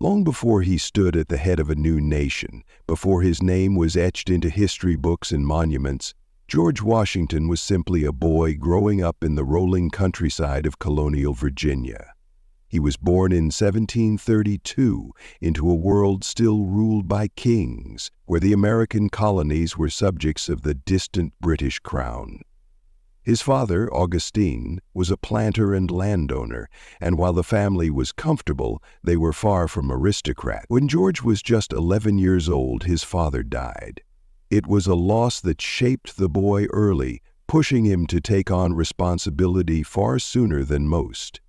Long before he stood at the head of a new nation, before his name was etched into history books and monuments, George Washington was simply a boy growing up in the rolling countryside of colonial Virginia. He was born in 1732 into a world still ruled by kings, where the American colonies were subjects of the distant British crown. His father, Augustine, was a planter and landowner, and while the family was comfortable, they were far from aristocrat. When George was just 11 years old, his father died. It was a loss that shaped the boy early, pushing him to take on responsibility far sooner than most.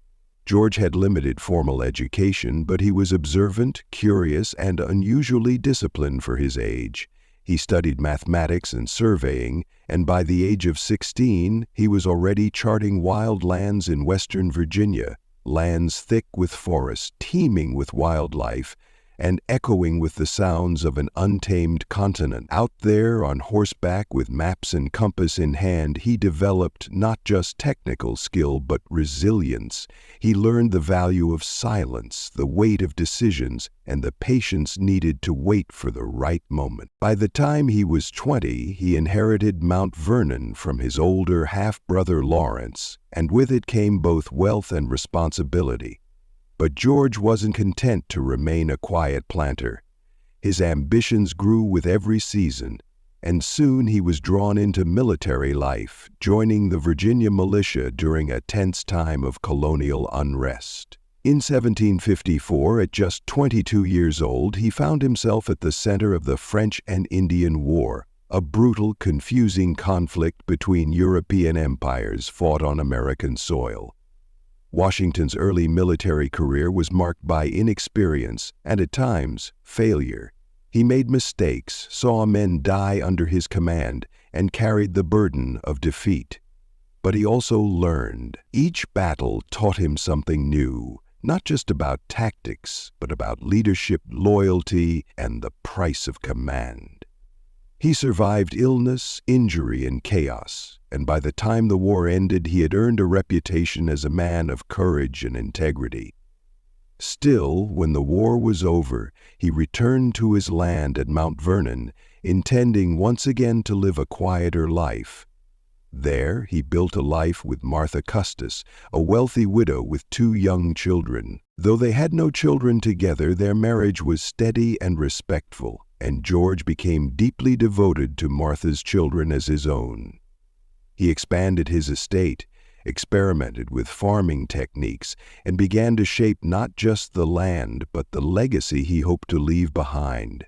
George had limited formal education, but he was observant, curious, and unusually disciplined for his age. He studied mathematics and surveying, and by the age of 16, he was already charting wild lands in western Virginia, lands thick with forests, teeming with wildlife, and echoing with the sounds of an untamed continent. Out there on horseback with maps and compass in hand, he developed not just technical skill but resilience. He learned the value of silence, the weight of decisions, and the patience needed to wait for the right moment. By the time he was 20, he inherited Mount Vernon from his older half-brother Lawrence, and with it came both wealth and responsibility. But George wasn't content to remain a quiet planter. His ambitions grew with every season, and soon he was drawn into military life, joining the Virginia militia during a tense time of colonial unrest. In 1754, at just 22 years old, he found himself at the center of the French and Indian War, a brutal, confusing conflict between European empires fought on American soil. Washington's early military career was marked by inexperience and, at times, failure. He made mistakes, saw men die under his command, and carried the burden of defeat. But he also learned. Each battle taught him something new, not just about tactics, but about leadership, loyalty, and the price of command. He survived illness, injury, and chaos, and by the time the war ended, he had earned a reputation as a man of courage and integrity. Still, when the war was over, he returned to his land at Mount Vernon, intending once again to live a quieter life. There, he built a life with Martha Custis, a wealthy widow with 2 young children. Though they had no children together, their marriage was steady and respectful, and George became deeply devoted to Martha's children as his own. He expanded his estate, experimented with farming techniques, and began to shape not just the land, but the legacy he hoped to leave behind.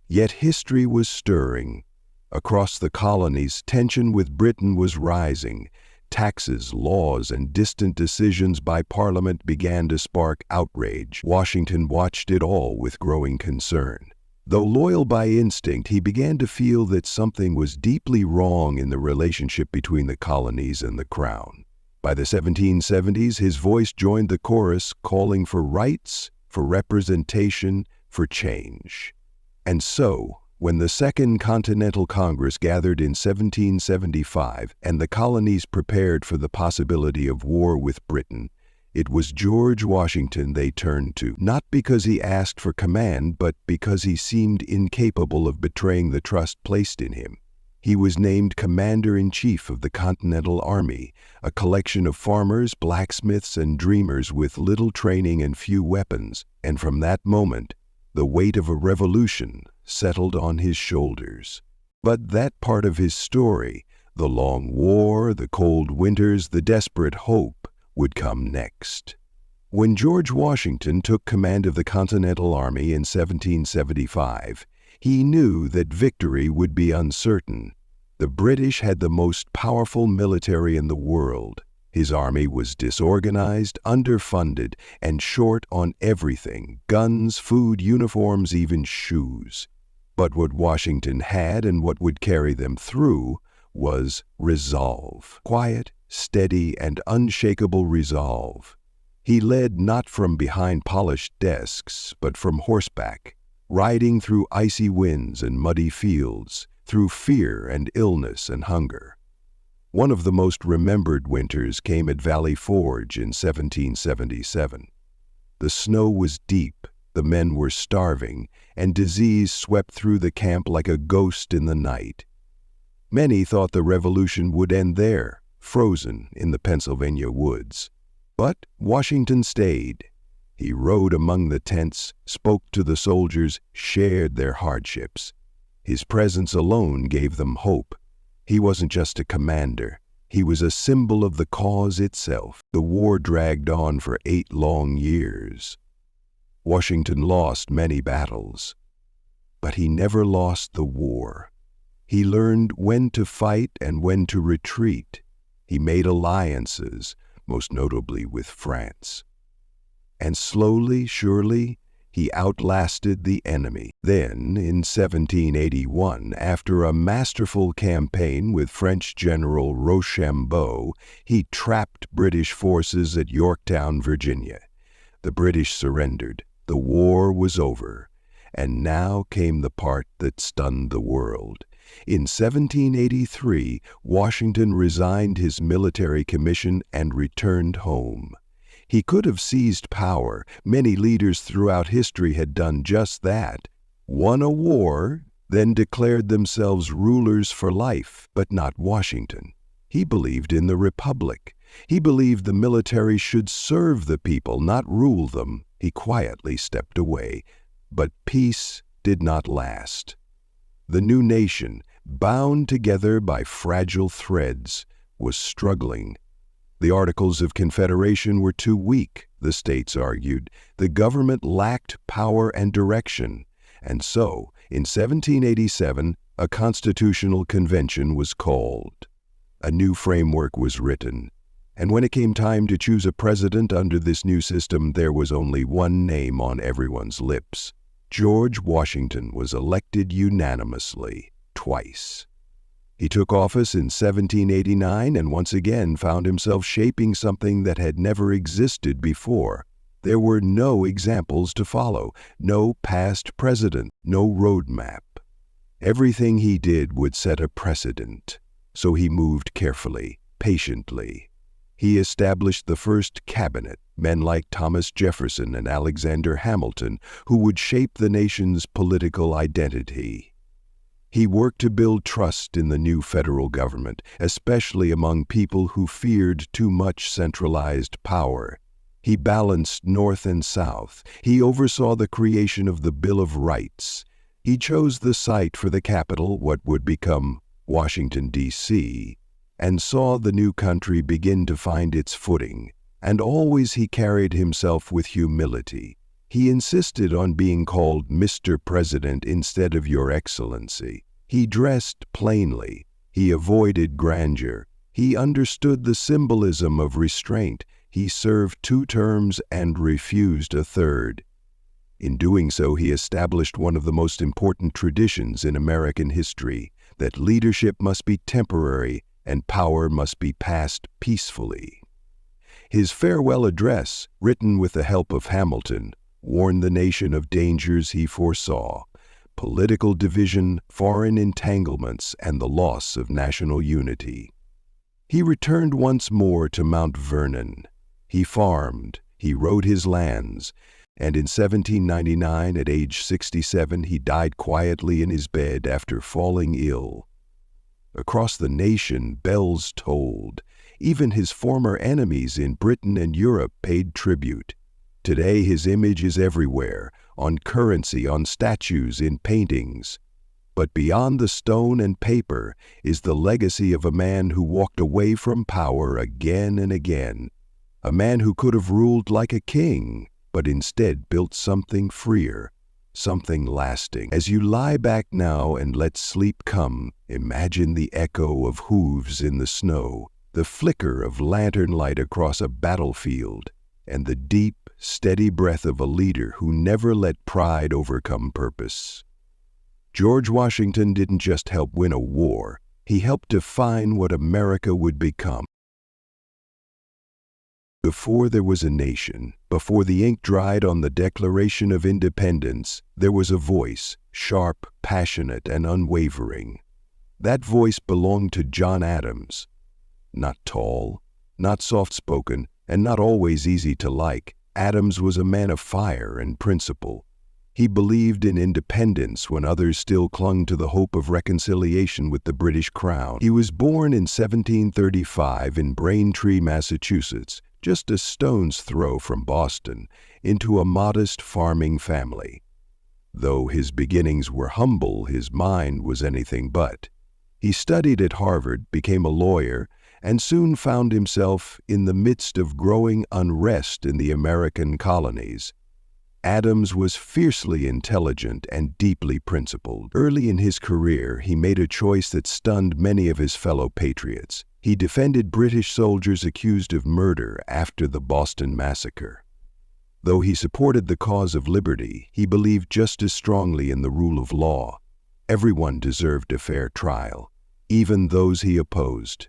Yet history was stirring. Across the colonies, tension with Britain was rising. Taxes, laws, and distant decisions by Parliament began to spark outrage. Washington watched it all with growing concern. Though loyal by instinct, he began to feel that something was deeply wrong in the relationship between the colonies and the crown. By the 1770s, his voice joined the chorus calling for rights, for representation, for change. And so, when the Second Continental Congress gathered in 1775 and the colonies prepared for the possibility of war with Britain, it was George Washington they turned to, not because he asked for command, but because he seemed incapable of betraying the trust placed in him. He was named Commander-in-Chief of the Continental Army, a collection of farmers, blacksmiths, and dreamers with little training and few weapons, and from that moment, the weight of a revolution settled on his shoulders. But that part of his story, the long war, the cold winters, the desperate hope, would come next. When George Washington took command of the Continental Army in 1775, he knew that victory would be uncertain. The British had the most powerful military in the world. His army was disorganized, underfunded, and short on everything: guns, food, uniforms, even shoes. But what Washington had and what would carry them through was resolve. Quiet, steady, and unshakable resolve. He led not from behind polished desks, but from horseback, riding through icy winds and muddy fields, through fear and illness and hunger. One of the most remembered winters came at Valley Forge in 1777. The snow was deep, The men were starving, and disease swept through the camp like a ghost in the night. Many thought the revolution would end there, frozen in the Pennsylvania woods. But Washington stayed. He rode among the tents, spoke to the soldiers, shared their hardships. His presence alone gave them hope. He wasn't just a commander. He was a symbol of the cause itself. The war dragged on for 8 long years. Washington lost many battles, but he never lost the war. He learned when to fight and when to retreat. He made alliances, most notably with France. And slowly, surely, he outlasted the enemy. Then, in 1781, after a masterful campaign with French General Rochambeau, he trapped British forces at Yorktown, Virginia. The British surrendered. The war was over. And now came the part that stunned the world. In 1783, Washington resigned his military commission and returned home. He could have seized power. Many leaders throughout history had done just that. Won a war, then declared themselves rulers for life, but not Washington. He believed in the Republic. He believed the military should serve the people, not rule them. He quietly stepped away. But peace did not last. The new nation, bound together by fragile threads, was struggling. The Articles of Confederation were too weak, the states argued. The government lacked power and direction. And so, in 1787, a constitutional convention was called. A new framework was written. And when it came time to choose a president under this new system, there was only one name on everyone's lips. George Washington was elected unanimously, twice. He took office in 1789 and once again found himself shaping something that had never existed before. There were no examples to follow, no past president, no roadmap. Everything he did would set a precedent, so he moved carefully, patiently. He established the first cabinet, men like Thomas Jefferson and Alexander Hamilton, who would shape the nation's political identity. He worked to build trust in the new federal government, especially among people who feared too much centralized power. He balanced North and South. He oversaw the creation of the Bill of Rights. He chose the site for the capital, what would become Washington, D.C., and saw the new country begin to find its footing. And always he carried himself with humility. He insisted on being called Mr. President instead of Your Excellency. He dressed plainly. He avoided grandeur. He understood the symbolism of restraint. He served 2 terms and refused a third. In doing so, he established one of the most important traditions in American history, that leadership must be temporary and power must be passed peacefully. His farewell address, written with the help of Hamilton, warned the nation of dangers he foresaw: political division, foreign entanglements, and the loss of national unity. He returned once more to Mount Vernon. He farmed, he rode his lands, and in 1799, at age 67, he died quietly in his bed after falling ill. Across the nation, bells tolled. Even his former enemies in Britain and Europe paid tribute. Today his image is everywhere, on currency, on statues, in paintings. But beyond the stone and paper is the legacy of a man who walked away from power again and again. A man who could have ruled like a king, but instead built something freer, something lasting. As you lie back now and let sleep come, imagine the echo of hooves in the snow, the flicker of lantern light across a battlefield, and the deep, steady breath of a leader who never let pride overcome purpose. George Washington didn't just help win a war, he helped define what America would become. Before there was a nation, before the ink dried on the Declaration of Independence, there was a voice, sharp, passionate, and unwavering. That voice belonged to John Adams. Not tall, not soft-spoken, and not always easy to like, Adams was a man of fire and principle. He believed in independence when others still clung to the hope of reconciliation with the British Crown. He was born in 1735 in Braintree, Massachusetts, just a stone's throw from Boston, into a modest farming family. Though his beginnings were humble, his mind was anything but. He studied at Harvard, became a lawyer, and soon found himself in the midst of growing unrest in the American colonies. Adams was fiercely intelligent and deeply principled. Early in his career, he made a choice that stunned many of his fellow patriots. He defended British soldiers accused of murder after the Boston Massacre. Though he supported the cause of liberty, he believed just as strongly in the rule of law. Everyone deserved a fair trial, even those he opposed.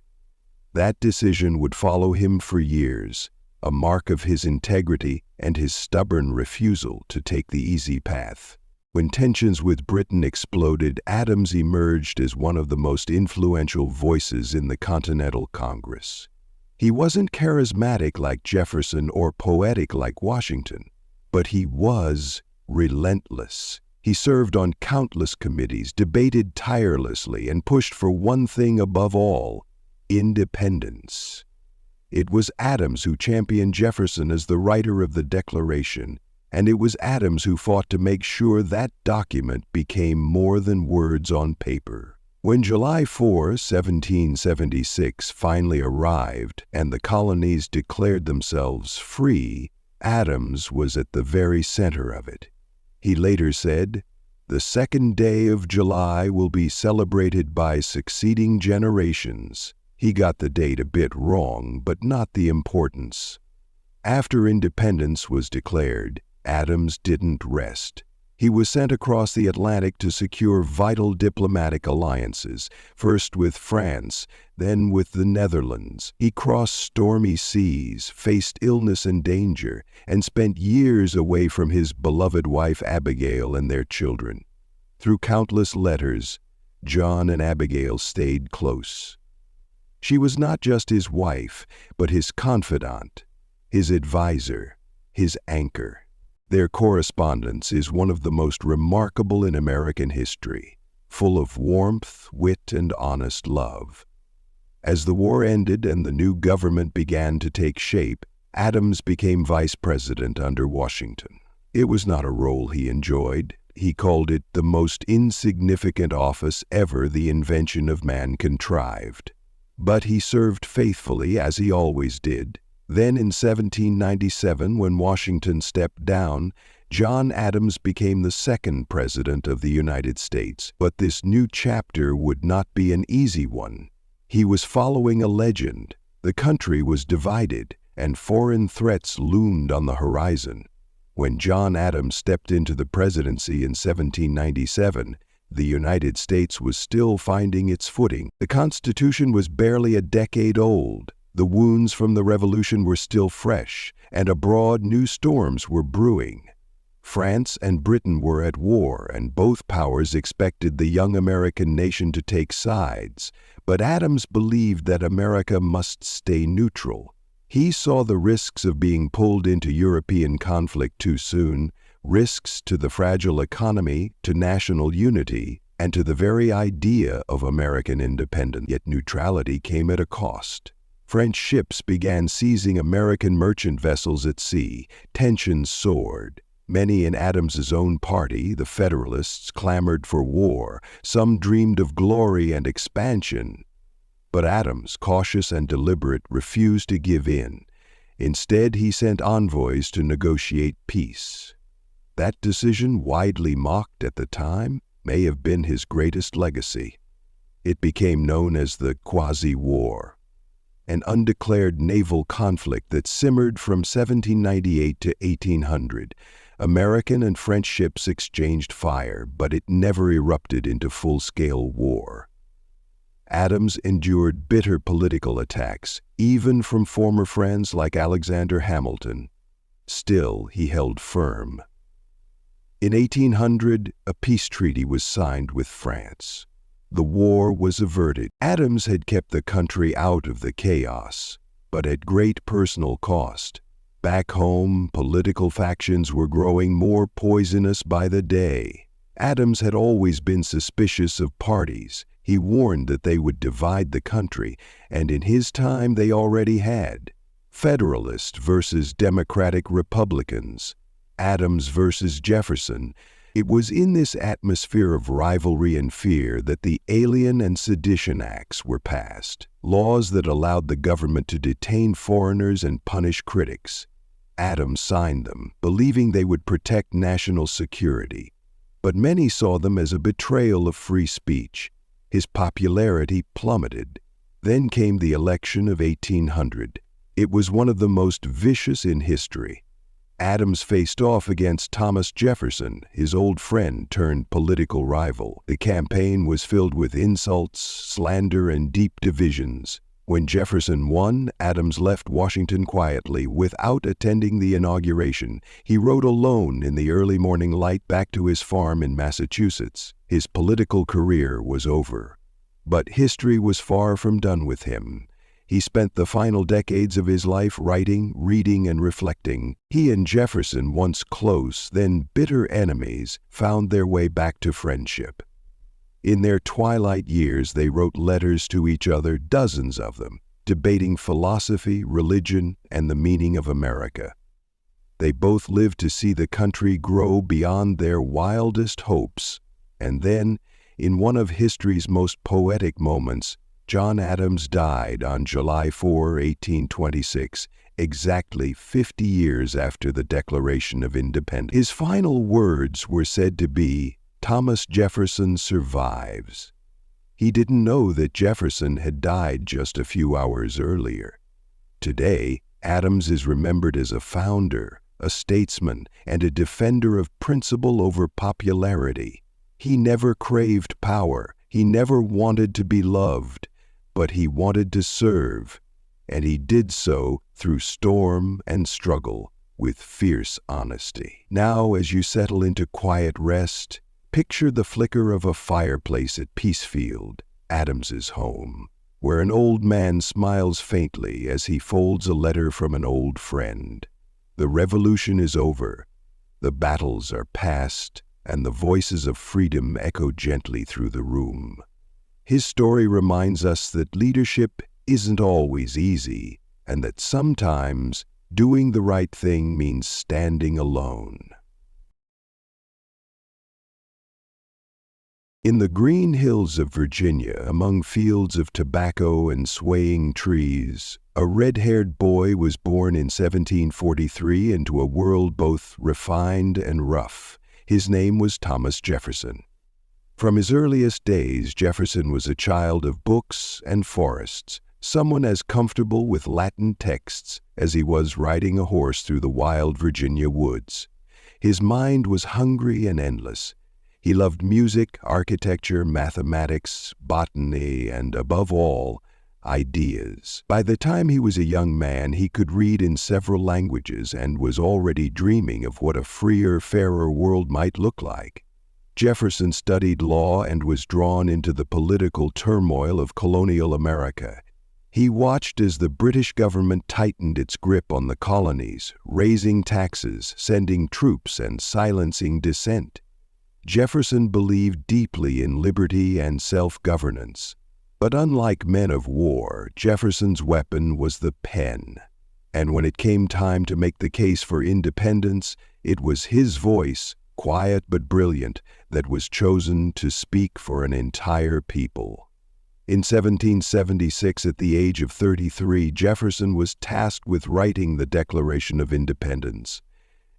That decision would follow him for years, a mark of his integrity and his stubborn refusal to take the easy path. When tensions with Britain exploded, Adams emerged as one of the most influential voices in the Continental Congress. He wasn't charismatic like Jefferson or poetic like Washington, but he was relentless. He served on countless committees, debated tirelessly, and pushed for one thing above all: independence. It was Adams who championed Jefferson as the writer of the Declaration, and it was Adams who fought to make sure that document became more than words on paper. When July 4, 1776 finally arrived and the colonies declared themselves free, Adams was at the very center of it. He later said, "The second day of July will be celebrated by succeeding generations." He got the date a bit wrong, but not the importance. After independence was declared, Adams didn't rest. He was sent across the Atlantic to secure vital diplomatic alliances, first with France, then with the Netherlands. He crossed stormy seas, faced illness and danger, and spent years away from his beloved wife Abigail and their children. Through countless letters, John and Abigail stayed close. She was not just his wife, but his confidant, his advisor, his anchor. Their correspondence is one of the most remarkable in American history, full of warmth, wit, and honest love. As the war ended and the new government began to take shape, Adams became vice president under Washington. It was not a role he enjoyed. He called it the most insignificant office ever the invention of man contrived. But he served faithfully, as he always did. Then in 1797, when Washington stepped down, John Adams became the second president of the United States. But this new chapter would not be an easy one. He was following a legend. The country was divided, and foreign threats loomed on the horizon. When John Adams stepped into the presidency in 1797, the United States was still finding its footing. The Constitution was barely a decade old. The wounds from the Revolution were still fresh, and abroad new storms were brewing. France and Britain were at war, and both powers expected the young American nation to take sides. But Adams believed that America must stay neutral. He saw the risks of being pulled into European conflict too soon, risks to the fragile economy, to national unity, and to the very idea of American independence. Yet neutrality came at a cost. French ships began seizing American merchant vessels at sea. Tensions soared. Many in Adams's own party, the Federalists, clamored for war. Some dreamed of glory and expansion. But Adams, cautious and deliberate, refused to give in. Instead, he sent envoys to negotiate peace. That decision, widely mocked at the time, may have been his greatest legacy. It became known as the Quasi-War, an undeclared naval conflict that simmered from 1798 to 1800. American and French ships exchanged fire, but it never erupted into full-scale war. Adams endured bitter political attacks, even from former friends like Alexander Hamilton. Still, he held firm. In 1800, a peace treaty was signed with France. The war was averted. Adams had kept the country out of the chaos, but at great personal cost. Back home, political factions were growing more poisonous by the day. Adams had always been suspicious of parties. He warned that they would divide the country, and in his time they already had. Federalist versus Democratic Republicans, Adams versus Jefferson. It was in this atmosphere of rivalry and fear that the Alien and Sedition Acts were passed, laws that allowed the government to detain foreigners and punish critics. Adams signed them, believing they would protect national security. But many saw them as a betrayal of free speech. His popularity plummeted. Then came the election of 1800. It was one of the most vicious in history. Adams faced off against Thomas Jefferson, his old friend turned political rival. The campaign was filled with insults, slander, and deep divisions. When Jefferson won, Adams left Washington quietly without attending the inauguration. He rode alone in the early morning light back to his farm in Massachusetts. His political career was over. But history was far from done with him. He spent the final decades of his life writing, reading, and reflecting. He and Jefferson, once close, then bitter enemies, found their way back to friendship. In their twilight years, they wrote letters to each other, dozens of them, debating philosophy, religion, and the meaning of America. They both lived to see the country grow beyond their wildest hopes. And then, in one of history's most poetic moments, John Adams died on July 4, 1826, exactly 50 years after the Declaration of Independence. His final words were said to be, "Thomas Jefferson survives." He didn't know that Jefferson had died just a few hours earlier. Today, Adams is remembered as a founder, a statesman, and a defender of principle over popularity. He never craved power. He never wanted to be loved. But he wanted to serve, and he did so through storm and struggle with fierce honesty. Now, as you settle into quiet rest, picture the flicker of a fireplace at Peacefield, Adams's home, where an old man smiles faintly as he folds a letter from an old friend. The revolution is over, the battles are past, and the voices of freedom echo gently through the room. His story reminds us that leadership isn't always easy, and that sometimes doing the right thing means standing alone. In the green hills of Virginia, among fields of tobacco and swaying trees, a red-haired boy was born in 1743 into a world both refined and rough. His name was Thomas Jefferson. From his earliest days, Jefferson was a child of books and forests, someone as comfortable with Latin texts as he was riding a horse through the wild Virginia woods. His mind was hungry and endless. He loved music, architecture, mathematics, botany, and above all, ideas. By the time he was a young man, he could read in several languages and was already dreaming of what a freer, fairer world might look like. Jefferson studied law and was drawn into the political turmoil of colonial America. He watched as the British government tightened its grip on the colonies, raising taxes, sending troops, and silencing dissent. Jefferson believed deeply in liberty and self-governance. But unlike men of war, Jefferson's weapon was the pen. And when it came time to make the case for independence, it was his voice, quiet but brilliant, that was chosen to speak for an entire people. In 1776, at the age of 33, Jefferson was tasked with writing the Declaration of Independence.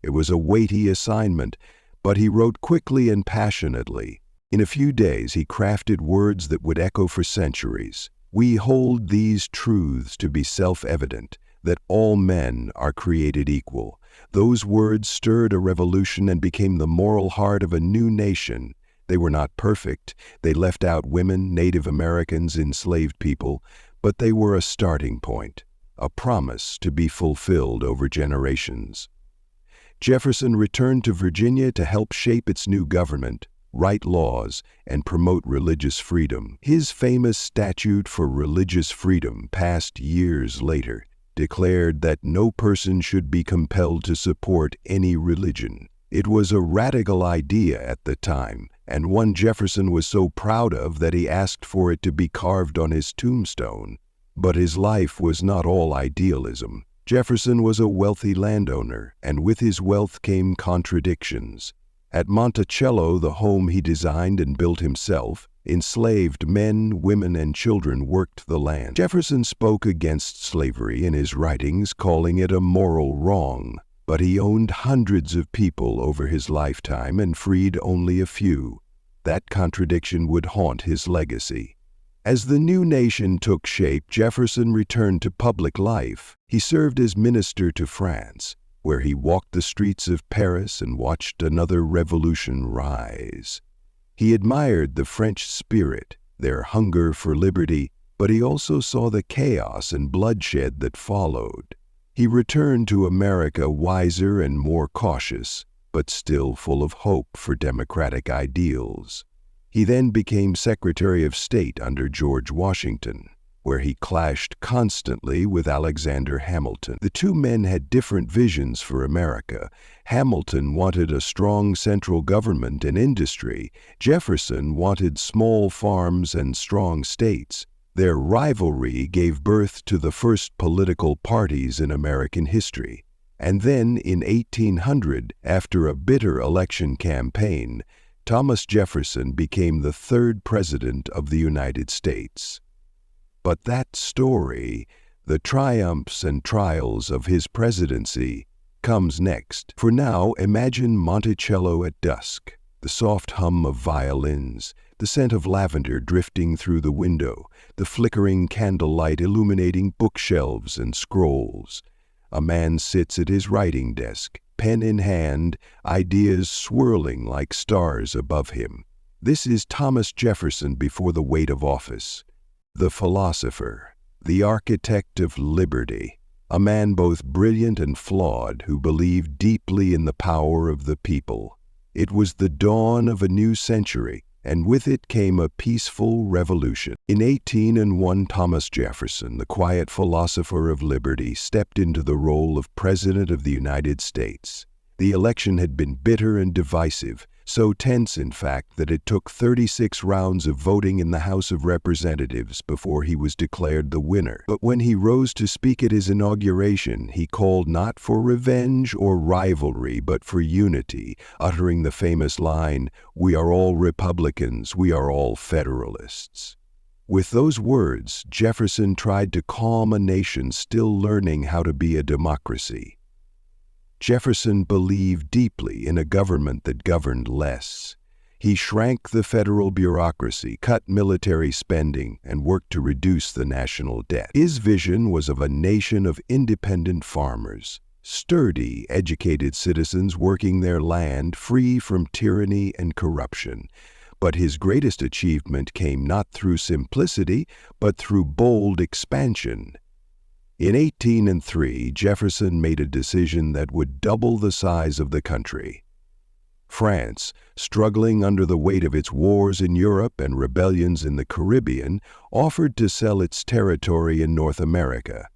It was a weighty assignment, but he wrote quickly and passionately. In a few days, he crafted words that would echo for centuries. "We hold these truths to be self-evident, that all men are created equal." Those words stirred a revolution and became the moral heart of a new nation. They were not perfect. They left out women, Native Americans, enslaved people, but they were a starting point, a promise to be fulfilled over generations. Jefferson returned to Virginia to help shape its new government, write laws, and promote religious freedom. His famous statute for religious freedom passed years later. declared that no person should be compelled to support any religion. It was a radical idea at the time, and one Jefferson was so proud of that he asked for it to be carved on his tombstone. But his life was not all idealism. Jefferson was a wealthy landowner, and with his wealth came contradictions. At Monticello, the home he designed and built himself, enslaved men, women, and children worked the land. Jefferson spoke against slavery in his writings, calling it a moral wrong. But he owned hundreds of people over his lifetime and freed only a few. That contradiction would haunt his legacy. As the new nation took shape, Jefferson returned to public life. He served as minister to France, where he walked the streets of Paris and watched another revolution rise. He admired the French spirit, their hunger for liberty, but he also saw the chaos and bloodshed that followed. He returned to America wiser and more cautious, but still full of hope for democratic ideals. He then became Secretary of State under George Washington, where he clashed constantly with Alexander Hamilton. The two men had different visions for America. Hamilton wanted a strong central government and industry. Jefferson wanted small farms and strong states. Their rivalry gave birth to the first political parties in American history. And then, in 1800, after a bitter election campaign, Thomas Jefferson became the third president of the United States. But that story, the triumphs and trials of his presidency, comes next. For now, imagine Monticello at dusk, the soft hum of violins, the scent of lavender drifting through the window, the flickering candlelight illuminating bookshelves and scrolls. A man sits at his writing desk, pen in hand, ideas swirling like stars above him. This is Thomas Jefferson before the weight of office. The philosopher, the architect of liberty, a man both brilliant and flawed who believed deeply in the power of the people. It was the dawn of a new century, and with it came a peaceful revolution. In 1801, Thomas Jefferson, the quiet philosopher of liberty, stepped into the role of President of the United States. The election had been bitter and divisive, so tense, in fact, that it took 36 rounds of voting in the House of Representatives before he was declared the winner. But when he rose to speak at his inauguration, he called not for revenge or rivalry, but for unity, uttering the famous line, "We are all Republicans, we are all Federalists." With those words, Jefferson tried to calm a nation still learning how to be a democracy. Jefferson believed deeply in a government that governed less. He shrank the federal bureaucracy, cut military spending, and worked to reduce the national debt. His vision was of a nation of independent farmers, sturdy, educated citizens working their land free from tyranny and corruption. But his greatest achievement came not through simplicity, but through bold expansion. In 1803, Jefferson made a decision that would double the size of the country. France, struggling under the weight of its wars in Europe and rebellions in the Caribbean, offered to sell its territory in North America,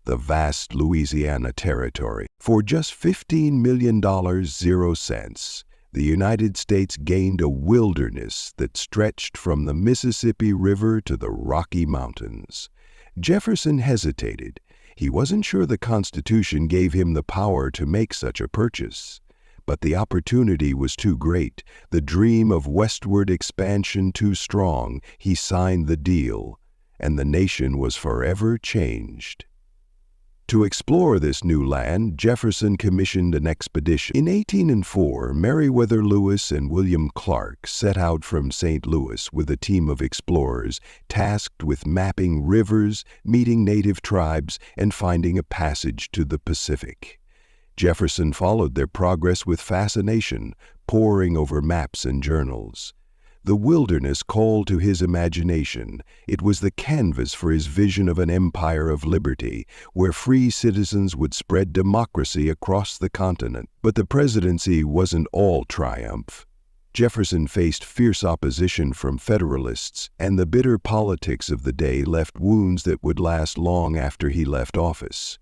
the vast Louisiana Territory. For just $15 million, 0 cents, the United States gained a wilderness that stretched from the Mississippi River to the Rocky Mountains. Jefferson hesitated. He wasn't sure the Constitution gave him the power to make such a purchase. But the opportunity was too great, the dream of westward expansion too strong. He signed the deal, and the nation was forever changed. To explore this new land, Jefferson commissioned an expedition. In 1804, Meriwether Lewis and William Clark set out from St. Louis with a team of explorers tasked with mapping rivers, meeting native tribes, and finding a passage to the Pacific. Jefferson followed their progress with fascination, poring over maps and journals. The wilderness called to his imagination. It was the canvas for his vision of an empire of liberty, where free citizens would spread democracy across the continent. But the presidency wasn't all triumph. Jefferson faced fierce opposition from Federalists, and the bitter politics of the day left wounds that would last long after he left office.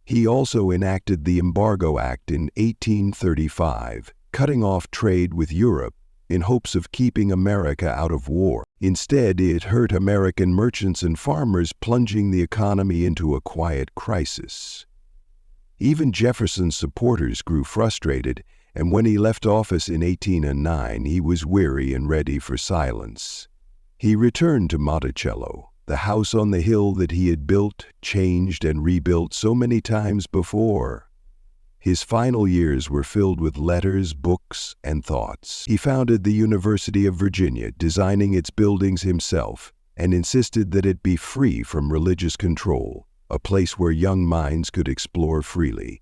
He also enacted the Embargo Act in 1835, cutting off trade with Europe in hopes of keeping America out of war. Instead, it hurt American merchants and farmers, plunging the economy into a quiet crisis. Even Jefferson's supporters grew frustrated, and when he left office in 1809, he was weary and ready for silence. He returned to Monticello, the house on the hill that he had built, changed, and rebuilt so many times before. His final years were filled with letters, books, and thoughts. He founded the University of Virginia, designing its buildings himself, and insisted that it be free from religious control, a place where young minds could explore freely.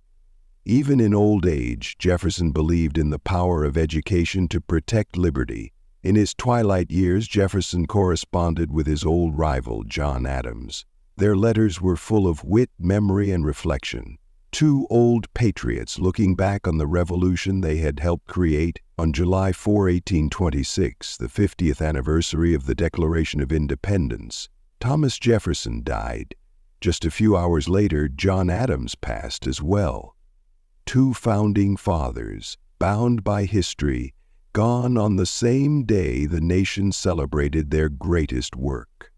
Even in old age, Jefferson believed in the power of education to protect liberty. In his twilight years, Jefferson corresponded with his old rival, John Adams. Their letters were full of wit, memory, and reflection. Two old patriots looking back on the revolution they had helped create. On July 4, 1826, the 50th anniversary of the Declaration of Independence, Thomas Jefferson died. Just a few hours later, John Adams passed as well. Two founding fathers, bound by history, gone on the same day the nation celebrated their greatest work.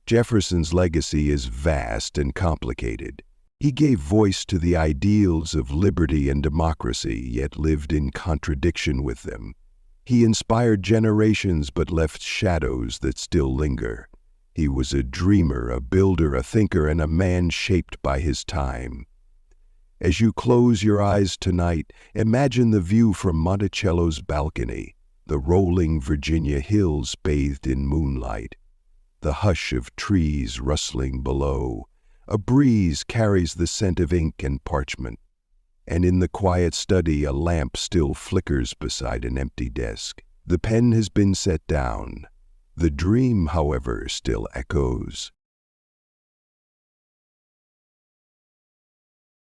Jefferson's legacy is vast and complicated. He gave voice to the ideals of liberty and democracy, yet lived in contradiction with them. He inspired generations but left shadows that still linger. He was a dreamer, a builder, a thinker, and a man shaped by his time. As you close your eyes tonight, imagine the view from Monticello's balcony, the rolling Virginia hills bathed in moonlight, the hush of trees rustling below. A breeze carries the scent of ink and parchment, and in the quiet study a lamp still flickers beside an empty desk. The pen has been set down. The dream, however, still echoes.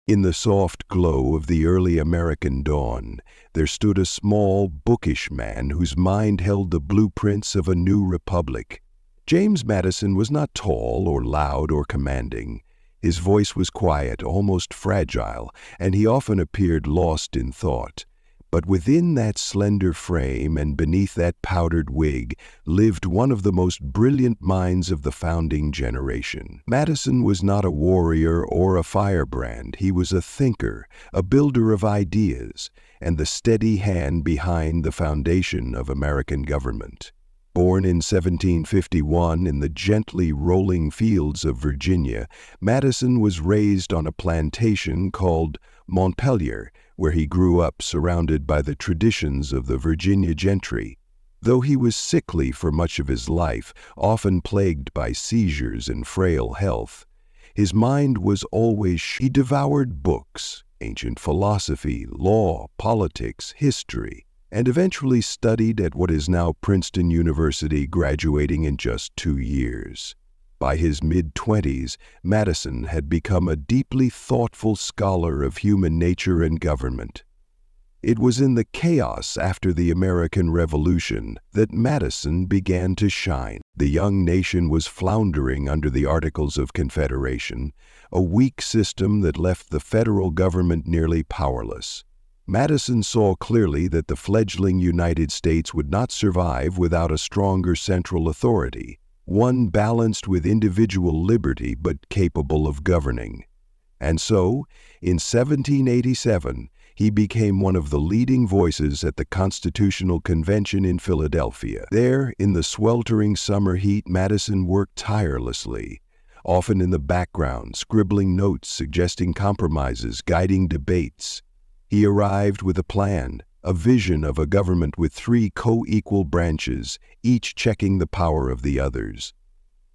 In the soft glow of the early American dawn, there stood a small, bookish man whose mind held the blueprints of a new republic. James Madison was not tall or loud or commanding. His voice was quiet, almost fragile, and he often appeared lost in thought. But within that slender frame and beneath that powdered wig lived one of the most brilliant minds of the founding generation. Madison was not a warrior or a firebrand. He was a thinker, a builder of ideas, and the steady hand behind the foundation of American government. Born in 1751 in the gently rolling fields of Virginia, Madison was raised on a plantation called Montpelier, where he grew up surrounded by the traditions of the Virginia gentry. Though he was sickly for much of his life, often plagued by seizures and frail health, his mind was always he devoured books, ancient philosophy, law, politics, history, and eventually studied at what is now Princeton University, graduating in just 2 years. By his mid-20s, Madison had become a deeply thoughtful scholar of human nature and government. It was in the chaos after the American Revolution that Madison began to shine. The young nation was floundering under the Articles of Confederation, a weak system that left the federal government nearly powerless. Madison saw clearly that the fledgling United States would not survive without a stronger central authority, one balanced with individual liberty but capable of governing. And so, in 1787, he became one of the leading voices at the Constitutional Convention in Philadelphia. There, in the sweltering summer heat, Madison worked tirelessly, often in the background, scribbling notes, suggesting compromises, guiding debates. He arrived with a plan, a vision of a government with 3 co-equal branches, each checking the power of the others.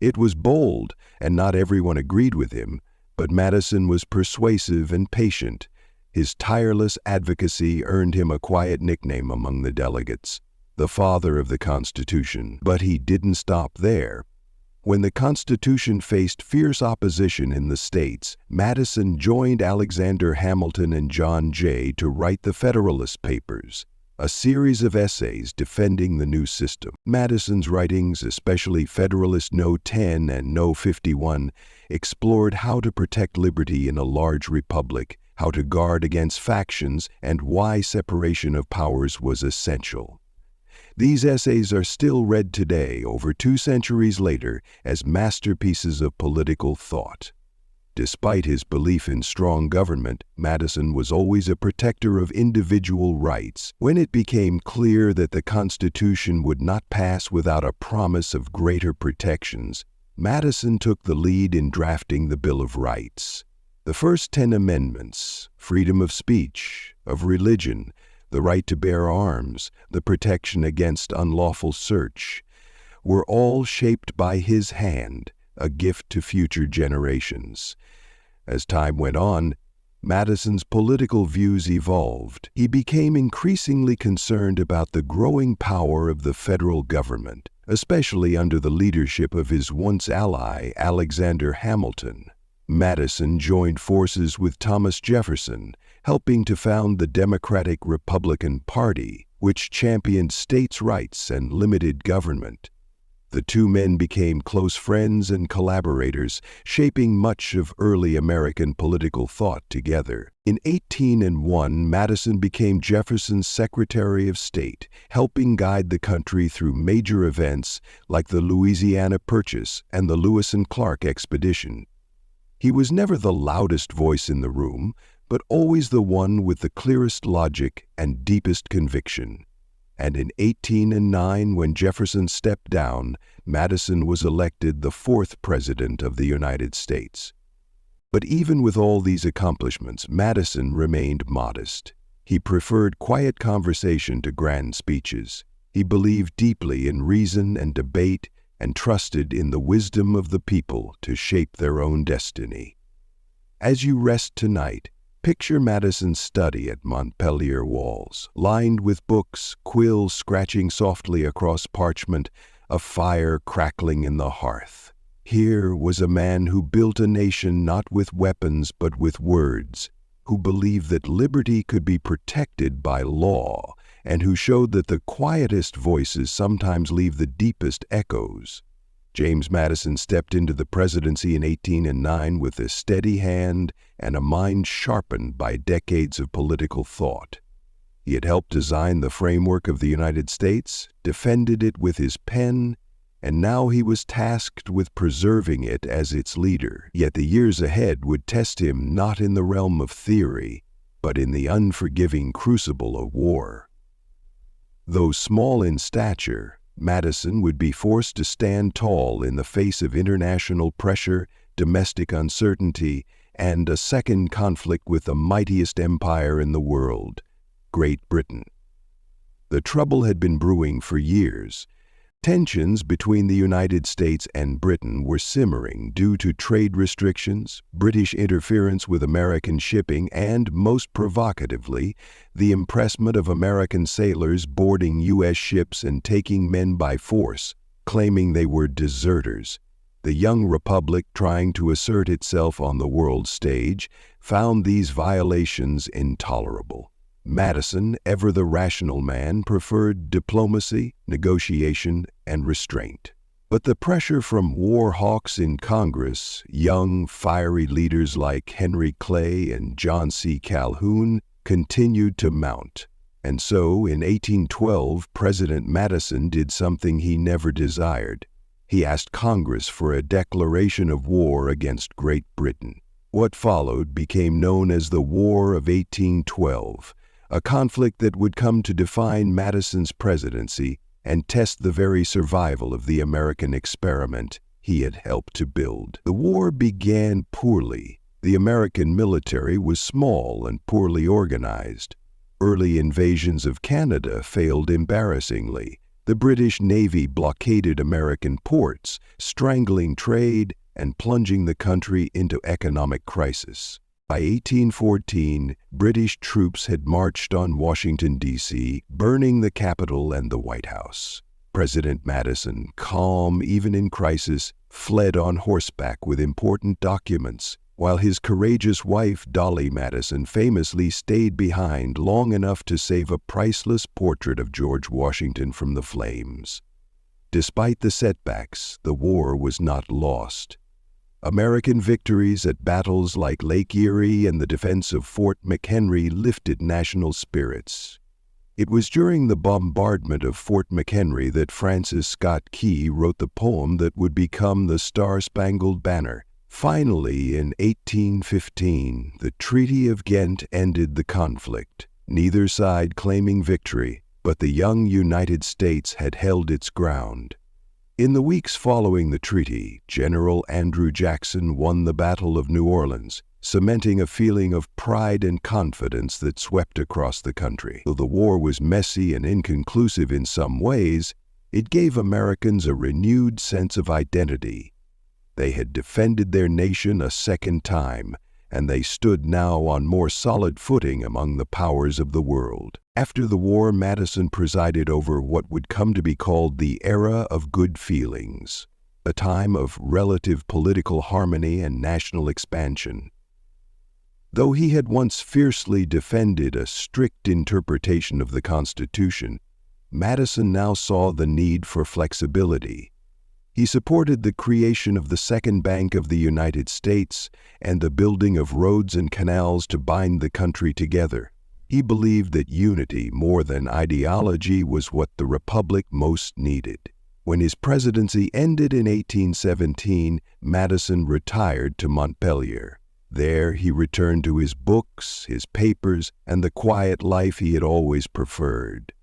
It was bold, and not everyone agreed with him, but Madison was persuasive and patient. His tireless advocacy earned him a quiet nickname among the delegates, the father of the Constitution. But he didn't stop there. When the Constitution faced fierce opposition in the states, Madison joined Alexander Hamilton and John Jay to write the Federalist Papers, a series of essays defending the new system. Madison's writings, especially Federalist No. 10 and No. 51, explored how to protect liberty in a large republic, how to guard against factions, and why separation of powers was essential. These essays are still read today, over 2 centuries later, as masterpieces of political thought. Despite his belief in strong government, Madison was always a protector of individual rights. When it became clear that the Constitution would not pass without a promise of greater protections, Madison took the lead in drafting the Bill of Rights. The first 10 amendments, freedom of speech, of religion, the right to bear arms, the protection against unlawful search, were all shaped by his hand, a gift to future generations. As time went on, Madison's political views evolved. He became increasingly concerned about the growing power of the federal government, especially under the leadership of his once ally, Alexander Hamilton. Madison joined forces with Thomas Jefferson, helping to found the Democratic-Republican Party, which championed states' rights and limited government. The 2 men became close friends and collaborators, shaping much of early American political thought together. In 1801, Madison became Jefferson's Secretary of State, helping guide the country through major events like the Louisiana Purchase and the Lewis and Clark expedition. He was never the loudest voice in the room, but always the one with the clearest logic and deepest conviction. And in 1809, when Jefferson stepped down, Madison was elected the 4th President of the United States. But even with all these accomplishments, Madison remained modest. He preferred quiet conversation to grand speeches. He believed deeply in reason and debate, and trusted in the wisdom of the people to shape their own destiny. As you rest tonight, picture Madison's study at Montpelier walls, lined with books, quills scratching softly across parchment, a fire crackling in the hearth. Here was a man who built a nation not with weapons but with words, who believed that liberty could be protected by law, and who showed that the quietest voices sometimes leave the deepest echoes. James Madison stepped into the presidency in 1809 with a steady hand and a mind sharpened by decades of political thought. He had helped design the framework of the United States, defended it with his pen, and now he was tasked with preserving it as its leader. Yet the years ahead would test him not in the realm of theory, but in the unforgiving crucible of war. Though small in stature, Madison would be forced to stand tall in the face of international pressure, domestic uncertainty, and a second conflict with the mightiest empire in the world, Great Britain. The trouble had been brewing for years. Tensions between the United States and Britain were simmering due to trade restrictions, British interference with American shipping, and, most provocatively, the impressment of American sailors boarding U.S. ships and taking men by force, claiming they were deserters. The young republic, trying to assert itself on the world stage, found these violations intolerable. Madison, ever the rational man, preferred diplomacy, negotiation, and restraint. But the pressure from war hawks in Congress, young, fiery leaders like Henry Clay and John C. Calhoun, continued to mount. And so, in 1812, President Madison did something he never desired. He asked Congress for a declaration of war against Great Britain. What followed became known as the War of 1812, a conflict that would come to define Madison's presidency and test the very survival of the American experiment he had helped to build. The war began poorly. The American military was small and poorly organized. Early invasions of Canada failed embarrassingly. The British Navy blockaded American ports, strangling trade and plunging the country into economic crisis. By 1814, British troops had marched on Washington, D.C., burning the Capitol and the White House. President Madison, calm even in crisis, fled on horseback with important documents, while his courageous wife, Dolly Madison, famously stayed behind long enough to save a priceless portrait of George Washington from the flames. Despite the setbacks, the war was not lost. American victories at battles like Lake Erie and the defense of Fort McHenry lifted national spirits. It was during the bombardment of Fort McHenry that Francis Scott Key wrote the poem that would become the Star-Spangled Banner. Finally, in 1815, the Treaty of Ghent ended the conflict, neither side claiming victory, but the young United States had held its ground. In the weeks following the treaty, General Andrew Jackson won the Battle of New Orleans, cementing a feeling of pride and confidence that swept across the country. Though the war was messy and inconclusive in some ways, it gave Americans a renewed sense of identity. They had defended their nation a second time, and they stood now on more solid footing among the powers of the world. After the war, Madison presided over what would come to be called the Era of Good Feelings, a time of relative political harmony and national expansion. Though he had once fiercely defended a strict interpretation of the Constitution, Madison now saw the need for flexibility. He supported the creation of the Second Bank of the United States and the building of roads and canals to bind the country together. He believed that unity, more than ideology, was what the Republic most needed. When his presidency ended in 1817, Madison retired to Montpelier. There he returned to his books, his papers, and the quiet life he had always preferred.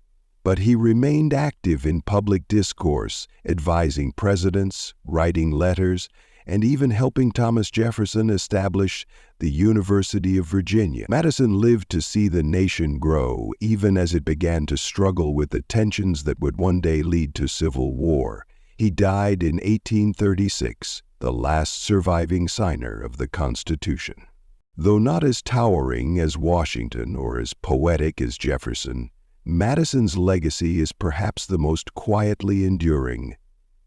But he remained active in public discourse, advising presidents, writing letters, and even helping Thomas Jefferson establish the University of Virginia. Madison lived to see the nation grow, even as it began to struggle with the tensions that would one day lead to civil war. He died in 1836, the last surviving signer of the Constitution. Though not as towering as Washington or as poetic as Jefferson, Madison's legacy is perhaps the most quietly enduring.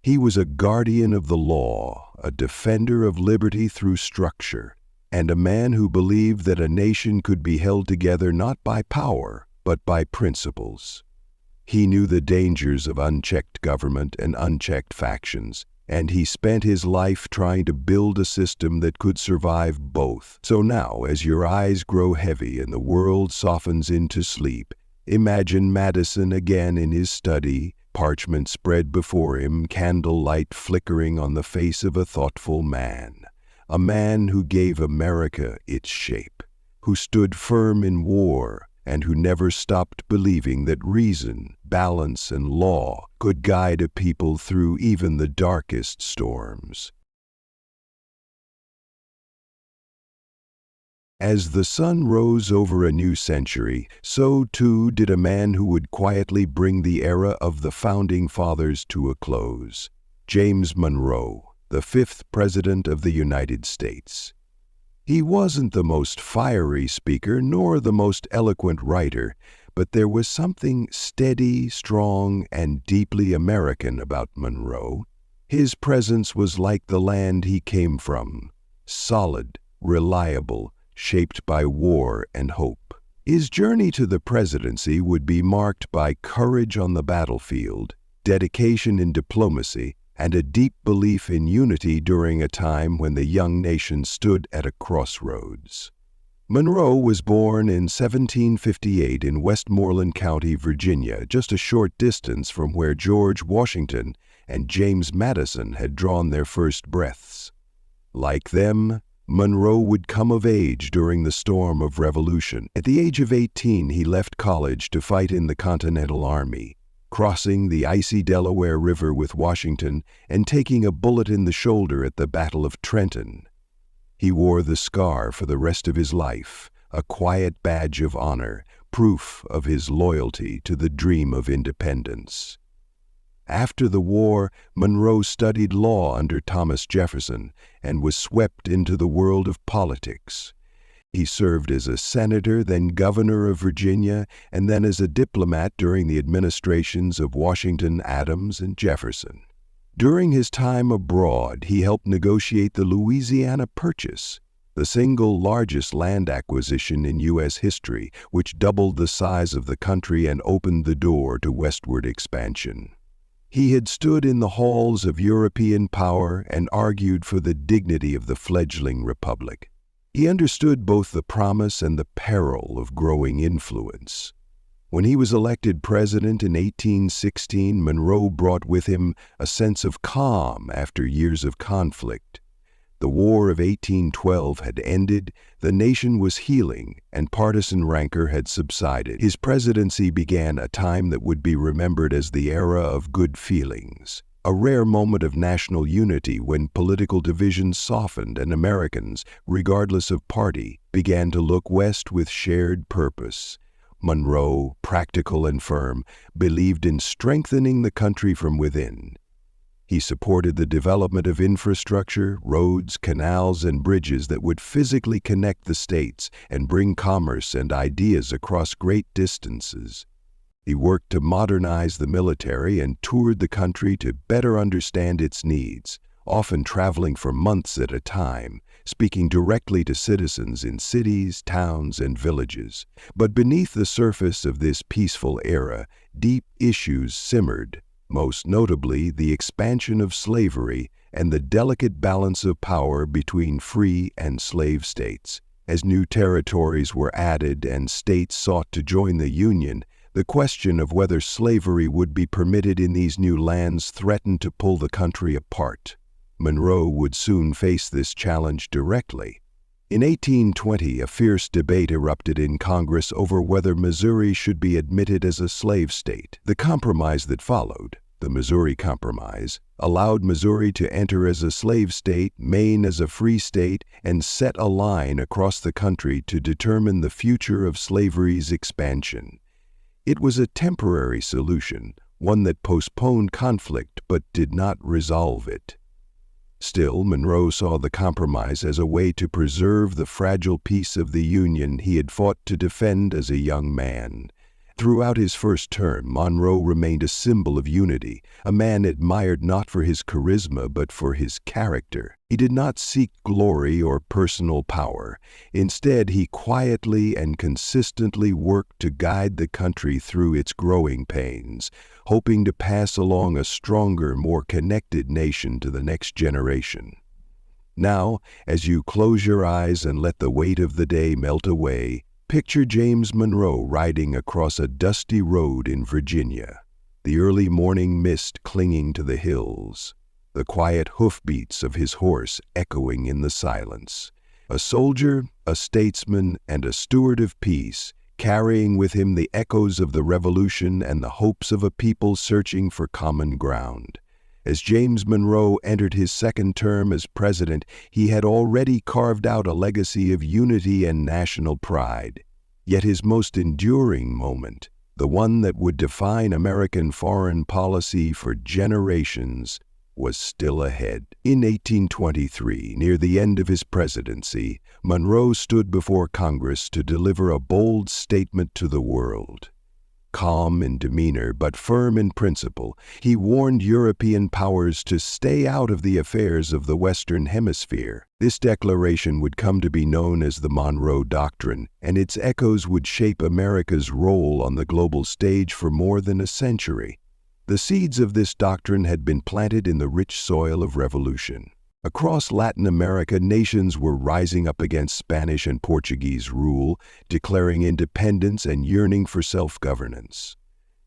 He was a guardian of the law, a defender of liberty through structure, and a man who believed that a nation could be held together not by power, but by principles. He knew the dangers of unchecked government and unchecked factions, and he spent his life trying to build a system that could survive both. So now, as your eyes grow heavy and the world softens into sleep, imagine Madison again in his study, parchment spread before him, candlelight flickering on the face of a thoughtful man. A man who gave America its shape, who stood firm in war, and who never stopped believing that reason, balance, and law could guide a people through even the darkest storms. As the sun rose over a new century, so too did a man who would quietly bring the era of the Founding Fathers to a close. James Monroe, the 5th President of the United States. He wasn't the most fiery speaker nor the most eloquent writer, but there was something steady, strong, and deeply American about Monroe. His presence was like the land he came from, solid, reliable, shaped by war and hope. His journey to the presidency would be marked by courage on the battlefield, dedication in diplomacy, and a deep belief in unity during a time when the young nation stood at a crossroads. Monroe was born in 1758 in Westmoreland County, Virginia, just a short distance from where George Washington and James Madison had drawn their first breaths. Like them, Monroe would come of age during the storm of revolution. At the age of 18, he left college to fight in the Continental Army, crossing the icy Delaware River with Washington and taking a bullet in the shoulder at the Battle of Trenton. He wore the scar for the rest of his life, a quiet badge of honor, proof of his loyalty to the dream of independence. After the war, Monroe studied law under Thomas Jefferson and was swept into the world of politics. He served as a senator, then governor of Virginia, and then as a diplomat during the administrations of Washington, Adams, and Jefferson. During his time abroad, he helped negotiate the Louisiana Purchase, the single largest land acquisition in U.S. history, which doubled the size of the country and opened the door to westward expansion. He had stood in the halls of European power and argued for the dignity of the fledgling republic. He understood both the promise and the peril of growing influence. When he was elected president in 1816, Monroe brought with him a sense of calm after years of conflict. The War of 1812 had ended, the nation was healing, and partisan rancor had subsided. His presidency began a time that would be remembered as the era of good feelings, a rare moment of national unity when political divisions softened and Americans, regardless of party, began to look west with shared purpose. Monroe, practical and firm, believed in strengthening the country from within. He supported the development of infrastructure, roads, canals, and bridges that would physically connect the states and bring commerce and ideas across great distances. He worked to modernize the military and toured the country to better understand its needs, often traveling for months at a time, speaking directly to citizens in cities, towns, and villages. But beneath the surface of this peaceful era, deep issues simmered, most notably the expansion of slavery and the delicate balance of power between free and slave states. As new territories were added and states sought to join the Union, the question of whether slavery would be permitted in these new lands threatened to pull the country apart. Monroe would soon face this challenge directly. In 1820, a fierce debate erupted in Congress over whether Missouri should be admitted as a slave state. The compromise that followed, the Missouri Compromise, allowed Missouri to enter as a slave state, Maine as a free state, and set a line across the country to determine the future of slavery's expansion. It was a temporary solution, one that postponed conflict but did not resolve it. Still, Monroe saw the compromise as a way to preserve the fragile peace of the Union he had fought to defend as a young man. Throughout his first term, Monroe remained a symbol of unity, a man admired not for his charisma but for his character. He did not seek glory or personal power. Instead, he quietly and consistently worked to guide the country through its growing pains, hoping to pass along a stronger, more connected nation to the next generation. Now, as you close your eyes and let the weight of the day melt away, picture James Monroe riding across a dusty road in Virginia, the early morning mist clinging to the hills, the quiet hoofbeats of his horse echoing in the silence. A soldier, a statesman, and a steward of peace, carrying with him the echoes of the Revolution and the hopes of a people searching for common ground. As James Monroe entered his second term as president, he had already carved out a legacy of unity and national pride. Yet his most enduring moment, the one that would define American foreign policy for generations, was still ahead. In 1823, near the end of his presidency, Monroe stood before Congress to deliver a bold statement to the world. Calm in demeanor but firm in principle, he warned European powers to stay out of the affairs of the Western Hemisphere. This declaration would come to be known as the Monroe Doctrine, and its echoes would shape America's role on the global stage for more than a century. The seeds of this doctrine had been planted in the rich soil of revolution. Across Latin America, nations were rising up against Spanish and Portuguese rule, declaring independence and yearning for self-governance.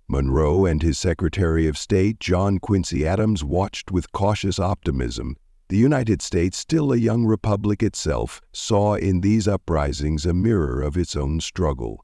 Monroe and his Secretary of State, John Quincy Adams, watched with cautious optimism. The United States, still a young republic itself, saw in these uprisings a mirror of its own struggle.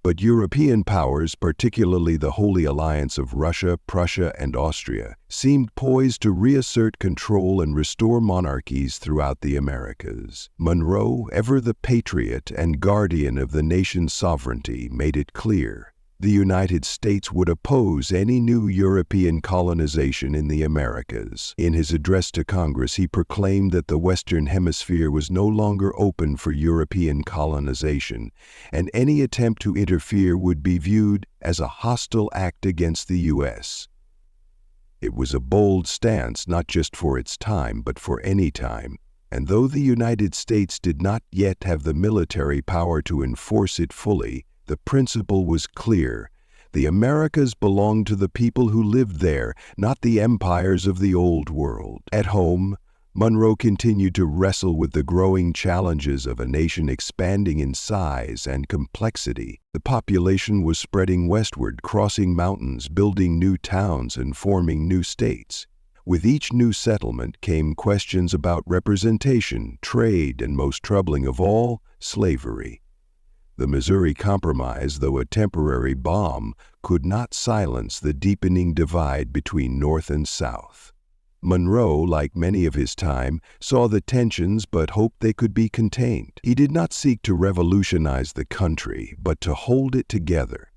But European powers, particularly the Holy Alliance of Russia, Prussia, and Austria, seemed poised to reassert control and restore monarchies throughout the Americas. Monroe, ever the patriot and guardian of the nation's sovereignty, made it clear the United States would oppose any new European colonization in the Americas. In his address to Congress, he proclaimed that the Western Hemisphere was no longer open for European colonization, and any attempt to interfere would be viewed as a hostile act against the U.S. It was a bold stance not just for its time, but for any time, and though the United States did not yet have the military power to enforce it fully, the principle was clear. The Americas belonged to the people who lived there, not the empires of the Old World. At home, Monroe continued to wrestle with the growing challenges of a nation expanding in size and complexity. The population was spreading westward, crossing mountains, building new towns, and forming new states. With each new settlement came questions about representation, trade, and most troubling of all, slavery. The Missouri Compromise, though a temporary balm, could not silence the deepening divide between North and South. Monroe, like many of his time, saw the tensions but hoped they could be contained. He did not seek to revolutionize the country, but to hold it together.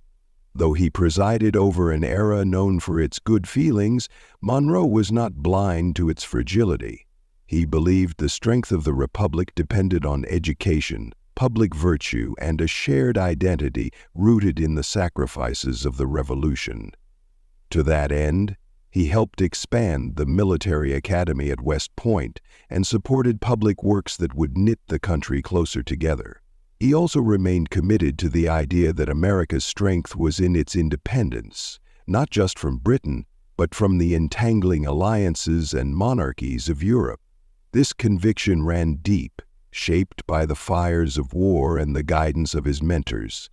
Though he presided over an era known for its good feelings, Monroe was not blind to its fragility. He believed the strength of the Republic depended on education, public virtue, and a shared identity rooted in the sacrifices of the Revolution. To that end, he helped expand the military academy at West Point and supported public works that would knit the country closer together. He also remained committed to the idea that America's strength was in its independence, not just from Britain, but from the entangling alliances and monarchies of Europe. This conviction ran deep, shaped by the fires of war and the guidance of his mentors,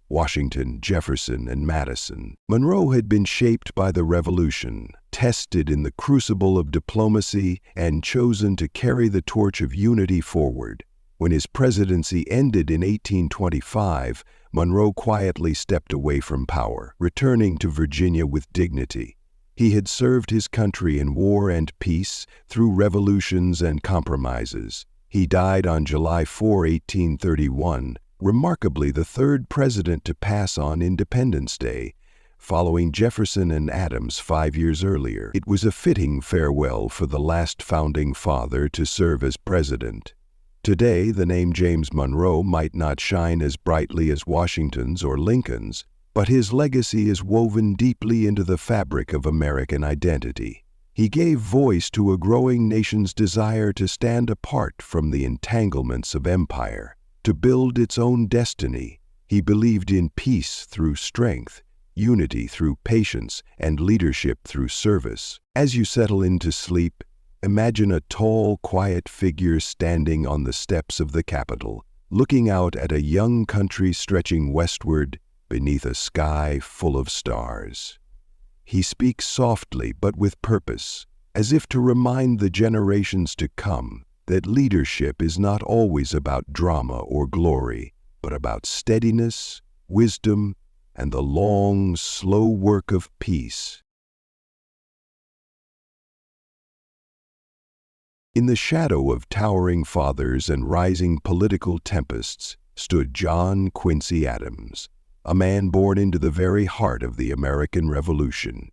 Washington, Jefferson, and Madison. Monroe had been shaped by the Revolution, tested in the crucible of diplomacy, and chosen to carry the torch of unity forward. When his presidency ended in 1825, Monroe quietly stepped away from power, returning to Virginia with dignity. He had served his country in war and peace, through revolutions and compromises. He died on July 4, 1831, remarkably the third president to pass on Independence Day, following Jefferson and Adams 5 years earlier. It was a fitting farewell for the last founding father to serve as president. Today, the name James Monroe might not shine as brightly as Washington's or Lincoln's, but his legacy is woven deeply into the fabric of American identity. He gave voice to a growing nation's desire to stand apart from the entanglements of empire, to build its own destiny. He believed in peace through strength, unity through patience, and leadership through service. As you settle into sleep, imagine a tall, quiet figure standing on the steps of the Capitol, looking out at a young country stretching westward beneath a sky full of stars. He speaks softly but with purpose, as if to remind the generations to come that leadership is not always about drama or glory, but about steadiness, wisdom, and the long, slow work of peace. In the shadow of towering fathers and rising political tempests stood John Quincy Adams, a man born into the very heart of the American Revolution.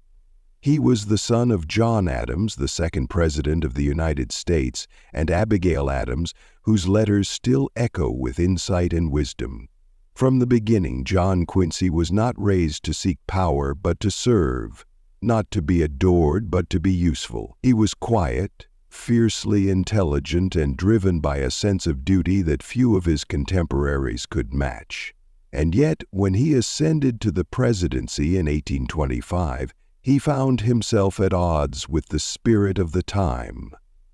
He was the son of John Adams, the second President of the United States, and Abigail Adams, whose letters still echo with insight and wisdom. From the beginning, John Quincy was not raised to seek power, but to serve, not to be adored, but to be useful. He was quiet, fiercely intelligent, and driven by a sense of duty that few of his contemporaries could match. And yet, when he ascended to the presidency in 1825, he found himself at odds with the spirit of the time,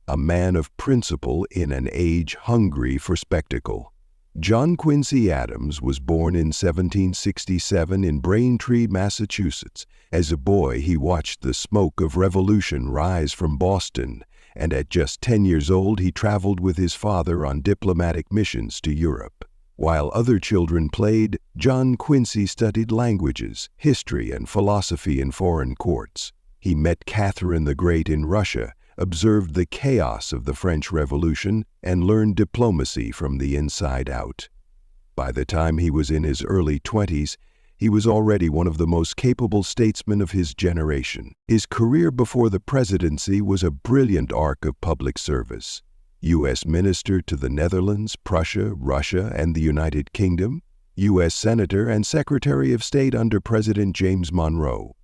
a man of principle in an age hungry for spectacle. John Quincy Adams was born in 1767 in Braintree, Massachusetts. As a boy, he watched the smoke of revolution rise from Boston, and at just 10 years old, he traveled with his father on diplomatic missions to Europe. While other children played, John Quincy studied languages, history, and philosophy in foreign courts. He met Catherine the Great in Russia, observed the chaos of the French Revolution, and learned diplomacy from the inside out. By the time he was in his early 20s, he was already one of the most capable statesmen of his generation. His career before the presidency was a brilliant arc of public service. U.S. Minister to the Netherlands, Prussia, Russia, and the United Kingdom, U.S. Senator and Secretary of State under President James Monroe.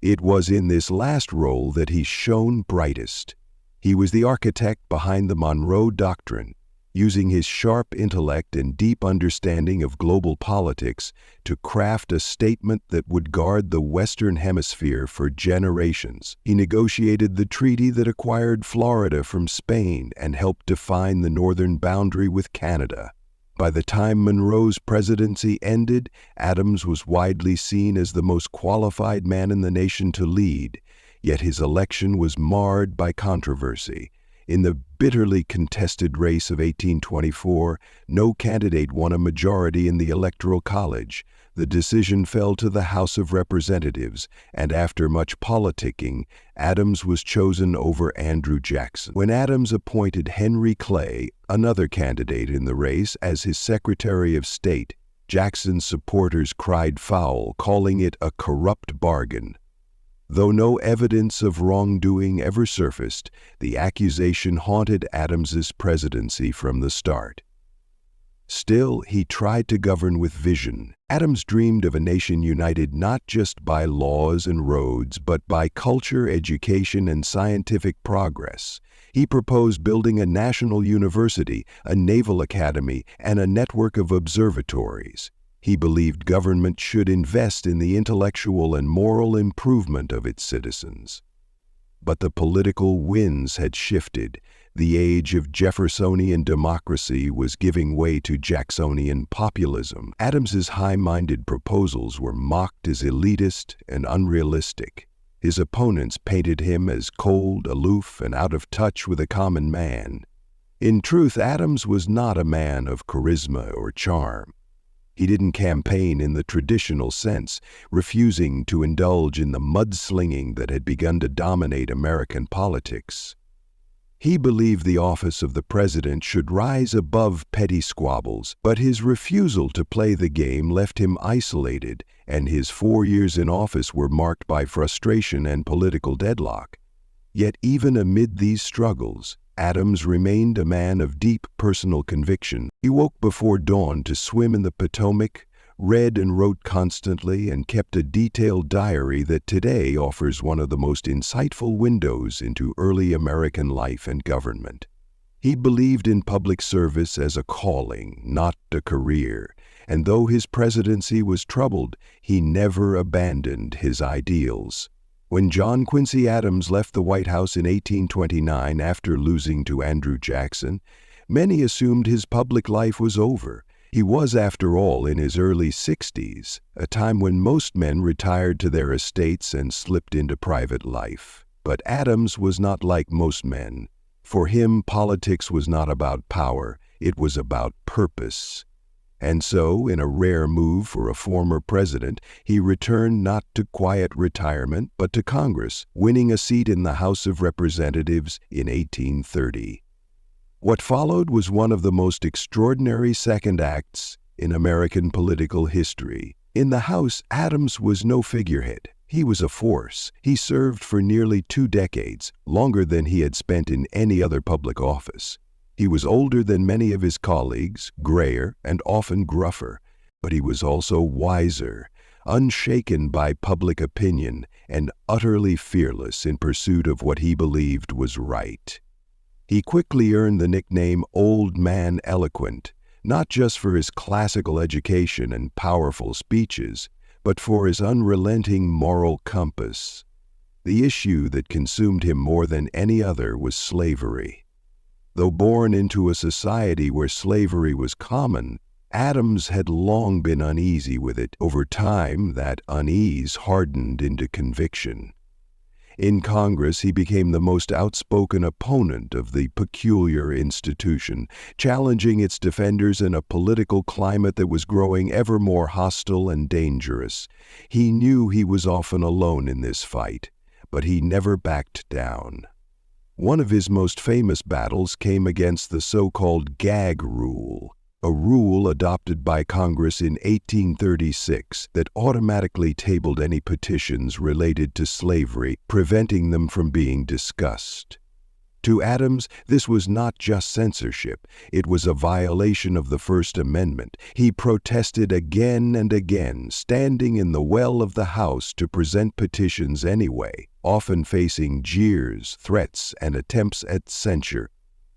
It was in this last role that he shone brightest. He was the architect behind the Monroe Doctrine, using his sharp intellect and deep understanding of global politics to craft a statement that would guard the Western Hemisphere for generations. He negotiated the treaty that acquired Florida from Spain and helped define the northern boundary with Canada. By the time Monroe's presidency ended, Adams was widely seen as the most qualified man in the nation to lead, yet his election was marred by controversy. In the bitterly contested race of 1824, no candidate won a majority in the Electoral College. The decision fell to the House of Representatives, and after much politicking, Adams was chosen over Andrew Jackson. When Adams appointed Henry Clay, another candidate in the race, as his Secretary of State, Jackson's supporters cried foul, calling it a corrupt bargain. Though no evidence of wrongdoing ever surfaced, the accusation haunted Adams's presidency from the start. Still, he tried to govern with vision. Adams dreamed of a nation united not just by laws and roads, but by culture, education, and scientific progress. He proposed building a national university, a naval academy, and a network of observatories. He believed government should invest in the intellectual and moral improvement of its citizens. But the political winds had shifted. The age of Jeffersonian democracy was giving way to Jacksonian populism. Adams's high-minded proposals were mocked as elitist and unrealistic. His opponents painted him as cold, aloof, and out of touch with the common man. In truth, Adams was not a man of charisma or charm. He didn't campaign in the traditional sense, refusing to indulge in the mudslinging that had begun to dominate American politics. He believed the office of the president should rise above petty squabbles, but his refusal to play the game left him isolated, and his 4 years in office were marked by frustration and political deadlock. Yet even amid these struggles, Adams remained a man of deep personal conviction. He woke before dawn to swim in the Potomac, read and wrote constantly, and kept a detailed diary that today offers one of the most insightful windows into early American life and government. He believed in public service as a calling, not a career, and though his presidency was troubled, he never abandoned his ideals. When John Quincy Adams left the White House in 1829 after losing to Andrew Jackson, many assumed his public life was over. He was, after all, in his early 60s, a time when most men retired to their estates and slipped into private life. But Adams was not like most men. For him, politics was not about power, it was about purpose. And so, in a rare move for a former president, he returned not to quiet retirement, but to Congress, winning a seat in the House of Representatives in 1830. What followed was one of the most extraordinary second acts in American political history. In the House, Adams was no figurehead. He was a force. He served for nearly 2 decades, longer than he had spent in any other public office. He was older than many of his colleagues, grayer, and often gruffer, but he was also wiser, unshaken by public opinion, and utterly fearless in pursuit of what he believed was right. He quickly earned the nickname Old Man Eloquent, not just for his classical education and powerful speeches, but for his unrelenting moral compass. The issue that consumed him more than any other was slavery. Though born into a society where slavery was common, Adams had long been uneasy with it. Over time, that unease hardened into conviction. In Congress, he became the most outspoken opponent of the peculiar institution, challenging its defenders in a political climate that was growing ever more hostile and dangerous. He knew he was often alone in this fight, but he never backed down. One of his most famous battles came against the so-called gag rule, a rule adopted by Congress in 1836 that automatically tabled any petitions related to slavery, preventing them from being discussed. To Adams, this was not just censorship, it was a violation of the First Amendment. He protested again and again, standing in the well of the House to present petitions anyway, often facing jeers, threats, and attempts at censure.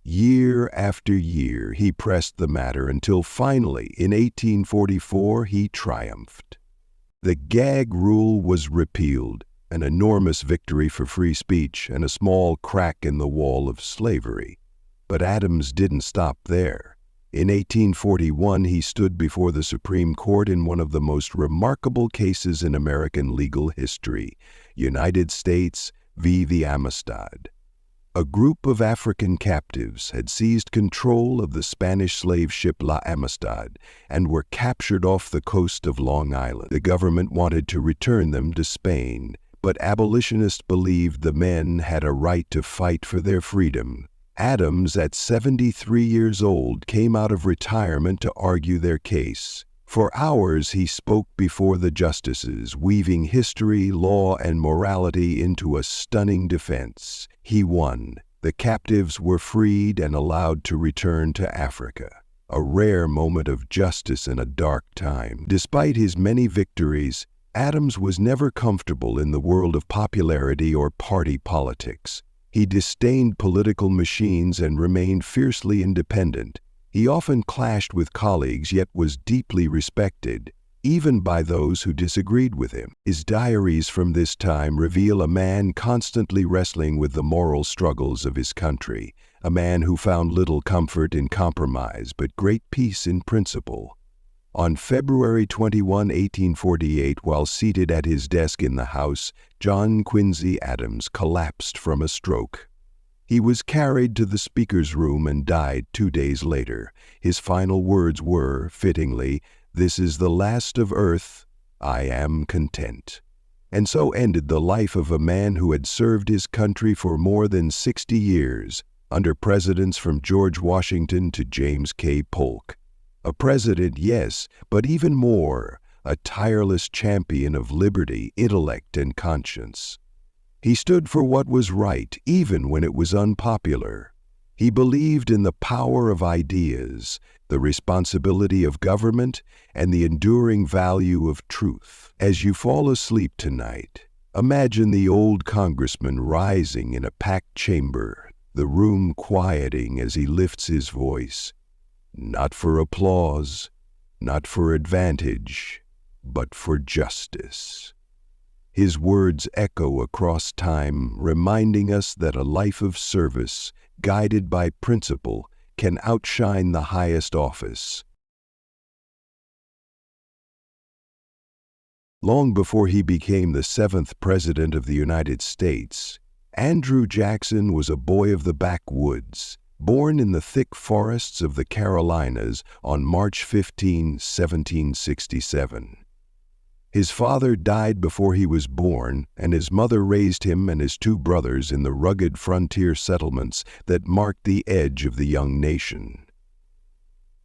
Year after year, he pressed the matter until finally, in 1844, he triumphed. The gag rule was repealed, an enormous victory for free speech and a small crack in the wall of slavery. But Adams didn't stop there. In 1841, he stood before the Supreme Court in one of the most remarkable cases in American legal history, United States v. the Amistad. A group of African captives had seized control of the Spanish slave ship La Amistad and were captured off the coast of Long Island. The government wanted to return them to Spain, but abolitionists believed the men had a right to fight for their freedom. Adams, at 73 years old, came out of retirement to argue their case. For hours he spoke before the justices, weaving history, law, and morality into a stunning defense. He won. The captives were freed and allowed to return to Africa, a rare moment of justice in a dark time. Despite his many victories, Adams was never comfortable in the world of popularity or party politics. He disdained political machines and remained fiercely independent. He often clashed with colleagues, yet was deeply respected, even by those who disagreed with him. His diaries from this time reveal a man constantly wrestling with the moral struggles of his country, a man who found little comfort in compromise but great peace in principle. On February 21, 1848, while seated at his desk in the House, John Quincy Adams collapsed from a stroke. He was carried to the Speaker's room and died 2 days later. His final words were, fittingly, "This is the last of earth. I am content." And so ended the life of a man who had served his country for more than 60 years, under presidents from George Washington to James K. Polk. A president, yes, but even more, a tireless champion of liberty, intellect, and conscience. He stood for what was right, even when it was unpopular. He believed in the power of ideas, the responsibility of government, and the enduring value of truth. As you fall asleep tonight, imagine the old congressman rising in a packed chamber, the room quieting as he lifts his voice. Not for applause, not for advantage, but for justice. His words echo across time, reminding us that a life of service, guided by principle, can outshine the highest office. Long before he became the 7th President of the United States, Andrew Jackson was a boy of the backwoods, born in the thick forests of the Carolinas on March 15, 1767. His father died before he was born, and his mother raised him and his 2 brothers in the rugged frontier settlements that marked the edge of the young nation.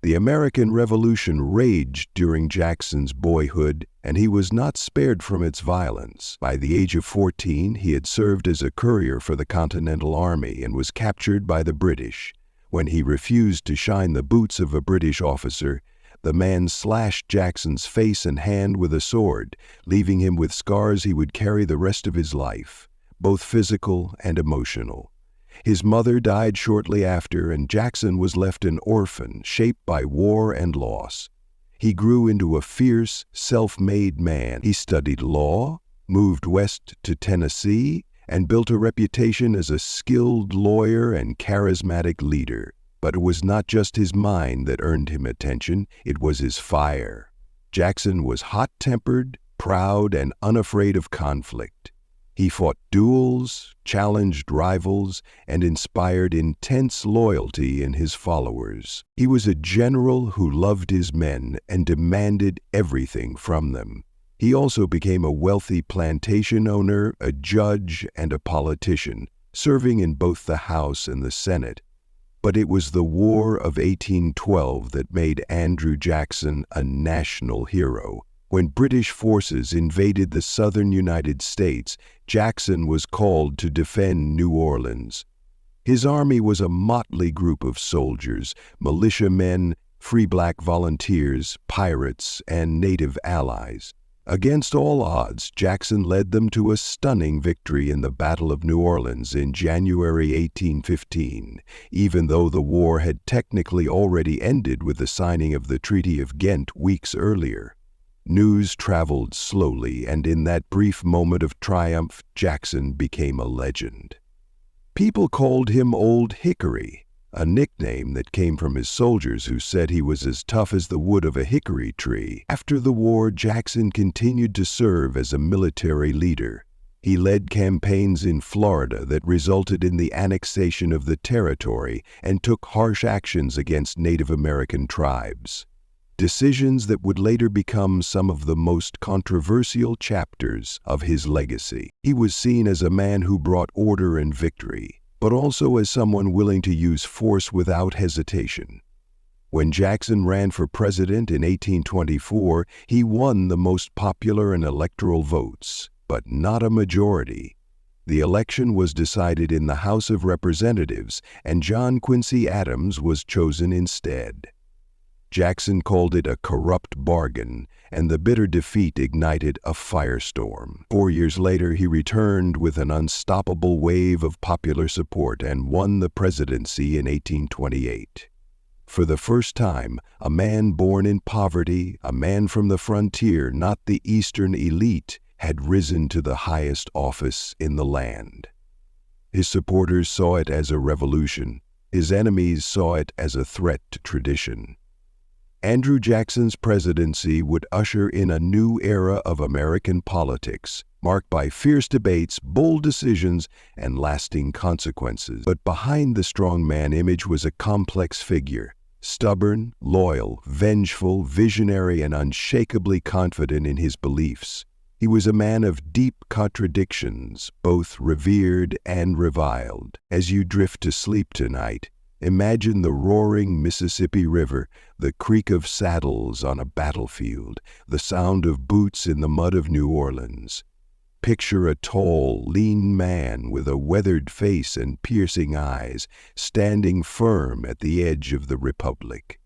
The American Revolution raged during Jackson's boyhood, and he was not spared from its violence. By the age of 14, he had served as a courier for the Continental Army and was captured by the British. When he refused to shine the boots of a British officer, the man slashed Jackson's face and hand with a sword, leaving him with scars he would carry the rest of his life, both physical and emotional. His mother died shortly after, and Jackson was left an orphan, shaped by war and loss. He grew into a fierce, self-made man. He studied law, moved west to Tennessee, and built a reputation as a skilled lawyer and charismatic leader. But it was not just his mind that earned him attention, it was his fire. Jackson was hot-tempered, proud, and unafraid of conflict. He fought duels, challenged rivals, and inspired intense loyalty in his followers. He was a general who loved his men and demanded everything from them. He also became a wealthy plantation owner, a judge, and a politician, serving in both the House and the Senate. But it was the War of 1812 that made Andrew Jackson a national hero. When British forces invaded the southern United States, Jackson was called to defend New Orleans. His army was a motley group of soldiers, militiamen, free black volunteers, pirates, and native allies. Against all odds, Jackson led them to a stunning victory in the Battle of New Orleans in January 1815, even though the war had technically already ended with the signing of the Treaty of Ghent weeks earlier. News traveled slowly, and in that brief moment of triumph, Jackson became a legend. People called him Old Hickory, a nickname that came from his soldiers who said he was as tough as the wood of a hickory tree. After the war, Jackson continued to serve as a military leader. He led campaigns in Florida that resulted in the annexation of the territory and took harsh actions against Native American tribes. Decisions that would later become some of the most controversial chapters of his legacy. He was seen as a man who brought order and victory, but also as someone willing to use force without hesitation. When Jackson ran for president in 1824, he won the most popular and electoral votes, but not a majority. The election was decided in the House of Representatives, and John Quincy Adams was chosen instead. Jackson called it a corrupt bargain, and the bitter defeat ignited a firestorm. 4 years later, he returned with an unstoppable wave of popular support and won the presidency in 1828. For the first time, a man born in poverty, a man from the frontier, not the Eastern elite, had risen to the highest office in the land. His supporters saw it as a revolution. His enemies saw it as a threat to tradition. Andrew Jackson's presidency would usher in a new era of American politics, marked by fierce debates, bold decisions, and lasting consequences. But behind the strongman image was a complex figure, stubborn, loyal, vengeful, visionary, and unshakably confident in his beliefs. He was a man of deep contradictions, both revered and reviled. As you drift to sleep tonight, imagine the roaring Mississippi River, the creak of saddles on a battlefield, the sound of boots in the mud of New Orleans. Picture a tall, lean man with a weathered face and piercing eyes, standing firm at the edge of the Republic,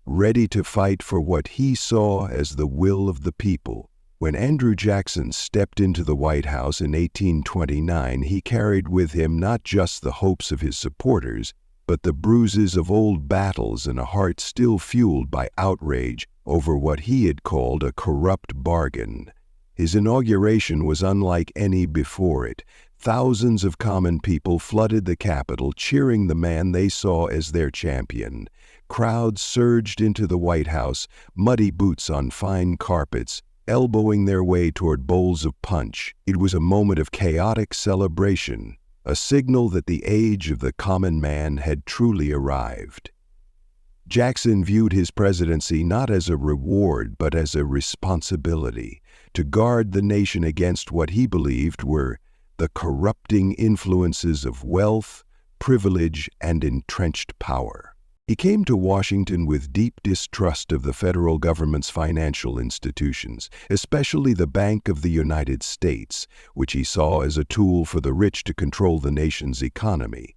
ready to fight for what he saw as the will of the people. When Andrew Jackson stepped into the White House in 1829, he carried with him not just the hopes of his supporters, but the bruises of old battles and a heart still fueled by outrage over what he had called a corrupt bargain. His inauguration was unlike any before it. Thousands of common people flooded the Capitol, cheering the man they saw as their champion. Crowds surged into the White House, muddy boots on fine carpets, elbowing their way toward bowls of punch. It was a moment of chaotic celebration, a signal that the age of the common man had truly arrived. Jackson viewed his presidency not as a reward but as a responsibility to guard the nation against what he believed were the corrupting influences of wealth, privilege, and entrenched power. He came to Washington with deep distrust of the federal government's financial institutions, especially the Bank of the United States, which he saw as a tool for the rich to control the nation's economy.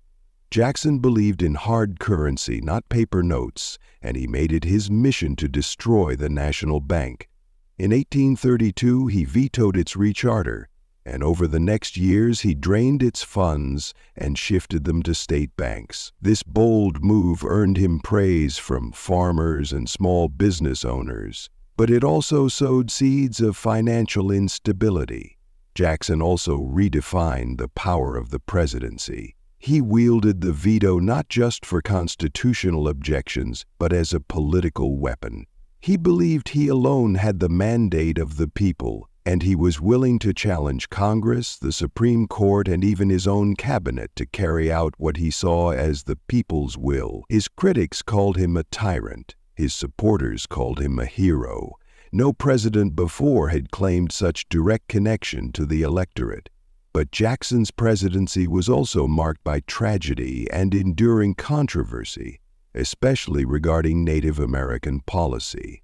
Jackson believed in hard currency, not paper notes, and he made it his mission to destroy the national bank. In 1832, he vetoed its recharter, and over the next years he drained its funds and shifted them to state banks. This bold move earned him praise from farmers and small business owners, but it also sowed seeds of financial instability. Jackson also redefined the power of the presidency. He wielded the veto not just for constitutional objections, but as a political weapon. He believed he alone had the mandate of the people, and he was willing to challenge Congress, the Supreme Court, and even his own cabinet to carry out what he saw as the people's will. His critics called him a tyrant. His supporters called him a hero. No president before had claimed such direct connection to the electorate. But Jackson's presidency was also marked by tragedy and enduring controversy, especially regarding Native American policy.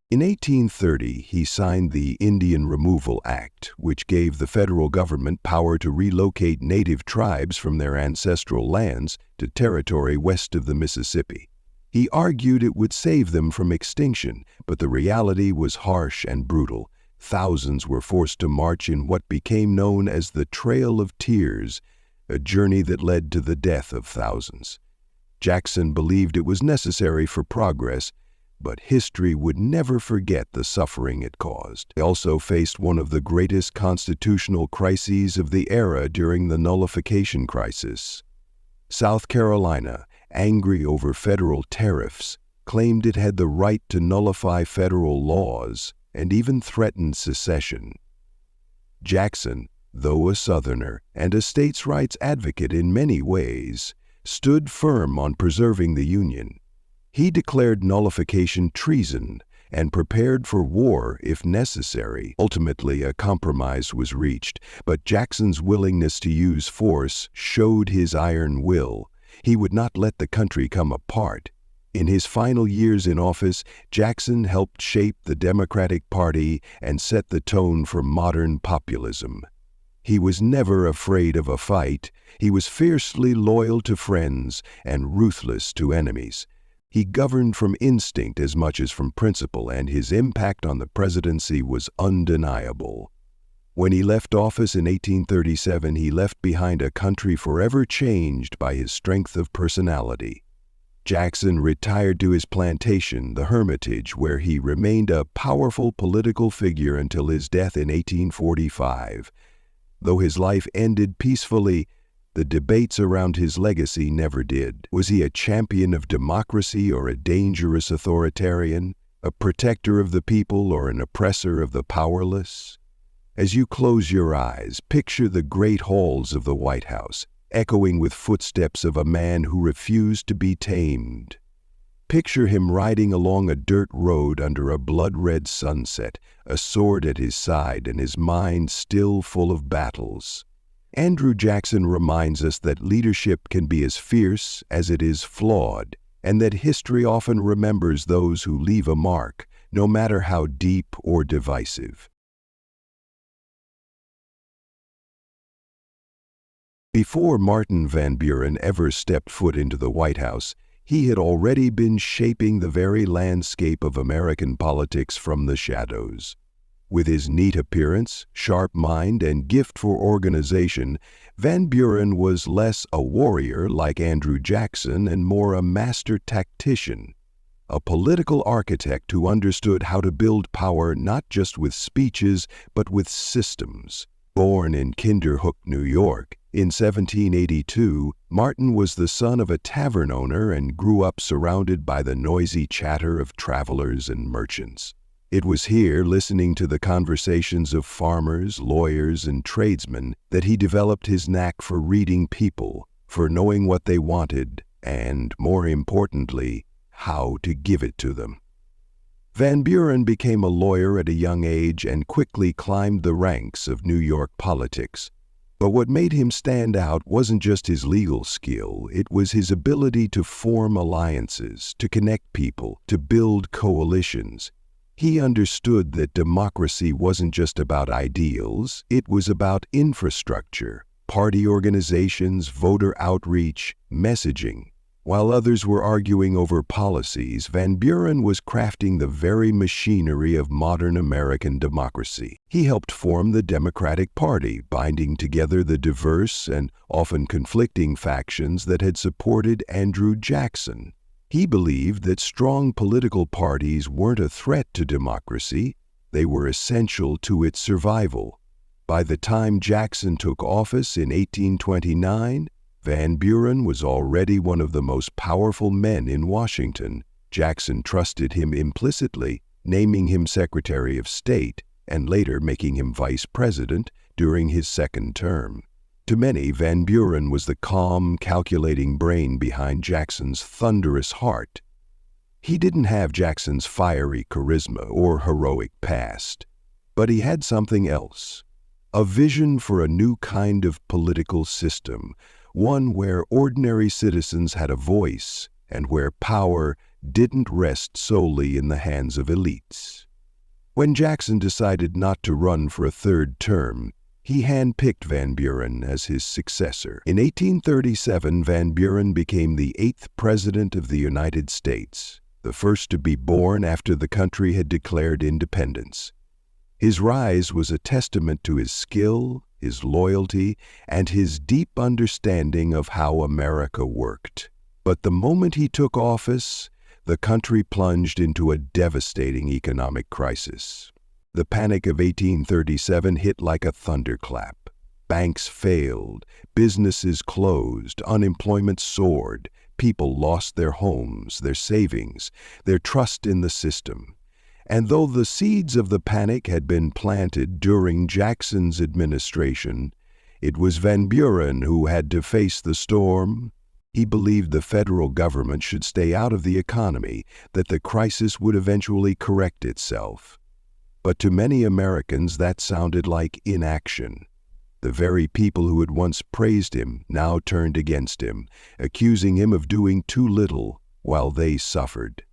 In 1830, he signed the Indian Removal Act, which gave the federal government power to relocate native tribes from their ancestral lands to territory west of the Mississippi. He argued it would save them from extinction, but the reality was harsh and brutal. thousands were forced to march in what became known as the Trail of Tears, a journey that led to the death of thousands. Jackson believed it was necessary for progress, but history would never forget the suffering it caused. He also faced one of the greatest constitutional crises of the era during the nullification crisis. South Carolina, angry over federal tariffs, claimed it had the right to nullify federal laws and even threatened secession. Jackson, though a Southerner and a states' rights advocate in many ways, stood firm on preserving the Union. He declared nullification treason and prepared for war if necessary. Ultimately, a compromise was reached, but Jackson's willingness to use force showed his iron will. He would not let the country come apart. In his final years in office, Jackson helped shape the Democratic Party and set the tone for modern populism. He was never afraid of a fight. He was fiercely loyal to friends and ruthless to enemies. He governed from instinct as much as from principle, and his impact on the presidency was undeniable. When he left office in 1837, he left behind a country forever changed by his strength of personality. Jackson retired to his plantation, the Hermitage, where he remained a powerful political figure until his death in 1845. Though his life ended peacefully, the debates around his legacy never did. Was he a champion of democracy or a dangerous authoritarian, a protector of the people or an oppressor of the powerless? As you close your eyes, picture the great halls of the White House, echoing with footsteps of a man who refused to be tamed. Picture him riding along a dirt road under a blood-red sunset, a sword at his side and his mind still full of battles. Andrew Jackson reminds us that leadership can be as fierce as it is flawed, and that history often remembers those who leave a mark, no matter how deep or divisive. Before Martin Van Buren ever stepped foot into the White House, he had already been shaping the very landscape of American politics from the shadows. With his neat appearance, sharp mind, and gift for organization, Van Buren was less a warrior like Andrew Jackson and more a master tactician, a political architect who understood how to build power not just with speeches but with systems. Born in Kinderhook, New York, in 1782, Martin was the son of a tavern owner and grew up surrounded by the noisy chatter of travelers and merchants. It was here, listening to the conversations of farmers, lawyers, and tradesmen, that he developed his knack for reading people, for knowing what they wanted, and, more importantly, how to give it to them. Van Buren became a lawyer at a young age and quickly climbed the ranks of New York politics. But what made him stand out wasn't just his legal skill, it was his ability to form alliances, to connect people, to build coalitions. He understood that democracy wasn't just about ideals, it was about infrastructure, party organizations, voter outreach, messaging. While others were arguing over policies, Van Buren was crafting the very machinery of modern American democracy. He helped form the Democratic Party, binding together the diverse and often conflicting factions that had supported Andrew Jackson. He believed that strong political parties weren't a threat to democracy, they were essential to its survival. By the time Jackson took office in 1829, Van Buren was already one of the most powerful men in Washington. Jackson trusted him implicitly, naming him Secretary of State and later making him Vice President during his second term. To many, Van Buren was the calm, calculating brain behind Jackson's thunderous heart. He didn't have Jackson's fiery charisma or heroic past, but he had something else, a vision for a new kind of political system, one where ordinary citizens had a voice and where power didn't rest solely in the hands of elites. When Jackson decided not to run for a third term, he handpicked Van Buren as his successor. In 1837, Van Buren became the 8th President of the United States, the first to be born after the country had declared independence. His rise was a testament to his skill, his loyalty, and his deep understanding of how America worked. But the moment he took office, the country plunged into a devastating economic crisis. The Panic of 1837 hit like a thunderclap. Banks failed, businesses closed, unemployment soared, people lost their homes, their savings, their trust in the system. And though the seeds of the panic had been planted during Jackson's administration, it was Van Buren who had to face the storm. He believed the federal government should stay out of the economy, that the crisis would eventually correct itself. But to many Americans that sounded like inaction. The very people who had once praised him now turned against him, accusing him of doing too little while they suffered.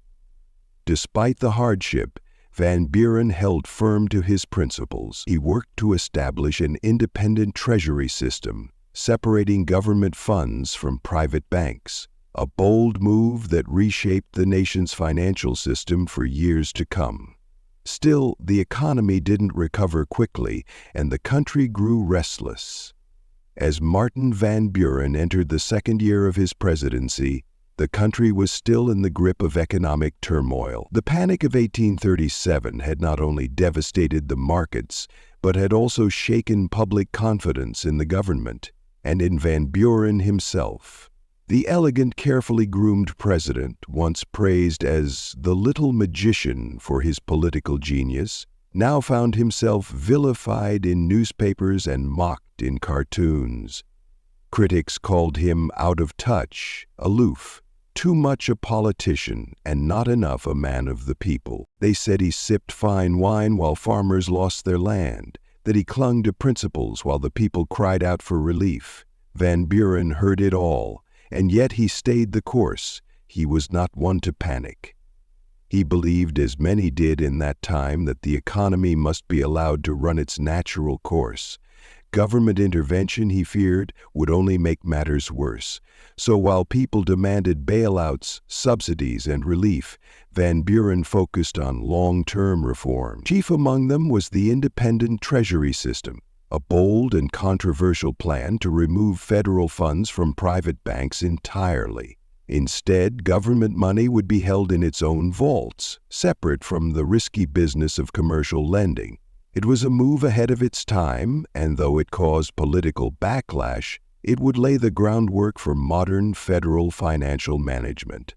Despite the hardship, Van Buren held firm to his principles. He worked to establish an independent treasury system, separating government funds from private banks, a bold move that reshaped the nation's financial system for years to come. Still, the economy didn't recover quickly, and the country grew restless. As Martin Van Buren entered the second year of his presidency, the country was still in the grip of economic turmoil. The Panic of 1837 had not only devastated the markets, but had also shaken public confidence in the government and in Van Buren himself. The elegant, carefully groomed president, once praised as the little magician for his political genius, now found himself vilified in newspapers and mocked in cartoons. Critics called him out of touch, aloof, too much a politician, and not enough a man of the people. They said he sipped fine wine while farmers lost their land, that he clung to principles while the people cried out for relief. Van Buren heard it all, and yet he stayed the course. He was not one to panic. He believed, as many did in that time, that the economy must be allowed to run its natural course. Government intervention, he feared, would only make matters worse. So while people demanded bailouts, subsidies, and relief, Van Buren focused on long-term reform. Chief among them was the independent treasury system, a bold and controversial plan to remove federal funds from private banks entirely. Instead, government money would be held in its own vaults, separate from the risky business of commercial lending. It was a move ahead of its time, and though it caused political backlash, it would lay the groundwork for modern federal financial management.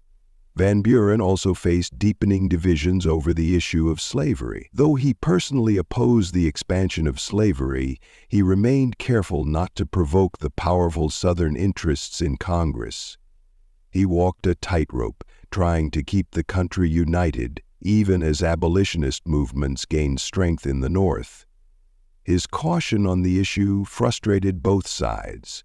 Van Buren also faced deepening divisions over the issue of slavery. Though he personally opposed the expansion of slavery, he remained careful not to provoke the powerful Southern interests in Congress. He walked a tightrope, trying to keep the country united, even as abolitionist movements gained strength in the North. His caution on the issue frustrated both sides.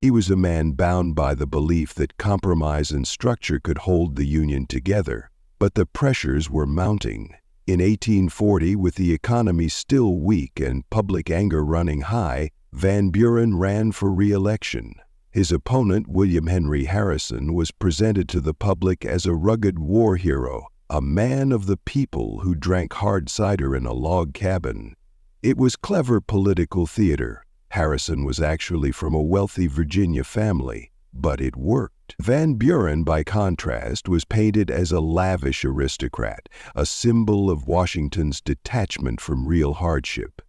He was a man bound by the belief that compromise and structure could hold the Union together, but the pressures were mounting. In 1840, with the economy still weak and public anger running high, Van Buren ran for re-election. His opponent, William Henry Harrison, was presented to the public as a rugged war hero, a man of the people who drank hard cider in a log cabin. It was clever political theater. Harrison was actually from a wealthy Virginia family, but it worked. Van Buren, by contrast, was painted as a lavish aristocrat, a symbol of Washington's detachment from real hardship.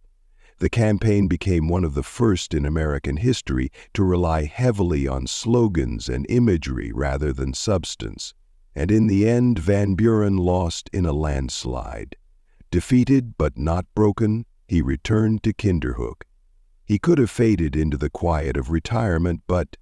The campaign became one of the first in American history to rely heavily on slogans and imagery rather than substance. And in the end, Van Buren lost in a landslide. Defeated but not broken, he returned to Kinderhook. He could have faded into the quiet of retirement, but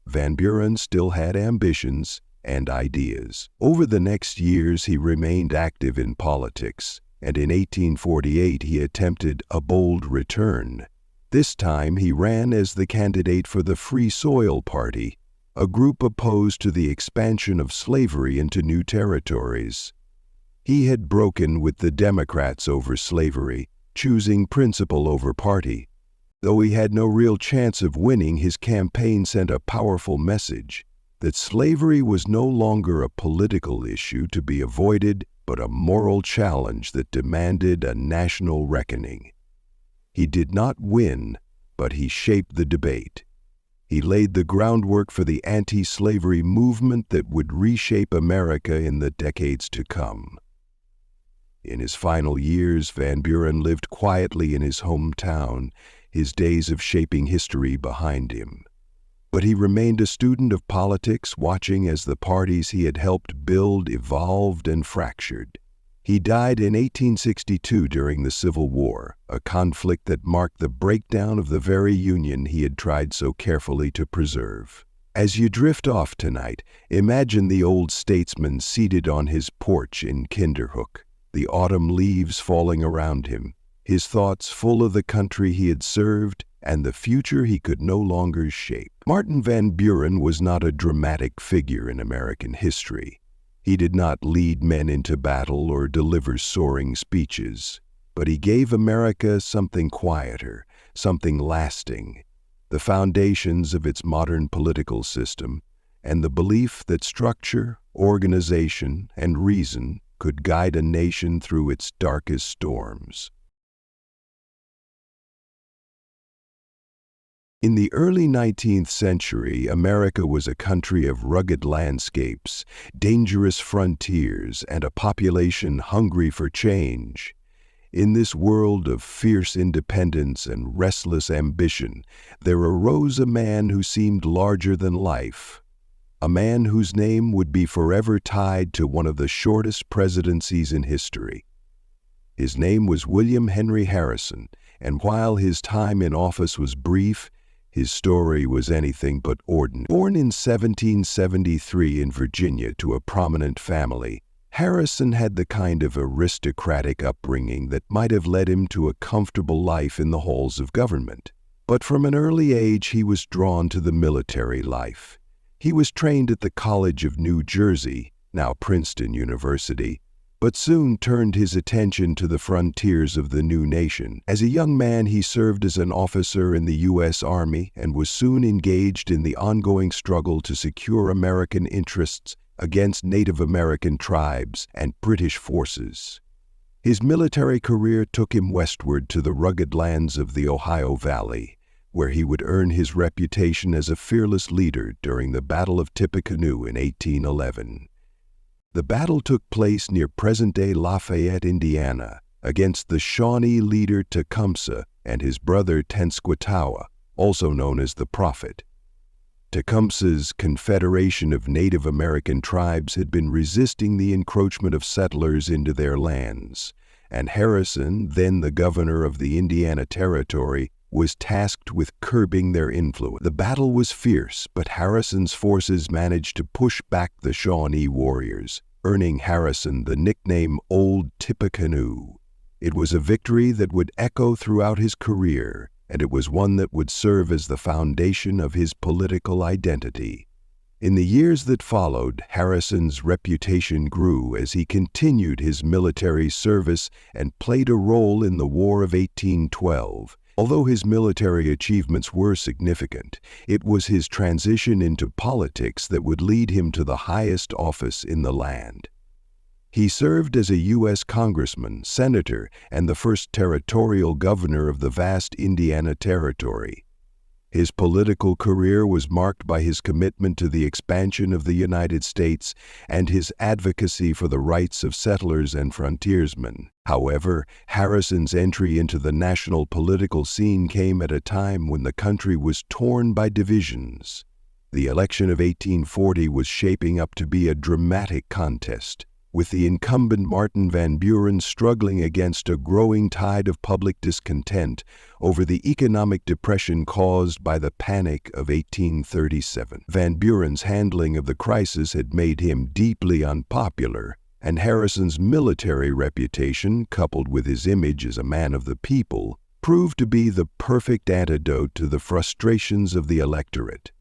Van Buren still had ambitions and ideas. Over the next years, he remained active in politics, and in 1848 he attempted a bold return. This time he ran as the candidate for the Free Soil Party, a group opposed to the expansion of slavery into new territories. He had broken with the Democrats over slavery, choosing principle over party. Though he had no real chance of winning, his campaign sent a powerful message that slavery was no longer a political issue to be avoided, but a moral challenge that demanded a national reckoning. He did not win, but he shaped the debate. He laid the groundwork for the anti-slavery movement that would reshape America in the decades to come. In his final years, Van Buren lived quietly in his hometown, his days of shaping history behind him. But he remained a student of politics, watching as the parties he had helped build evolved and fractured. He died in 1862 during the Civil War, a conflict that marked the breakdown of the very union he had tried so carefully to preserve. As you drift off tonight, imagine the old statesman seated on his porch in Kinderhook, the autumn leaves falling around him, his thoughts full of the country he had served and the future he could no longer shape. Martin Van Buren was not a dramatic figure in American history. He did not lead men into battle or deliver soaring speeches, but he gave America something quieter, something lasting, the foundations of its modern political system, and the belief that structure, organization, and reason could guide a nation through its darkest storms. In the early 19th century, America was a country of rugged landscapes, dangerous frontiers, and a population hungry for change. In this world of fierce independence and restless ambition, there arose a man who seemed larger than life, a man whose name would be forever tied to one of the shortest presidencies in history. His name was William Henry Harrison, and while his time in office was brief, his story was anything but ordinary. Born in 1773 in Virginia to a prominent family, Harrison had the kind of aristocratic upbringing that might have led him to a comfortable life in the halls of government. But from an early age, he was drawn to the military life. He was trained at the College of New Jersey, now Princeton University, but soon turned his attention to the frontiers of the new nation. As a young man, he served as an officer in the U.S. Army and was soon engaged in the ongoing struggle to secure American interests against Native American tribes and British forces. His military career took him westward to the rugged lands of the Ohio Valley, where he would earn his reputation as a fearless leader during the Battle of Tippecanoe in 1811. The battle took place near present-day Lafayette, Indiana, against the Shawnee leader Tecumseh and his brother Tenskwatawa, also known as the Prophet. Tecumseh's confederation of Native American tribes had been resisting the encroachment of settlers into their lands, and Harrison, then the governor of the Indiana Territory, was tasked with curbing their influence. The battle was fierce, but Harrison's forces managed to push back the Shawnee warriors, earning Harrison the nickname Old Tippecanoe. It was a victory that would echo throughout his career, and it was one that would serve as the foundation of his political identity. In the years that followed, Harrison's reputation grew as he continued his military service and played a role in the War of 1812. Although his military achievements were significant, it was his transition into politics that would lead him to the highest office in the land. He served as a U.S. congressman, senator, and the first territorial governor of the vast Indiana Territory. His political career was marked by his commitment to the expansion of the United States and his advocacy for the rights of settlers and frontiersmen. However, Harrison's entry into the national political scene came at a time when the country was torn by divisions. The election of 1840 was shaping up to be a dramatic contest, with the incumbent Martin Van Buren struggling against a growing tide of public discontent over the economic depression caused by the Panic of 1837. Van Buren's handling of the crisis had made him deeply unpopular, and Harrison's military reputation, coupled with his image as a man of the people, proved to be the perfect antidote to the frustrations of the electorate.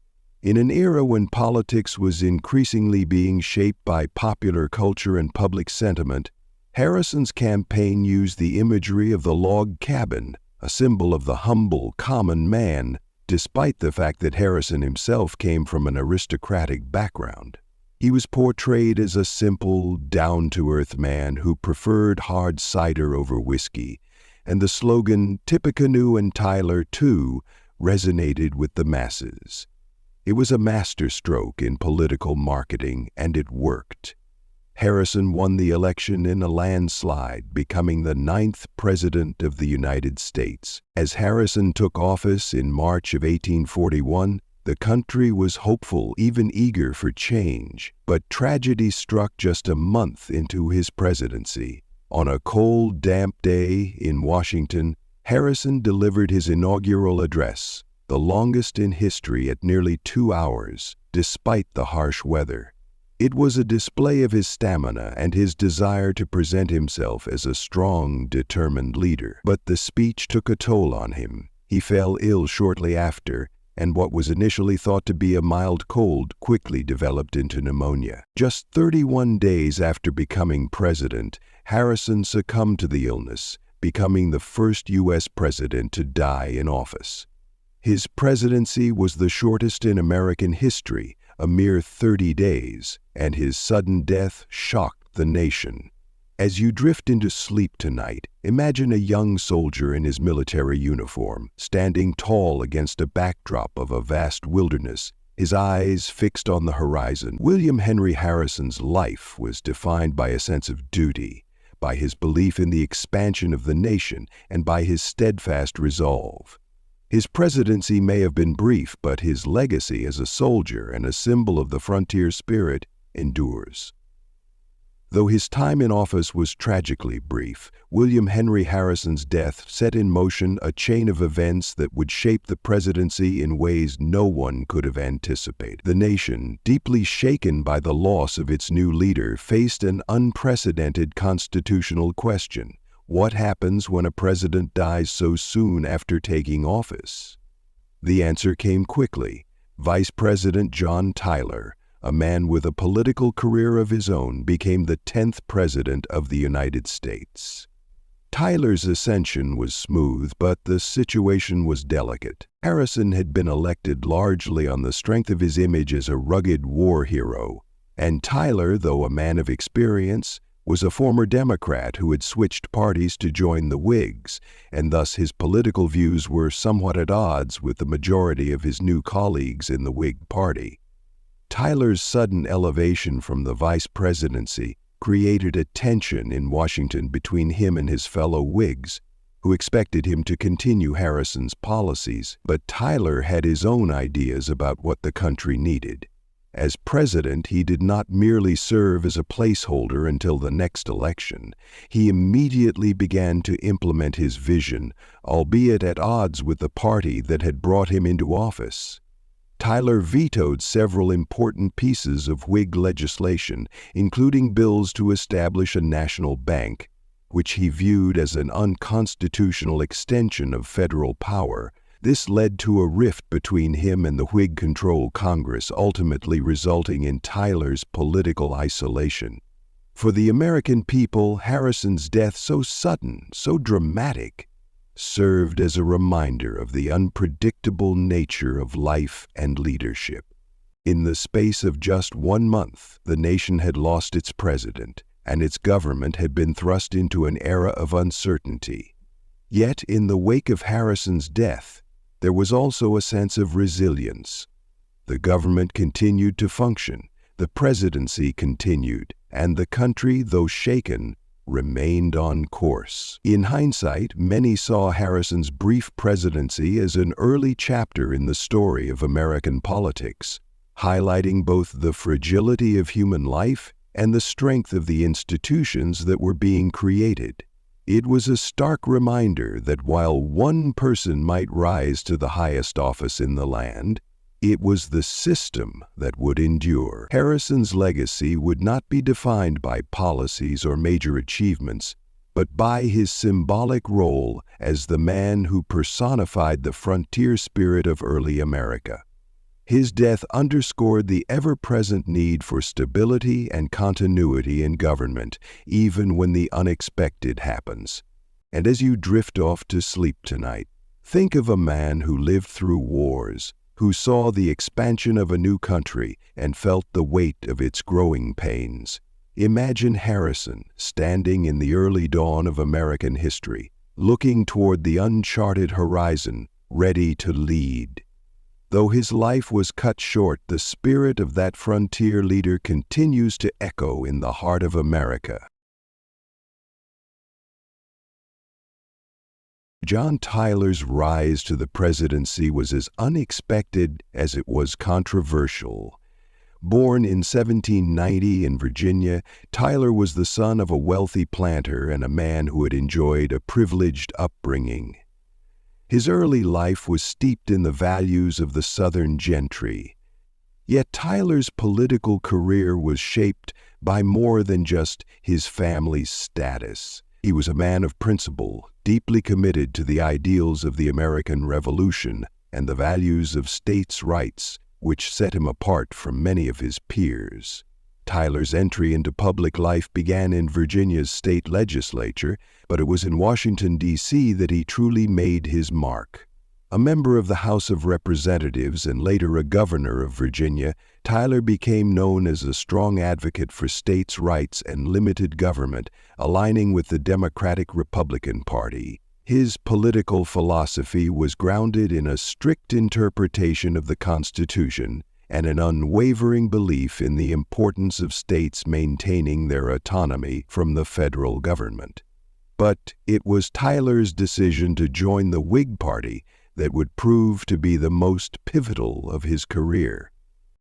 In an era when politics was increasingly being shaped by popular culture and public sentiment, Harrison's campaign used the imagery of the log cabin, a symbol of the humble, common man, despite the fact that Harrison himself came from an aristocratic background. He was portrayed as a simple, down-to-earth man who preferred hard cider over whiskey, and the slogan, "Tippecanoe and Tyler, too," resonated with the masses. It was a masterstroke in political marketing, and it worked. Harrison won the election in a landslide, becoming the 9th President of the United States. As Harrison took office in March of 1841, the country was hopeful, even eager for change. But tragedy struck just a month into his presidency. On a cold, damp day in Washington, Harrison delivered his inaugural address, the longest in history at nearly 2 hours, despite the harsh weather. It was a display of his stamina and his desire to present himself as a strong, determined leader. But the speech took a toll on him. He fell ill shortly after, and what was initially thought to be a mild cold quickly developed into pneumonia. Just 31 days after becoming president, Harrison succumbed to the illness, becoming the first U.S. president to die in office. His presidency was the shortest in American history, a mere 30 days, and his sudden death shocked the nation. As you drift into sleep tonight, imagine a young soldier in his military uniform, standing tall against a backdrop of a vast wilderness, his eyes fixed on the horizon. William Henry Harrison's life was defined by a sense of duty, by his belief in the expansion of the nation, and by his steadfast resolve. His presidency may have been brief, but his legacy as a soldier and a symbol of the frontier spirit endures. Though his time in office was tragically brief, William Henry Harrison's death set in motion a chain of events that would shape the presidency in ways no one could have anticipated. The nation, deeply shaken by the loss of its new leader, faced an unprecedented constitutional question. What happens when a president dies so soon after taking office? The answer came quickly. Vice President John Tyler, a man with a political career of his own, became the 10th President of the United States. Tyler's ascension was smooth, but the situation was delicate. Harrison had been elected largely on the strength of his image as a rugged war hero, and Tyler, though a man of experience, was a former Democrat who had switched parties to join the Whigs, and thus his political views were somewhat at odds with the majority of his new colleagues in the Whig Party. Tyler's sudden elevation from the vice presidency created a tension in Washington between him and his fellow Whigs, who expected him to continue Harrison's policies. But Tyler had his own ideas about what the country needed. As president, he did not merely serve as a placeholder until the next election. He immediately began to implement his vision, albeit at odds with the party that had brought him into office. Tyler vetoed several important pieces of Whig legislation, including bills to establish a national bank, which he viewed as an unconstitutional extension of federal power. This led to a rift between him and the Whig-controlled Congress, ultimately resulting in Tyler's political isolation. For the American people, Harrison's death, so sudden, so dramatic, served as a reminder of the unpredictable nature of life and leadership. In the space of just 1 month, the nation had lost its president, and its government had been thrust into an era of uncertainty. Yet, in the wake of Harrison's death, there was also a sense of resilience. The government continued to function, the presidency continued, and the country, though shaken, remained on course. In hindsight, many saw Harrison's brief presidency as an early chapter in the story of American politics, highlighting both the fragility of human life and the strength of the institutions that were being created. It was a stark reminder that while one person might rise to the highest office in the land, it was the system that would endure. Harrison's legacy would not be defined by policies or major achievements, but by his symbolic role as the man who personified the frontier spirit of early America. His death underscored the ever-present need for stability and continuity in government, even when the unexpected happens. And as you drift off to sleep tonight, think of a man who lived through wars, who saw the expansion of a new country and felt the weight of its growing pains. Imagine Harrison standing in the early dawn of American history, looking toward the uncharted horizon, ready to lead. Though his life was cut short, the spirit of that frontier leader continues to echo in the heart of America. John Tyler's rise to the presidency was as unexpected as it was controversial. Born in 1790 in Virginia, Tyler was the son of a wealthy planter and a man who had enjoyed a privileged upbringing. His early life was steeped in the values of the Southern gentry. Yet Tyler's political career was shaped by more than just his family's status. He was a man of principle, deeply committed to the ideals of the American Revolution and the values of states' rights, which set him apart from many of his peers. Tyler's entry into public life began in Virginia's state legislature, but it was in Washington, D.C. that he truly made his mark. A member of the House of Representatives and later a governor of Virginia, Tyler became known as a strong advocate for states' rights and limited government, aligning with the Democratic-Republican Party. His political philosophy was grounded in a strict interpretation of the Constitution and an unwavering belief in the importance of states maintaining their autonomy from the federal government. But it was Tyler's decision to join the Whig Party that would prove to be the most pivotal of his career.